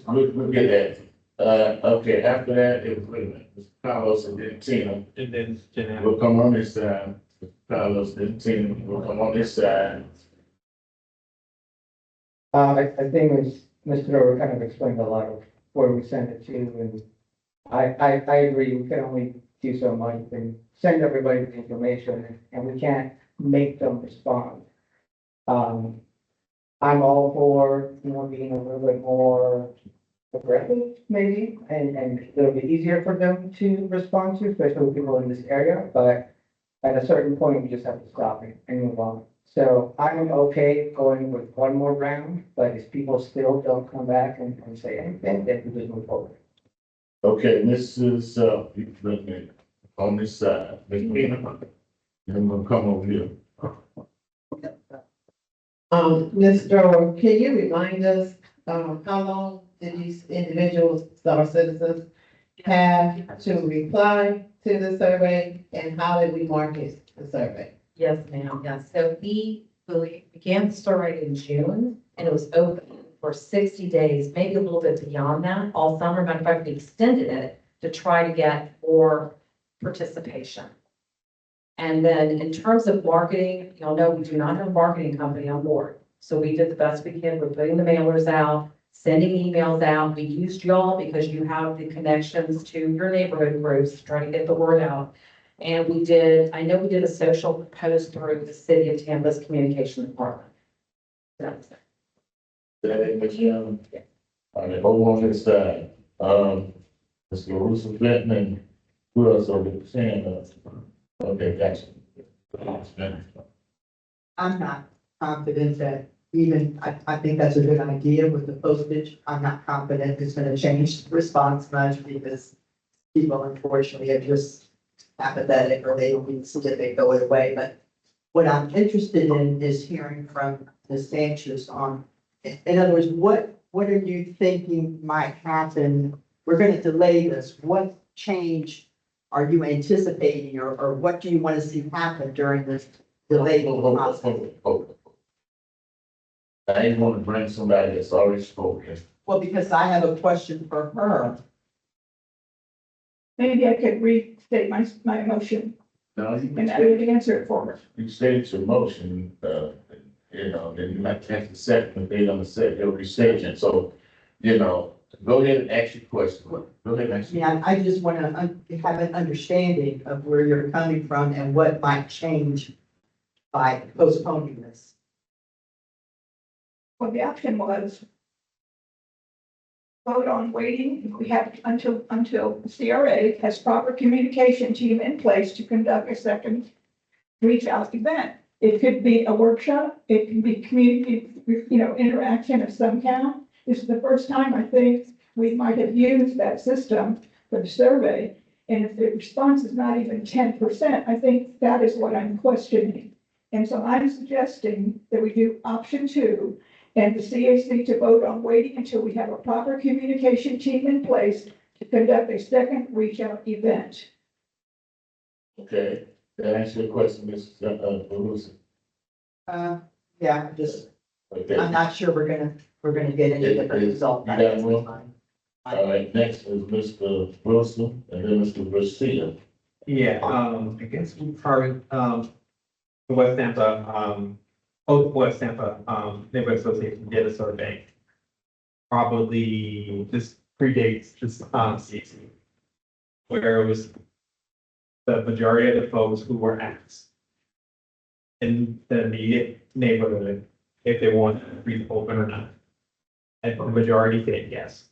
we'll get that. Okay, after that, it was, wait a minute, Mr. Carlos and then Tina. And then Jeanette. We'll come on this side. Mr. Carlos and Tina will come on this side. I think Mr. Dover kind of explained a lot of where we send it to, and I agree, we can only do so much and send everybody the information, and we can't make them respond. I'm all for, being a little bit more aggressive, maybe, and a little bit easier for them to respond to, especially people in this area, but at a certain point, we just have to stop it and move on. So I'm okay going with one more round, but if people still don't come back and say anything, then we just move forward. Okay, Mrs. You bring me on this side. Ms. Tina. Then we'll come over here. Ms. Durham, can you remind us, how long did these individuals, our citizens, have to reply to the survey, and how did we market the survey? Yes, ma'am, yes. So we began the survey in June, and it was open for 60 days, maybe a little bit beyond that, all summer. Matter of fact, we extended it to try to get more participation. And then in terms of marketing, you'll know we do not have a marketing company on board. So we did the best we can with putting the mailers out, sending emails out. We used y'all because you have the connections to your neighborhood groups, trying to get the word out. And I know we did a social post through the city of Tampa's communication department. That's it. That it, Ms. Young? All right, over on this side. Mr. Russo Benton and who else over the saying? Okay, gotcha. I'm not confident that even, I think that's a good idea with the postage. I'm not confident it's gonna change the response much because people unfortunately are just apathetic or they don't even see it, they go away. But what I'm interested in is hearing from Ms. Sanchez on, in other words, what are you thinking might happen? We're gonna delay this. What change are you anticipating or what do you want to see happen during this delay process? I didn't want to bring somebody that's already spoken. Well, because I have a question for her. Maybe I could restate my motion, No, and that would answer it for me. you stated your motion, then you might have to second the date on the set, you'll restate it. So, go ahead and ask your question. Go ahead and ask. Yeah, I just want to have an understanding of where you're coming from and what might change by postponing this. Well, the option was vote on waiting. We have until CRA has proper communication team in place to conduct a second reach out event. It could be a workshop. It can be community, interaction of some kind. This is the first time I think we might have used that system for the survey. And if the response is not even 10%, I think that is what I'm questioning. And so I'm suggesting that we do option 2 and the CAC to vote on waiting until we have a proper communication team in place to conduct a second reach out event. Okay, that answer your question, Ms. Lucy. Yeah, I'm not sure we're gonna get any different result. You got one? All right, next is Mr. Wilson and then Mr. Garcia. Yeah, I guess we probably, the West Tampa, West Tampa, Neighborhood Association did a survey. Probably this predates this, season. Where it was the majority of the folks who were asked in the immediate neighborhood if they wanted to be open or not. And the majority said yes.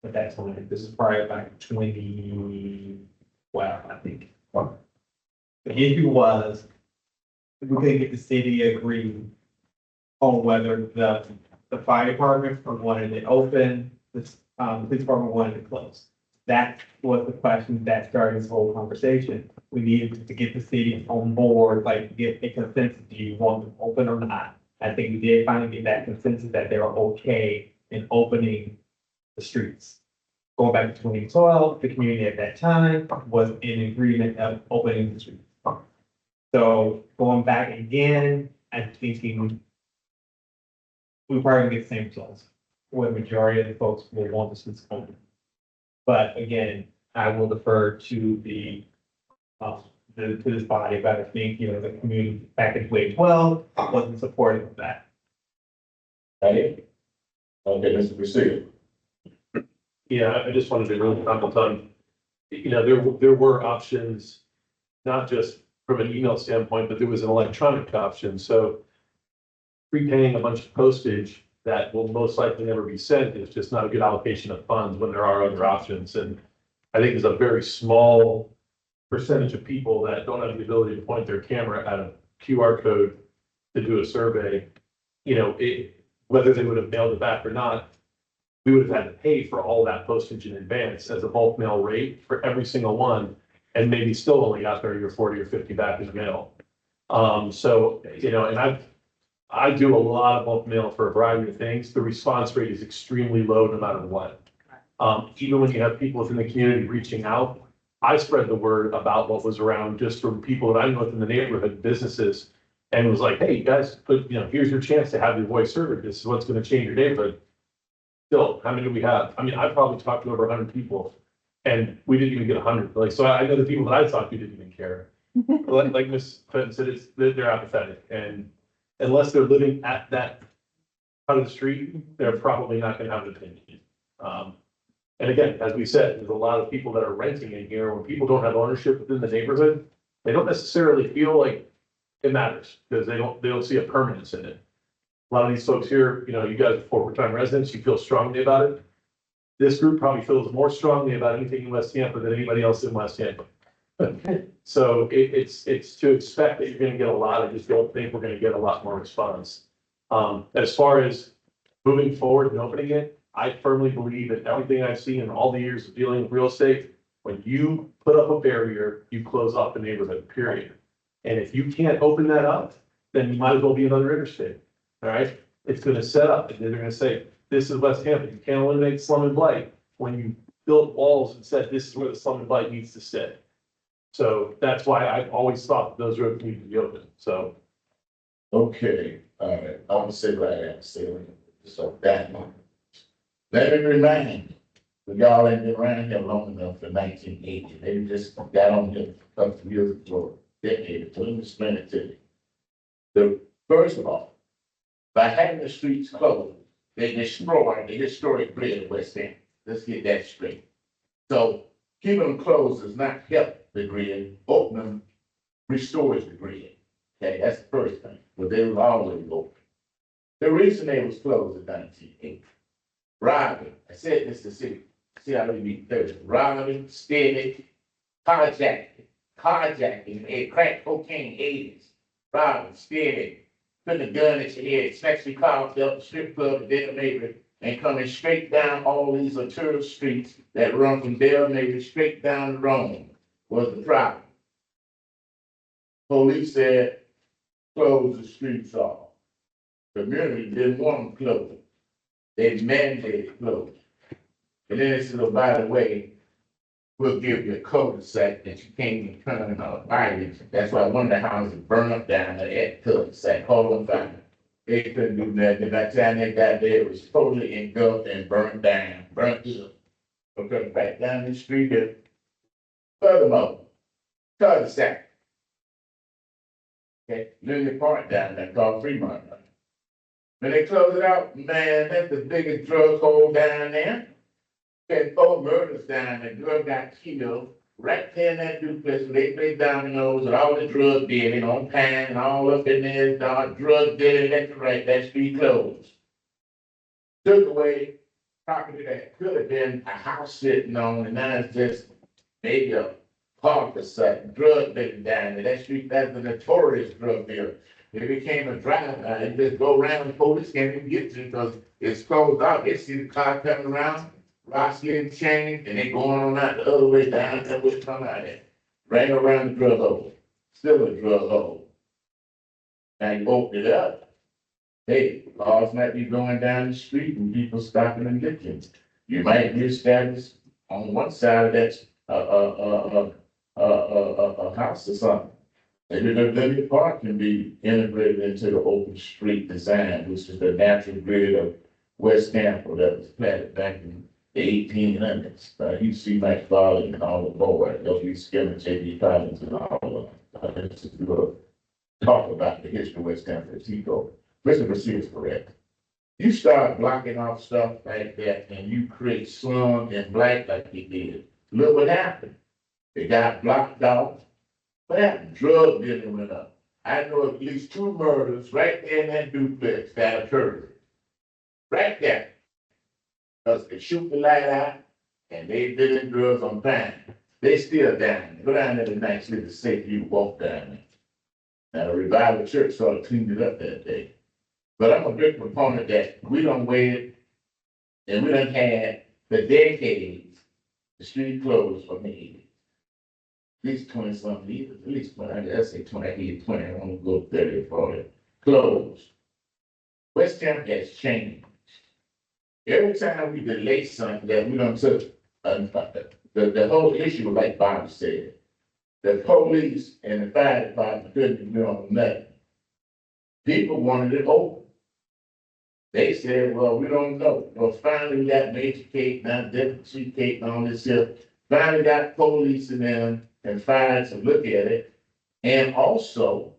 At that time, this is probably back 2012, I think. The issue was, we couldn't get the city to agree on whether the fire department wanted it open, the police department wanted it closed. that was the question that started this whole conversation. We needed to get the city on board, like get a consensus, do you want them open or not? I think we did finally get that consensus that they were okay in opening the streets. Going back to 2012, the community at that time was in agreement of opening the streets. So going back again, I'm thinking we probably get the same results, where the majority of the folks will want the streets open. But again, I will defer to to this body, but I think, the community back in 2012 wasn't supportive of that. Right? Okay, Mr. Priscilla. Yeah, I just wanted to really comment on, there were options, not just from an email standpoint, but there was an electronic option. So prepaying a bunch of postage that will most likely never be sent is just not a good allocation of funds when there are other options. And I think there's a very small percentage of people that don't have the ability to point their camera at a QR code to do a survey. Whether they would have mailed it back or not, we would have had to pay for all that postage in advance as a bulk mail rate for every single one, and maybe still only got 30 or 40 or 50 back in the mail. And I do a lot of bulk mail for a variety of things. The response rate is extremely low no matter what. Even when you have people within the community reaching out, I spread the word about what was around just from people that I know within the neighborhood, businesses, and was like, hey, you guys, here's your chance to have your voice heard. This is what's going to change your neighborhood. Still, how many do we have? I mean, I probably talked to over 100 people, and we didn't even get 100. Like, so I know the people that I talked to didn't even care. Like Ms. Clinton said, they're apathetic, and unless they're living at that part of the street, they're probably not going to have an opinion. And again, as we said, there's a lot of people that are renting in here. When people don't have ownership within the neighborhood, they don't necessarily feel like it matters because they don't see a permanence in it. A lot of these folks here, you guys are four-time residents, you feel strongly about it. This group probably feels more strongly about anything in West Tampa than anybody else in West Tampa. So it's to expect that you're going to get a lot. I just don't think we're going to get a lot more response. As far as moving forward and opening it, I firmly believe that everything I've seen in all the years of dealing with real estate, when you put up a barrier, you close off the neighborhood, period. And if you can't open that up, then you might as well be another interstate. All right, it's going to set up, and they're going to say, this is West Tampa. You can't eliminate slum and blight when you built walls and said, this is where the slum and blight needs to sit. So that's why I've always thought that those roads need to be open. So. Okay, all right, I want to say what I have to say, so that one. Let me remind you, y'all ain't been around here long enough for 1980. They just got on here a couple of years ago, decade, so let me explain it to you. First of all, by having the streets closed, they destroyed the historic grid of West End. Let's get that straight. So keeping them closed does not help the grid. Open them restores the grid. Okay, that's the first thing. But they were always open. The reason they was closed in 1980, robbing. I said this to see how they be Thursday. Robbing, stealing, carjacking, and crack cocaine 80s. Robbing, stealing. Putting a gun at your head, snatch your car up the strip club at Dale Navy, and coming straight down all these arterial streets that run from Dale Navy straight down to Rome was the problem. Police said, close the streets off. Community didn't want them closed. They mandated closed. And then they said, oh, by the way, we'll give you a cul-de-sac that you can't even turn on fire. That's why one of the houses burned up down there at cul-de-sac, called on fire. They couldn't do nothing. By the time they got there, it was totally engulfed and burnt down, burnt up. Because back down the street here, furthermore, cul-de-sac. Okay, Lily Park down there called Fremont. When they closed it out, man, that's the biggest drug hole down there. Had 4 murders down there. Girl got killed right there in that duplex. They played dominoes and all the drug dealing on pan and all up in there. Drug dealing left and right. That street closed. Took away property that could have been a house sitting on, and now it's just maybe a park or something. Drug dealing down there. That street, that's a notorious drug dealer. It became a drive-by and just go around. The police can't even get to it because it's closed out. They see the car coming around. rocks getting changed, and they going on out the other way down, that way come out there. Right around the drug hole, still a drug hole. Now you open it up, hey, cars might be going down the street and people stopping and looking. You might be established on one side of that, a house or something. Maybe the Liberty Park can be integrated into the open street design, which is the natural grid of West Tampa that was planted back in the 1800s. You see Mike Farley and all the boys, L.B. Skinner, J.B. Collins and all of them. Just to talk about the history of West Tampa as he goes. Mr. Garcia is correct. You start blocking off stuff like that and you create slum and black like he did. Look what happened. They got blocked off. What happened? Drug dealing went up. I know at least 2 murders right there in that duplex that occurred. Right there. Because they shoot the light out and they dealing drugs on time. They still down. Go down there tonight, see the safe you walk down there. Now the revival church sort of cleaned it up that day. But I'm a big proponent that we don't wait and we done had the decades, the street closed for me. At least 20 something years, at least 20, I say 20, 20, I don't want to go 30 or 40. Closed. West Tampa has changed. Every time we delay something that we don't took, the whole issue, like Bob said, the police and the fire department couldn't do on nothing. People wanted it open. They said, well, we don't know. Well, finally we got Major Kate, now Deputy Chief Kate and all this here. Finally got police in them and fire to look at it. And also,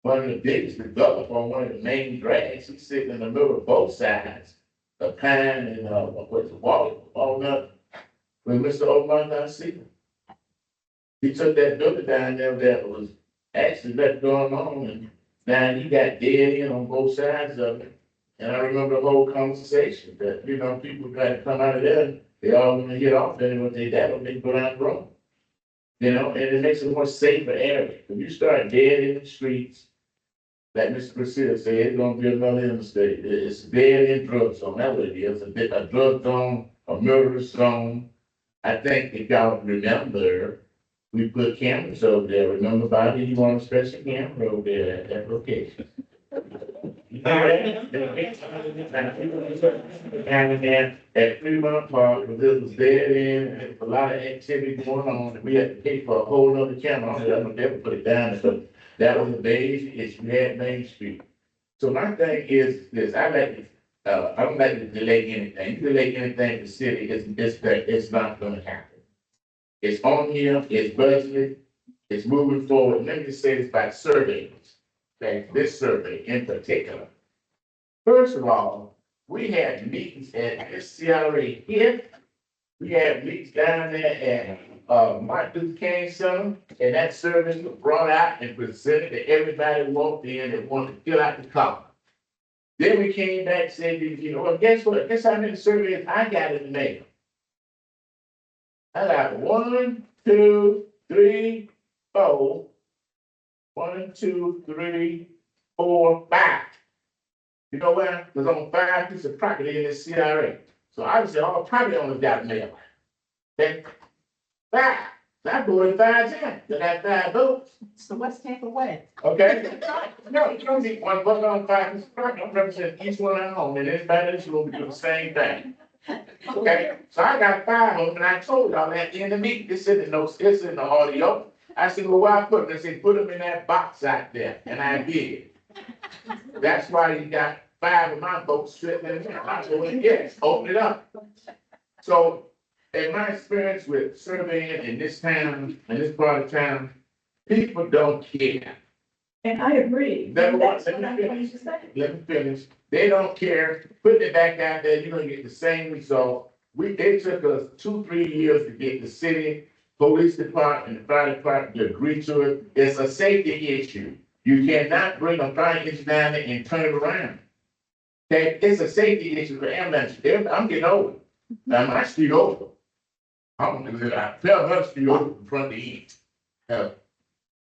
one of the biggest developers on one of the main drags, he's sitting in the middle of both sides, the Pine and, what's it, Walnut, with Mr. Omar Garcia. He took that building down there that was actually that going on, and now he got dead end on both sides of it. And I remember the whole conversation that, people got to come out of there, they all gonna get off, and when they die, they go down the road. And it makes it a more safer area. If you start dead in the streets, like Mr. Priscilla said, it's gonna be another interstate. It's dead in drug zone, that's what it is, a drug zone, a murder zone. I think if y'all remember, we put cameras over there. Remember, Bobby, you want a special camera over there at that location. And then at Fremont Park, this was dead end, and there was a lot of activity going on, and we had to pay for a whole other camera. I'm gonna never put it down, so that was a big issue. We had Main Street. So my thing is this, I don't like to delay anything. You delay anything in the city, it's not gonna happen. It's on here, it's budgeted, it's moving forward. Let me just say this about surveys. Okay, this survey in particular. First of all, we had meetings at this CRA here. We had meetings down there at Martin Luther King Center, and that survey was brought out and presented to everybody who walked in and wanted to fill out the column. Then we came back and said, well, guess what? Guess how many surveys I got in the mail? I got 1, 2, 3, 4. 1, 2, 3, 4, 5. You know why? Because on 5 pieces of property in this CRA. So obviously all property owners got mail. Okay? 5. So I voted 5 times. I got 5 votes. So what's Tampa way? Okay? No, you don't need one vote on 5 pieces of property. I'm representing each one at home, and everybody else will do the same thing. Okay? So I got 5 of them, and I told y'all at the end of the meeting, it's in the notes, it's in the audio. I said, well, why put them? They said, put them in that box out there. And I did. That's why you got 5 of my votes sitting in there. I said, well, yes, open it up. So, in my experience with surveying in this town, in this part of town, people don't care. And I agree. Number one, That's what I'm going to say. let me finish. They don't care. Put it back out there, you're gonna get the same result. It took us 2, 3 years to get the city police department and fire department to agree to it. It's a safety issue. You cannot bring a fire engine down there and turn it around. Okay, it's a safety issue for ambulance. I'm getting old. Now my street over. I fell her street over from front to end.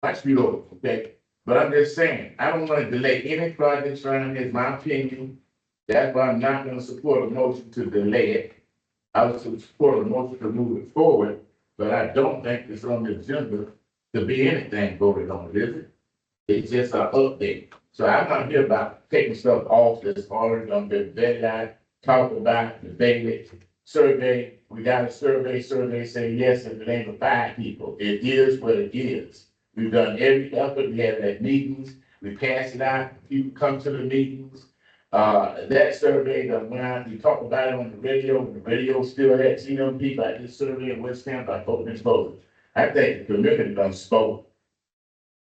My street over, okay? But I'm just saying, I don't want to delay any projects around here, it's my opinion. That's why I'm not gonna support a motion to delay it. I was for the motion to move it forward, but I don't think it's on the agenda to be anything voted on, is it? It's just an update. So I'm not here about taking stuff off that's already done been vetted out, talked about, debated, survey. We got a survey say yes, and it ain't for 5 people. It is what it is. We've done every effort. We have had meetings. We pass it out. People come to the meetings. That survey that went out, we talked about it on the radio. The radio still had seen them people at this survey in West Tampa. I voted and voted. I think the community done spoke.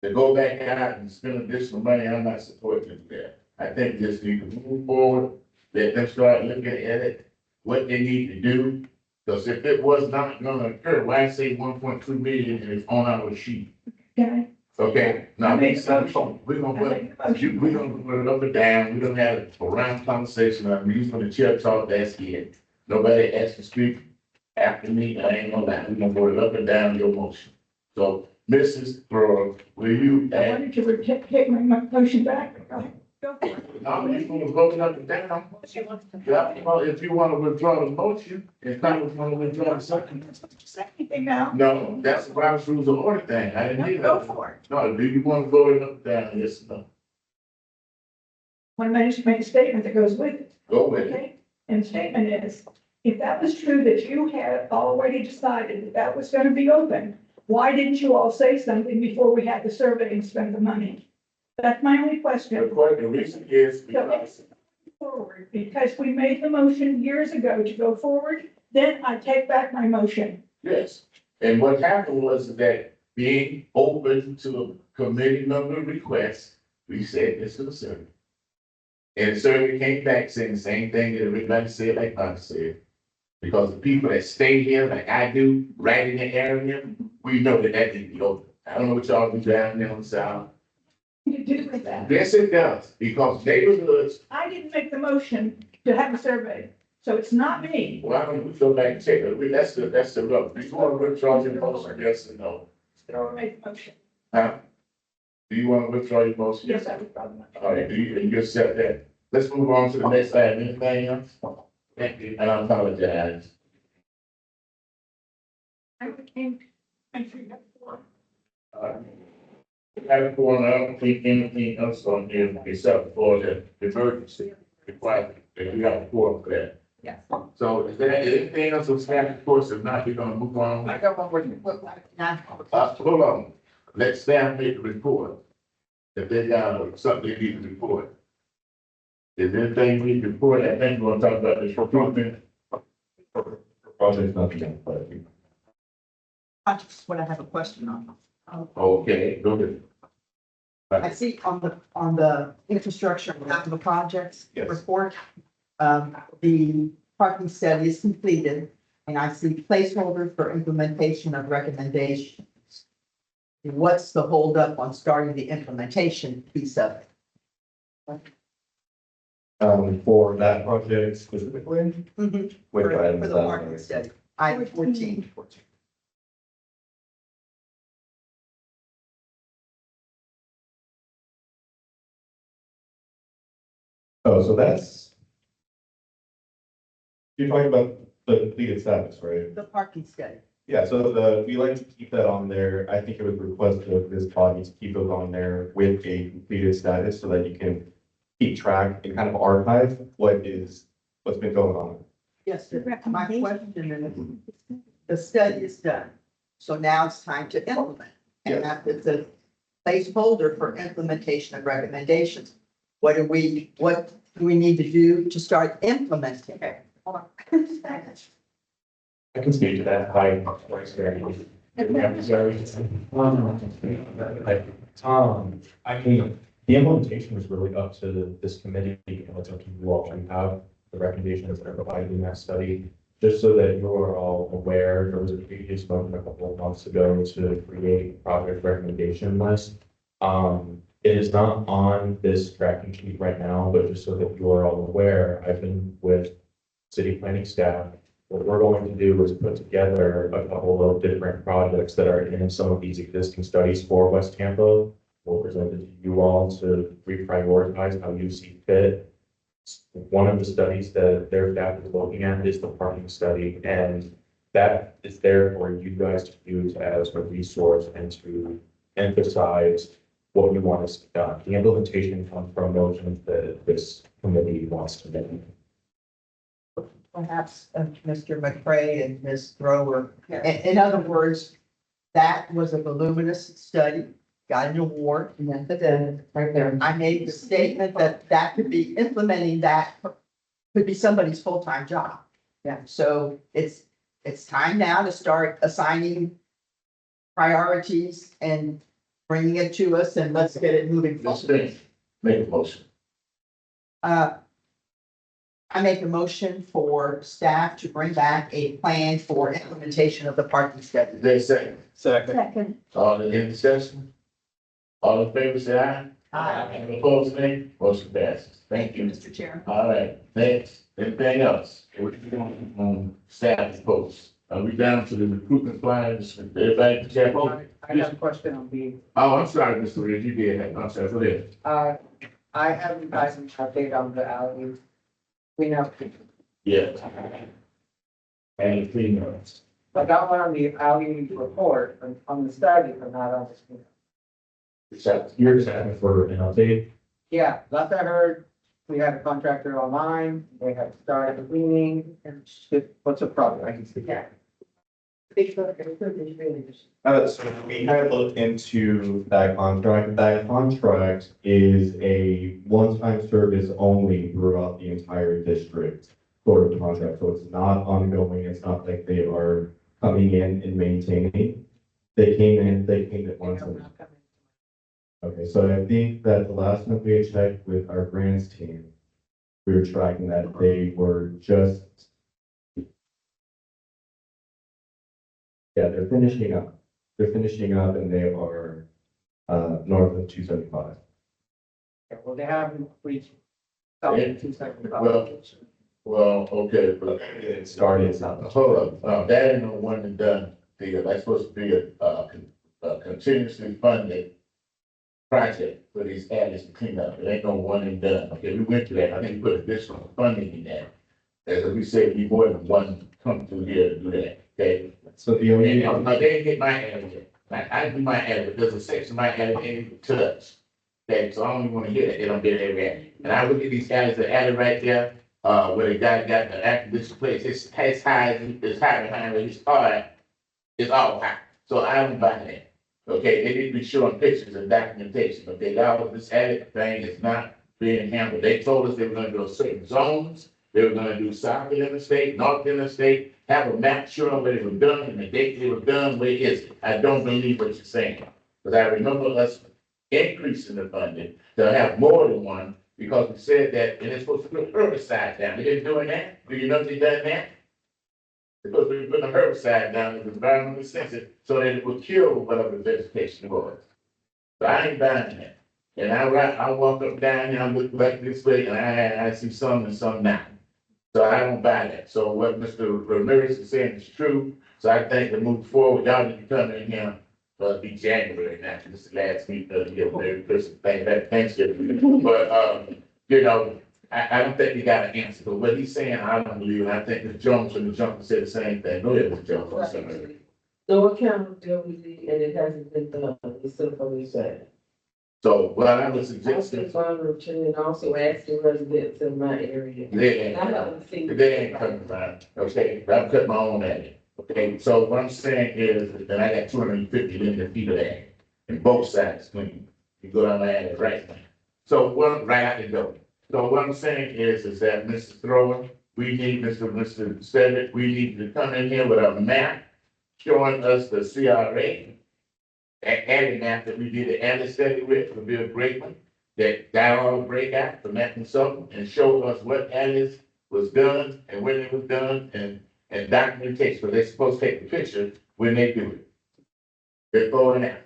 To go back out and spend additional money, I'm not supporting that. I think just need to move forward, let them start looking at it, what they need to do. Because if it was not gonna occur, why say 1.2 million and it's on our sheet? Okay, Okay, now I make we're a gonna put, I make a motion. we're gonna put it up and down, we don't have a round conversation, I'm using the chair talk, that's it. Nobody asked to speak after me, I ain't gonna lie, we're gonna put it up and down your motion. So, Mrs. Brewer, will you I add? wanted to take my motion back. Go ahead. Go for it. No, you're gonna vote it up and down. Yeah, well, if you wanna withdraw the motion, if Congress wanna withdraw the second. Say anything now. No, that's the Robert's Rules of Order thing, I didn't hear Go that. for it. No, do you wanna vote it up and down, yes, or no? When I just make a statement that goes with it. Go with it. Okay, and the statement is, if that was true that you had already decided that that was gonna be open, why didn't you all say something before we had the survey and spend the money? That's my only question. The reason is because, Forward, because we made the motion years ago to go forward, then I take back my motion. yes, and what happened was that being open to a committee member request, we said this to the survey. And the survey came back saying the same thing that everybody said, like I said. Because the people that stay here, like I do, right in the area, we know that that need to be open. I don't know what y'all do down there on the south. You do with that. Yes, it does, because neighborhoods, I didn't make the motion to have a survey, so it's not me. why don't we go back and check it? That's the rub. Do you want to withdraw your motion, yes or no? Or make the motion. Huh? Do you want to withdraw your motion? Yes, I would probably. All right, you accept that? Let's move on to the next item. Anything else? Thank you, and I apologize. I think, I think that's one. I don't think anything else on here except for the emergency requirement, that we have to for that. Yes. So is there anything else on staff reports? If not, we're gonna move on. I got one more report. Hold on, let staff make the report. If they got something they need to report. Is there anything we need to report? I think we're gonna talk about this recruitment. Project's not being but That's what I have a question on. Okay, go ahead. I see on the infrastructure and capital projects Yes. report, the parking study is completed, and I see placeholder for implementation of recommendations. What's the holdup on starting the implementation piece of it? For that project specifically, which For items the that parking are- study, item 14. Oh, so that's. You're talking about the completed status, right? The parking study. Yeah, so we like to keep that on there. I think it was requested of this body to keep those on there with a completed status so that you can keep track and kind of archive what's been going on. Yes, sir. My question is, the study is done, so now it's time to implement. And that is a placeholder for implementation of recommendations. What do we need to do to start implementing it? I can speak to that. I mean, the implementation was really up to this committee, and it's up to you all to have the recommendations that are provided in that study. Just so that you are all aware, there was a previous motion a couple of months ago to create a project recommendation list. It is not on this tracking sheet right now, but just so that you are all aware, I've been with city planning staff. What we're going to do is put together a couple of different projects that are in some of these existing studies for West Tampa. We'll present it to you all to reprioritize how you see fit. One of the studies that their staff is looking at is the parking study, and that is there for you guys to use as a resource and to emphasize what you want to see done. The implementation comes from motions that this committee wants to make. Perhaps Mr. McCray and Ms. Thrower. In other words, that was a voluminous study, got an award. And that's it, right there. I made the statement that that could be, implementing that could be somebody's full-time job. Yeah. So it's time now to start assigning priorities and bringing it to us, and let's get it moving Let's forward. make a motion. I make a motion for staff to bring back a plan for implementation of the parking study. Is there a second? Second. All in discussion? All in favor, say aye. Aye. Any opposed, nay? Motion passes. Thank you. Mr. Chair. All right, next, anything else? What you doing on staff posts? Are we down to the recruitment plans? Everybody check on? I got a question on B. Oh, I'm sorry, Mr. Reed, you did, I'm sorry, go ahead. I have you guys an update on the alley. We know, Yeah. And 3 minutes. I got one on the alley report on the study, but not on the. You're just asking for an update? Yeah, last I heard, we had a contractor online, they have started cleaning, and what's the problem? I can see that. So we had looked into that contract. That contract is a one-time service only throughout the entire district sort of contract. So it's not ongoing. It's not like they are coming in and maintaining. They came in once. Okay, so I think that the last time we had checked with our grants team, we were tracking that they were just. Yeah, they're finishing up. They're finishing up and they are north of 275. Well, they haven't reached. Well, okay, but It started. hold up, that ain't no one and done deal. That's supposed to be a continuously funded project for these alleys to clean up. It ain't no one and done. Okay, we went to that. I think we put additional funding in that. As we said, we more than one come through here to do that, okay? So the only. No, they didn't get my alley yet. Like, I do my alley, but there's a section of my alley they ain't touch. Okay, so I don't even wanna hear that. They don't get it every alley. And I look at these alleys, the alley right there, where the guy got the acquisition place, it's high behind where he started. It's all high. So I don't buy that. Okay, they need to be showing pictures and documentation, but they got this alley thing is not being handled. They told us they were gonna go certain zones. They were gonna do south in the state, north in the state, have a map showing where they were done and the date they were done, where is it? I don't believe what you're saying. Because I remember us increasing the funding to have more than one, because we said that, and it's supposed to put herbicide down. They didn't doing that? Do you know they done that? Because we put a herbicide down, it was environmentally sensitive, so that it would kill whatever the vegetation was. So I ain't buying that. And I walk up down there, I look back this way, and I see some and some not. So I don't buy that. So what Mr. Ramirez is saying is true. So I think to move forward, y'all need to come in here, be January now, this is the last week of the year, Merry Christmas, Thanksgiving. But, you know, I don't think he got an answer, but what he's saying, I don't believe, and I think Ms. Jones from the jump said the same thing. Go ahead, Ms. Jones. So accountability, and it hasn't been done, it's simply said. So what I would I've suggest been is, monitoring and also asking residents in my area. they And I haven't seen. ain't coming around, okay, I'm cutting my own at it. Okay, so what I'm saying is that I got 250 linear feet of that, and both sides clean. You go down there and it's right now. So what, right out the door. So what I'm saying is that Mr. Thrower, we need Mr. Stevitt, we need to come in here with a map showing us the CRA. Adding map that we did the alley study with, for Bill Brakeman, that got all the breakout from that consultant and showed us what alleys was done and when it was done and documentation, because they're supposed to take the picture when they do it. Before and after.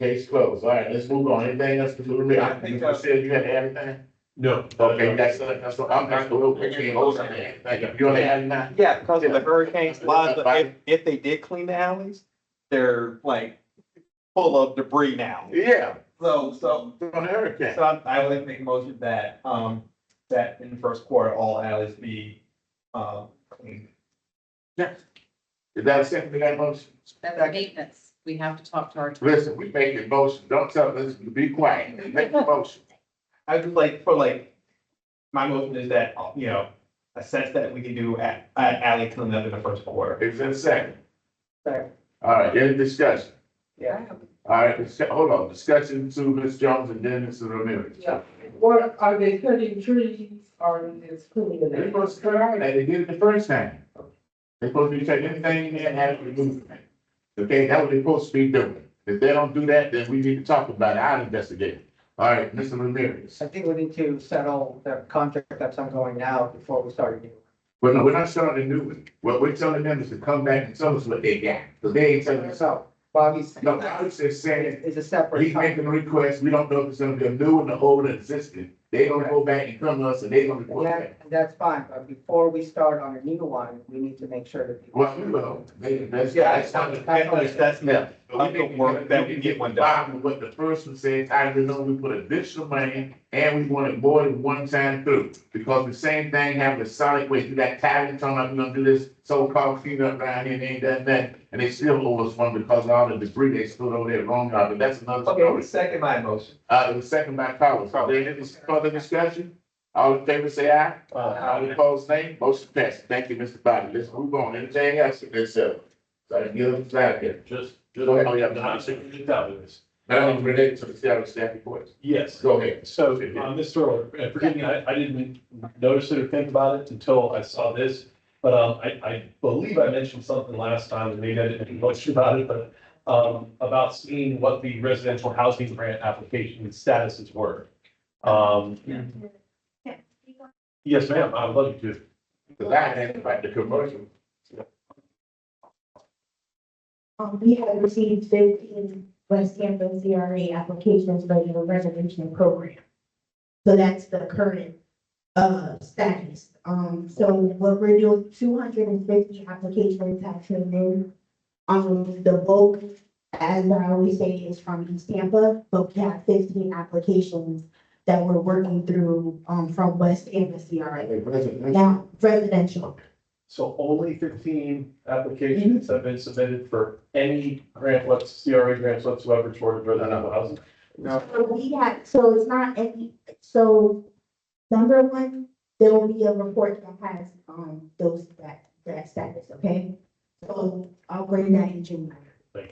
Case closed. All right, let's move on. Anything else to do? I think you said you had to add anything? No. Okay, that's what I'm going to go quickly and hold something. You want to add anything? Yeah, because of the hurricanes, if they did clean the alleys, they're like full of debris now. Yeah. So On the hurricane. I would like to make a motion that, that in the first quarter, all alleys be, cleaned. Yes. Is that a second to that motion? That's maintenance. We have to talk to our. Listen, we make a motion, don't tell us to be quiet, make the motion. I would like, for like, my motion is that, assess that we can do at alley cleanup in the first quarter. It's in second. Second. All right, any discussion? Yeah. All right, hold on, discussion to Ms. Jones and then Mr. Ramirez. Yeah. What, are they cutting trees or is cleaning They're it? supposed to cut out, like they did it the first time. They're supposed to be taking anything in there and have it removed. Okay, that's what they're supposed to be doing. If they don't do that, then we need to talk about it, I'll investigate it. All right, Mr. Ramirez. I think we need to settle the contract that's ongoing now before we start a new. Well, no, we're not starting a new one. What we're telling them is to come back and tell us what they got, because they ain't telling us. So, Bobby's. No, I was just saying, It's a separate. he's making a request, we don't know if it's gonna be a new one, the old, or existing. They gonna go back and come to us and they gonna report that. And that's fine, but before we start on a new one, we need to make sure that. Well, we will, that's. That's me. But we need work that we get one done. What the person said, I didn't know we put additional money and we want it more than one time through. Because the same thing happened with solid waste. You got Tyler talking about we're gonna do this so-called cleanup around here and they ain't done that. And they still owe us one because of all the debris they stood over there wrong, but that's another story. second my motion. It was second by Collins. So there is further discussion. All in favor, say aye. All opposed, nay. Motion passed. Thank you, Mr. Bobby. Let's move on. Anything else? So I can get them out there. Just, Go ahead. Oh, yeah, I'm sick of the top of this. Now, related to the Seattle staff reports. Yes. Go ahead. So, Mr. Earl, forgive me, I didn't notice it or think about it until I saw this. But, I believe I mentioned something last time, and maybe I didn't make much about it, but, about seeing what the residential housing grant application statuses were. Yes, ma'am, I would love you to. Because I asked about the commercial. We have received 15 West Tampa CRA applications for the reservation program. So that's the current status. So what we're doing, 250 applications have come in. The bulk, as I always say, is from East Tampa, but we have 15 applications that we're working through from West Tampa CRA. Now, residential. So only 15 applications have been submitted for any grant, CRA grants whatsoever toward residential housing? No. So it's not any, so number one, there will be a report that has, that status, okay? So I'll bring that in June.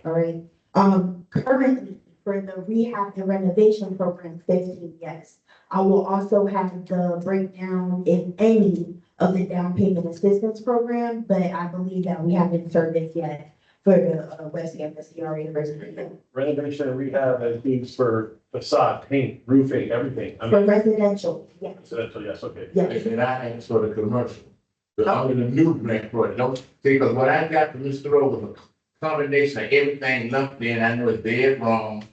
All right. Currently, for the rehab and renovation program, 15, yes. I will also have the breakdown, if any, of the down payment assistance program, but I believe that we haven't serviced yet for the West Tampa CRA resident. Renovation and rehab includes for facade, paint, roofing, everything. I For mean, residential, yes. residential, yes, okay. Yes. And I asked for the commercial. But under the new grant for it, don't, because what I got from Mr. Rowe was a combination of everything lumped in, I know it's dead wrong.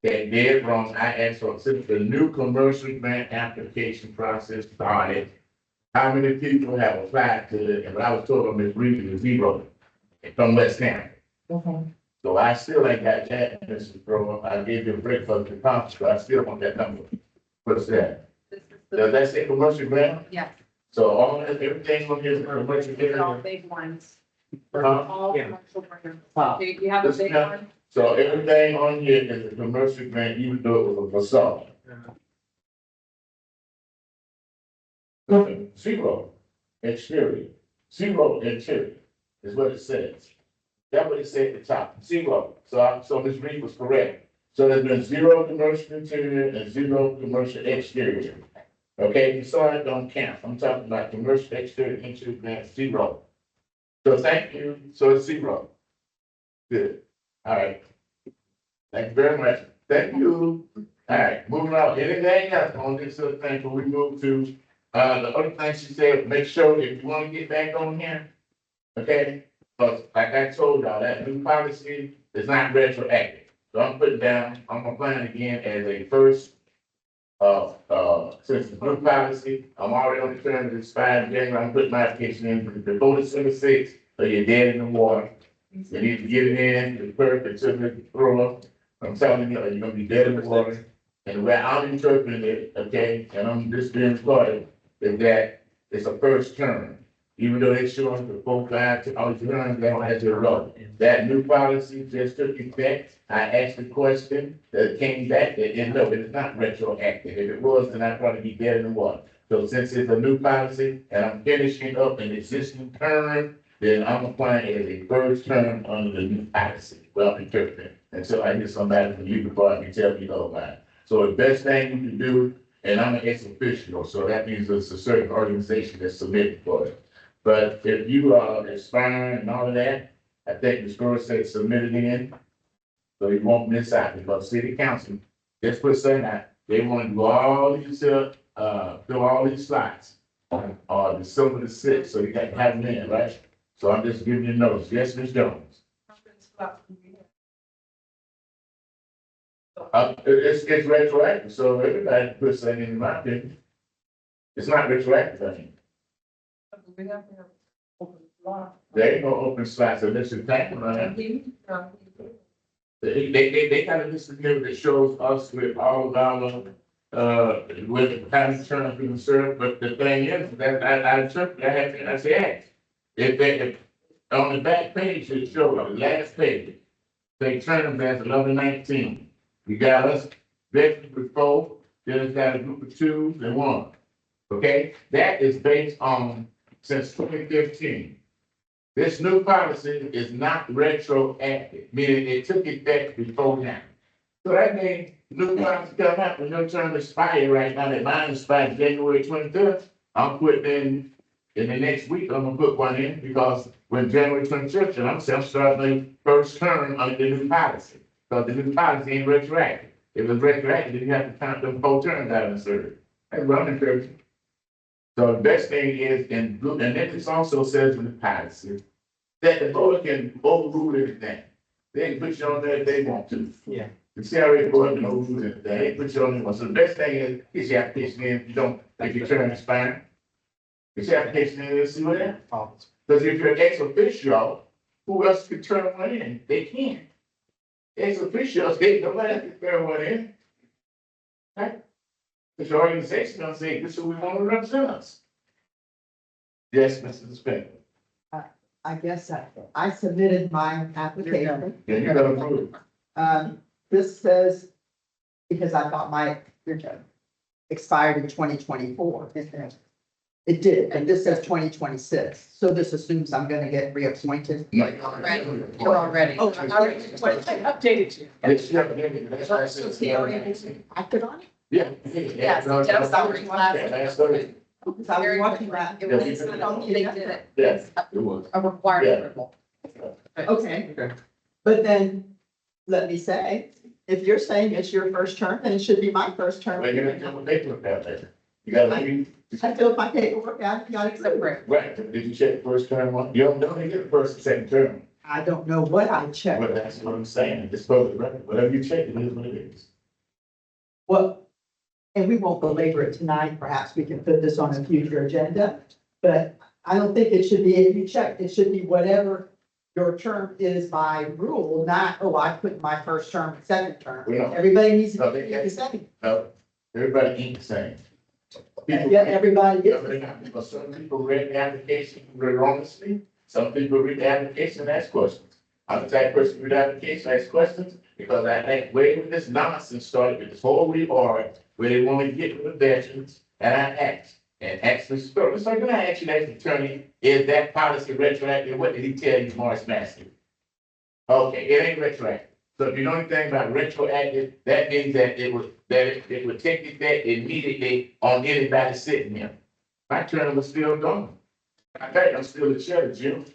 That dead wrong, I asked for, since the new commercial grant application process started, how many people have applied to it, and what I was told on Ms. Reed is 0 from West Tampa. Okay. So I still ain't got that, Mrs. Rowe, I gave you a break for the conference, but I still want that number. What's that? Does that say commercial grant? Yes. So all, everything on here is commercial All grant? big ones. Huh? All Yeah. commercial programs. Do you have a big one? So everything on here is a commercial grant, even though it was a facade. 0 exterior, 0 interior is what it says. That's what it said at the top, 0. So Ms. Reed was correct. So there's been 0 commercial interior and 0 commercial exterior. Okay, facade don't count. I'm talking about commercial exterior, interior grant, 0. So thank you. So it's 0. Good. All right. Thank you very much. Thank you. All right, moving on. Anything else on this other thing before we move to, the other thing she said, make sure if you want to get back on here, okay? Because like I told y'all, that new policy is not retroactive. So I'm putting down, I'm applying again as a first, since the new policy, I'm already on the term of expired January, I'm putting my application in before December 6th, so you're dead in the water. You need to get it in, the perk, the certificate, throw. I'm telling you, you're gonna be dead in the water. And where I'm interpreting it, okay, and I'm just being recorded, is that it's a first term. Even though they show us the 4, 5, all the terms, they don't have to roll. That new policy just took effect. I asked the question, that came back, and no, it's not retroactive. If it was, then I'd probably be dead in the water. So since it's a new policy and I'm finishing up an existing term, then I'm applying it as a first term under the new policy. Well, interpreted. Until I hear somebody from you before I can tell you otherwise. So the best thing you can do, and I'm an ex-official, so that means it's a certain organization that's submitted for it. But if you are expiring and all of that, I think the score said submit it in. So you won't miss out because city council, just put saying that they want to do all these, fill all these slots on, December the 6th, so you got to have them in, right? So I'm just giving you notes. Yes, Ms. Jones. It's retroactive, so everybody puts that in my opinion. It's not retroactive, I mean. There ain't no open slots unless you're thinking about it. They got a list of people that shows us with all of our, with how many terms we can serve, but the thing is, that I say, if on the back page, it shows, on the last page, they terms as 11-19. You got us, veterans with 4, then it's got a group of 2s and 1. Okay, that is based on since 2015. This new policy is not retroactive, meaning it took effect before now. So that means new policy come out when your term expires right now, that mine expires January 23rd. I'm putting in the next week, I'm gonna put one in because when January 23rd, and I'm starting the first term under the new policy. Because the new policy ain't retroactive. If it was retroactive, then you have to count them 4 terms out of the That's what I'm encouraging. So the best thing is, and then it also says in the policy, that the board can overrule anything. They can put you on there if they want to. Yeah. The CRA board can overrule anything, they put you on there. So the best thing is, get your application in, if your term is fine. Get your application in and see what happens. Because if you're ex officio, who else can turn one in? They can't. Ex officios, nobody can turn one in. Right? Because your organization gonna say, this is who we want to represent us. Yes, Mr. Spindler. I guess I submitted my application. Yeah, you gotta prove. This says, because I thought my expired in 2024. It did, and this says 2026. So this assumes I'm gonna get reappointed. You're already. Oh, I already updated you. Yes, yeah, that's why I said. He already acted on it? Yeah. Yes, Jeff's already Yeah, last Thursday. Because I was watching that. It was, they did it. Yes, it was. A required approval. Okay, but then, let me say, if you're saying it's your first term, then it should be my first term. Well, you gotta tell what they put out there. You gotta leave. I filled my paperwork out, you got it. Right, did you check the first term one? You don't get the first and second term. I don't know what I checked. Well, that's what I'm saying, it's public record, whatever you check, it is what it is. Well, and we won't belabor it tonight, perhaps we can put this on a future agenda, but I don't think it should be, if you check, it should be whatever your term is by rule, not, oh, I put my first term, second term. No. Everybody needs No, to be the same. No, everybody ain't the same. Yeah, everybody Yeah, is. but they got people, some people read the application erroneously, some people read the application and ask questions. I'm the type of person who read the application, ask questions, because I think way when this nonsense started with this whole reorg, where they want to get rid of veterans, and I asked, and actually spoke. So when I asked you as an attorney, is that policy retroactive? What did he tell you, Morris Master? Okay, it ain't retroactive. So if you know anything about retroactive, that means that it would take effect immediately on anybody sitting here. My term was still going. In fact, I'm still the chair of June.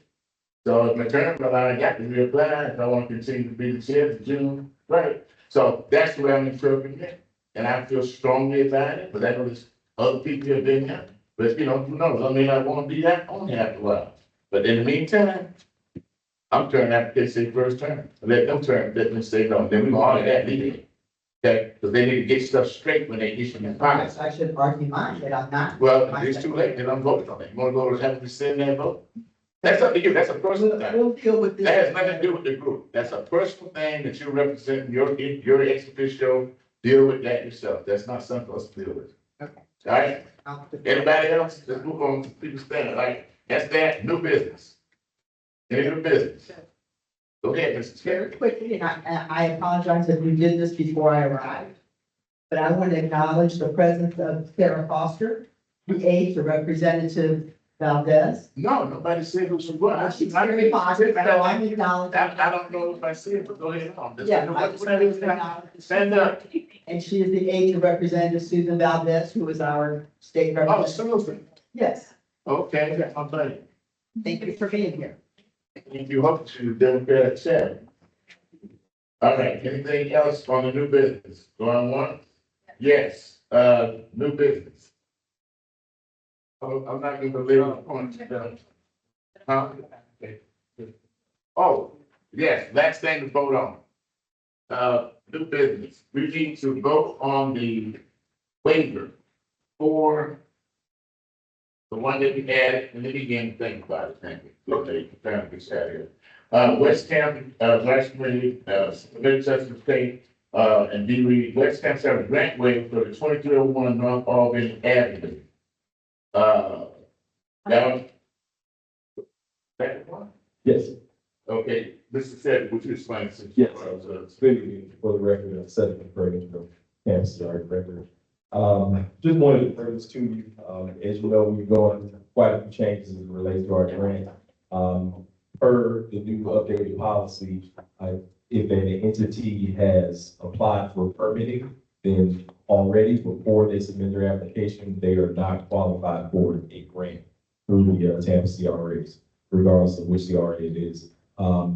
So if my term, I got to reapply if I want to continue to be the chair of June, right? So that's the way I'm interpreting it. And I feel strongly about it, but I know there's other people who have been there. But you know, who knows? I may not want to be that on after a while. But in the meantime, I'm turning application first term. Let them say no. Then we go on to that legally. Okay, because they need to get stuff straight when they issue the policy. I should argue mine, but I'm not. Well, it's too late, then I'm voting on it. You wanna go to have to send that vote? That's up to you, that's a personal thing. We'll deal with this. That has nothing to do with the group. That's a personal thing that you represent, your ex officio, deal with that yourself. That's not something for us to deal with. All right, everybody else, let's move on to people standing, like, that's that, new business. Any new business? Go ahead, Mr. Very Chair. quickly, and I apologize if we did this before I arrived. But I want to acknowledge the presence of Sarah Foster, the aide to Representative Valdez. No, nobody said who she was. She's very positive, so I'm acknowledging. I don't know if I said it, but go ahead on. Yeah, I just wanted to acknowledge. Stand up. And she is the aide to Representative Susan Valdez, who is our state Oh, representative. Susan. Yes, Okay, that's my buddy. thank you for being here. Thank you, hope to Democratic Chair. All right, anything else on the new business? Going once? Yes, new business. Oh, I'm not gonna believe the point. Huh? Oh, yes, last thing to vote on. New business. We need to vote on the waiver for the one that we added in the beginning. Think about it, thank you. Okay, apparently sat here. West Tampa, Vice Committee, Legislative State, and D. Reed, West Tampa have a grant waiver for the 2301 North Albany Avenue. Now. Second one? Yes. Okay, Mr. Said, would you explain this? Yes. Speaking for the record, I'm setting the record from Kansas Yard record. Just wanted to bring this to you. As you know, we've gone quite a few changes as it relates to our grant. Per the new updated policy, if an entity has applied for permitting, then already before they submit their application, they are not qualified for a grant through the Tampa CRAs, regardless of which CRA it is.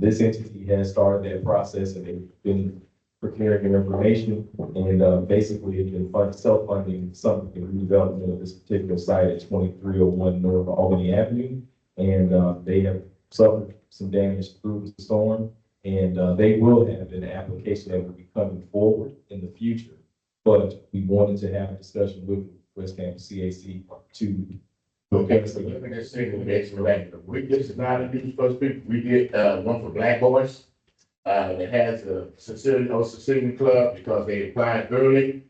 This entity has started that process and they've been preparing their information and basically it's been self-funding some of the redevelopment of this particular site at 2301 North Albany Avenue. And they have suffered some damage through the storm and they will have an application that will be coming forward in the future. But we wanted to have a discussion with West Tampa CAC to. Okay, so let me just say, this is not a new first people. We did, one for Black Boys. That has a Sicilian club because they applied early.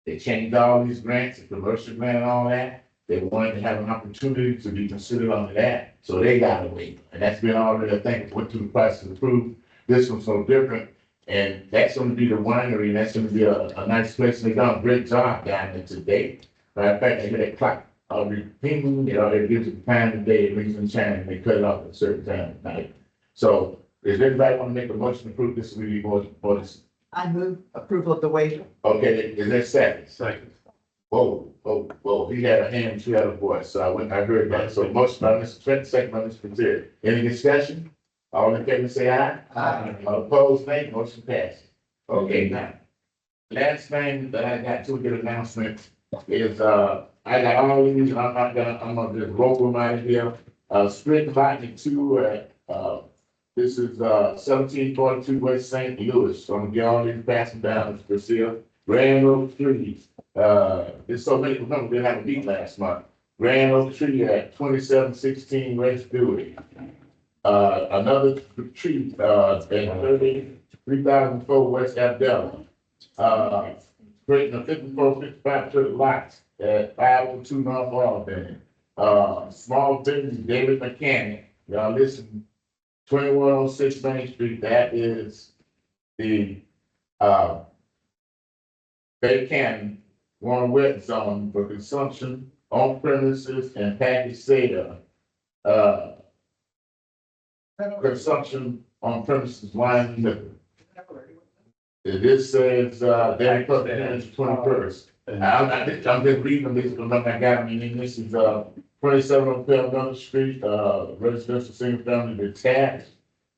They changed all these grants, the commercial grant and all that. They wanted to have an opportunity to be considered on that, so they got a waiver. And that's been already, I think, went through the process approved. This one's so different. And that's gonna be the winery, and that's gonna be a nice place. They done a great job down there today. Matter of fact, they get that clock. I'll be pinging, it gives you time of day, it brings them time, and they cut it off at a certain time at night. So, does anybody want to make a motion to approve this, really, for this? I move approval of the waiver. Okay, is there a second? Second. Whoa, he had a hand, she had a voice, so I heard that. So motion by Mr. Trent, second by Mr. Patel. Any discussion? All in favor, say aye. Aye. All opposed, nay, motion passes. Okay, now, last thing that I got to get announcement is, I got all these, and I'm gonna just roll them out of here. Street lighting 2 this is 1742 West St. Louis. So I'm gonna get all these passing down to Brazil. Grand Oak Tree. There's so many, remember, we had a meet last month. Grand Oak Tree at 2716 West Dewey. Another tree at 30,004 West Abdella. Creating a 5455 to the lots at 502 North Albany. Small business, David Mechanic. Y'all listen. 2106 Main Street, that is the Bay Canyon warm wet zone for consumption on premises and package sale. Consumption on premises wine and liquor. This says, Daily Public 21st. I'm just reading these, because I got them in English. This is 2705 North Street, residential single family detached.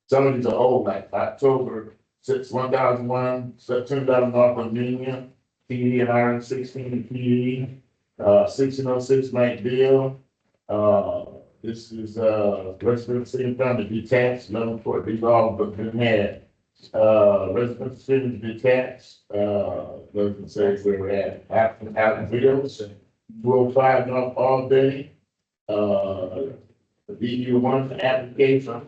Some of these are old, like October 1001, September North of Union, PD and Iron 16 PD, 1606 Mike Deal. This is residential single family detached, 11 these all been had. Residential single detached, doesn't say where we're at. After videos, 205 North Albany. The DU1 application,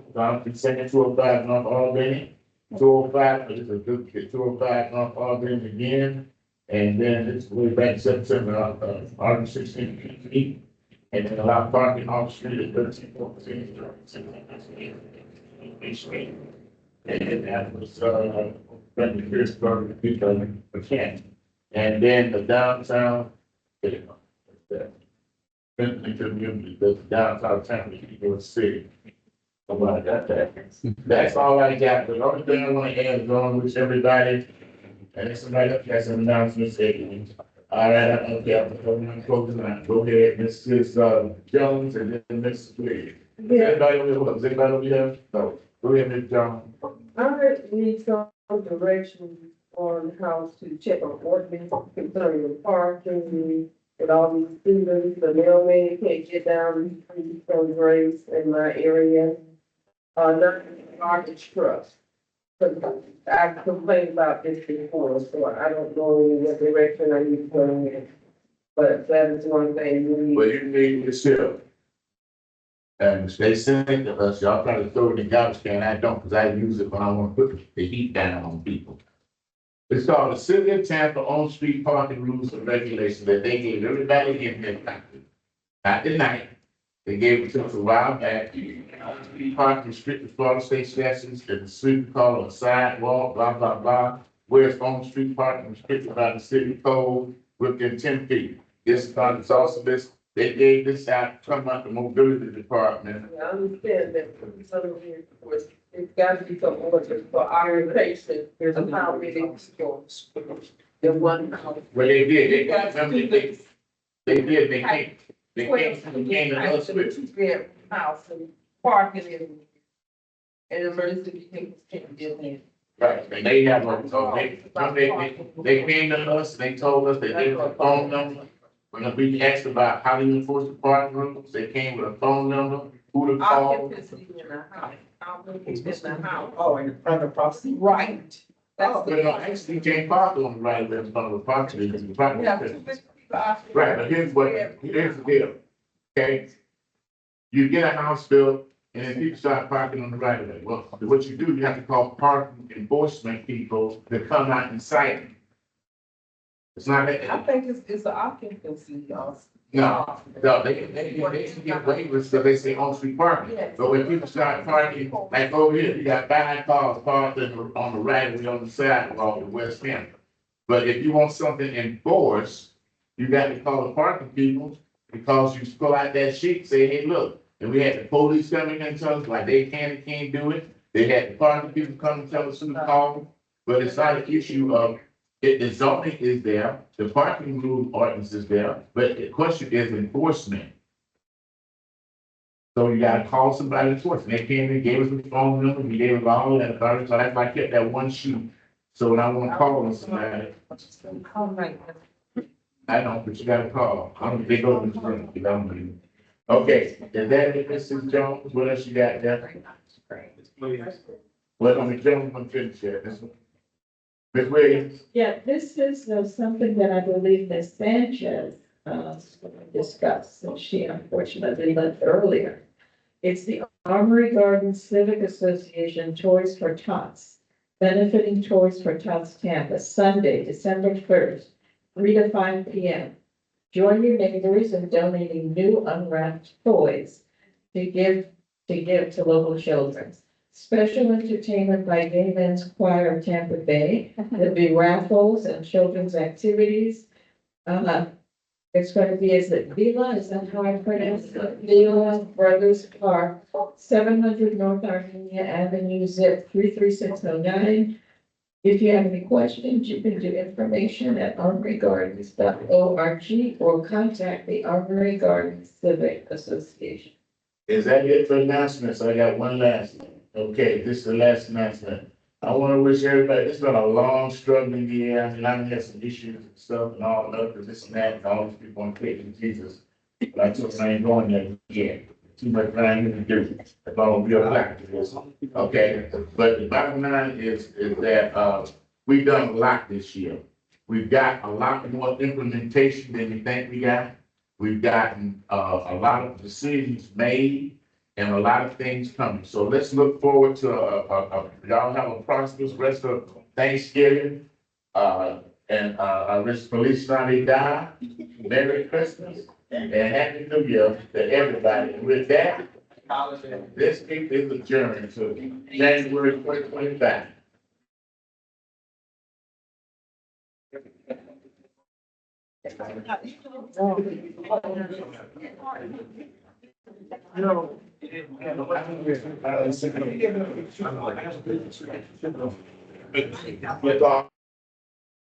second 205 North Albany, 205, this is a duplicate, 205 North Albany again. And then it's way back September, August 16th, and then allow parking off street at 1314. And that was, Brandon Pittsburgh, again. And then the downtown, Bentley community, the downtown town, the city. Somebody got that. That's all I got, but the only thing I want to add is on with everybody, and if somebody else has some announcements, all right, okay, I'm going to close tonight. Go ahead, Mrs. Jones, and then Mrs. Lee. Is anybody over here? Is anybody over here? No. Go ahead, Ms. Jones. I need some direction on how to check on ordinance concerning the parking with all these students, the mailman can't get down from Grace in my area. Not garbage trucks. But I've complained about this before, so I don't know what direction I need to go in. But that is one thing we need. Well, you need to sell. And they send it to us, y'all try to throw it in the garbage can, I don't, because I use it when I want to put the heat down on people. It's called the City of Tampa on-street parking rules and regulations that they gave everybody in here. Not tonight, they gave it to us a while back. On-street parking restricted for state statutes, and the street call on sidewalk, blah, blah, blah. Where's on-street parking restricted by the city code within 10 feet. This is also this. They gave this out, talking about the mobility department. I understand that, some of you, of course, it's got to be some order for orientation, there's a how many schools. In one house. Well, they did, they got them, they did, they came to us with. House and parking and emergency vehicles can't get in. Right, and they have, they came to us, they told us they gave us a phone number. When we asked about how to enforce the parking rules, they came with a phone number, who to call. Occupancy in the house, occupancy in the house. Oh, in front of the property. Right. But no, actually, you can't park on the right of in front of the property, because the property. Right, but here's the deal, okay? You get a house built, and then people start parking on the right of way. Well, what you do, you have to call parking enforcement people to come out and cite it. It's not that. I think it's the occupancy, y'all. No, they get waivers, so they say on-street parking. But when people start parking, like over here, you got 5 cars parked on the right of way on the sidewalk in West Tampa. But if you want something enforced, you got to call the parking people, because you pull out that sheet, say, hey, look. And we had the police coming and tell us like they can't do it. They had the parking people come and tell us who to call. But it's not an issue of, the zoning is there, the parking rule ordinance is there, but the question is enforcement. So you gotta call somebody to enforce. And they came and gave us the phone number, we gave us all that authority, so that's why I kept that one sheet. So when I wanna call somebody, I don't, but you gotta call. I don't think they go to the room, you don't believe. Okay, is that it, Mrs. Jones? What else you got there? Well, I'm the gentleman finish here. Ms. Williams? Yeah, this is something that I believe Ms. Sanchez discussed, and she unfortunately left earlier. It's the Armory Gardens Civic Association Toys for Tots, benefiting Toys for Tots Tampa, Sunday, December 1st, 3 to 5 p.m. Join your neighbors in donating new unwrapped toys to give to local children. Special entertainment by Gay Men's Choir of Tampa Bay. There'll be raffles and children's activities. It's going to be, is it Vila? Is that how I pronounce it? Vila Brothers Park, 700 North Armenia Avenue, zip 33609. If you have any questions, you can do information at armorygardens.org or contact the Armory Gardens Civic Association. Is that it for announcements? I got one last one. Okay, this is the last announcement. I want to wish everybody, it's been a long struggling year. I mean, I've had some issues and stuff and all that, because this and that, and all these people want to take in Jesus. But I told them I ain't going there yet. Too much trying to do. If I don't be a black to this. Okay, but the bottom line is that, we've done a lot this year. We've got a lot more implementation than we think we got. We've gotten, a lot of decisions made and a lot of things coming. So let's look forward to y'all have a prosperous rest of Thanksgiving. And, I wish Police Sunday die, Merry Christmas, and Happy New Year to everybody. And with that, this meeting is adjourned to January 2025. No.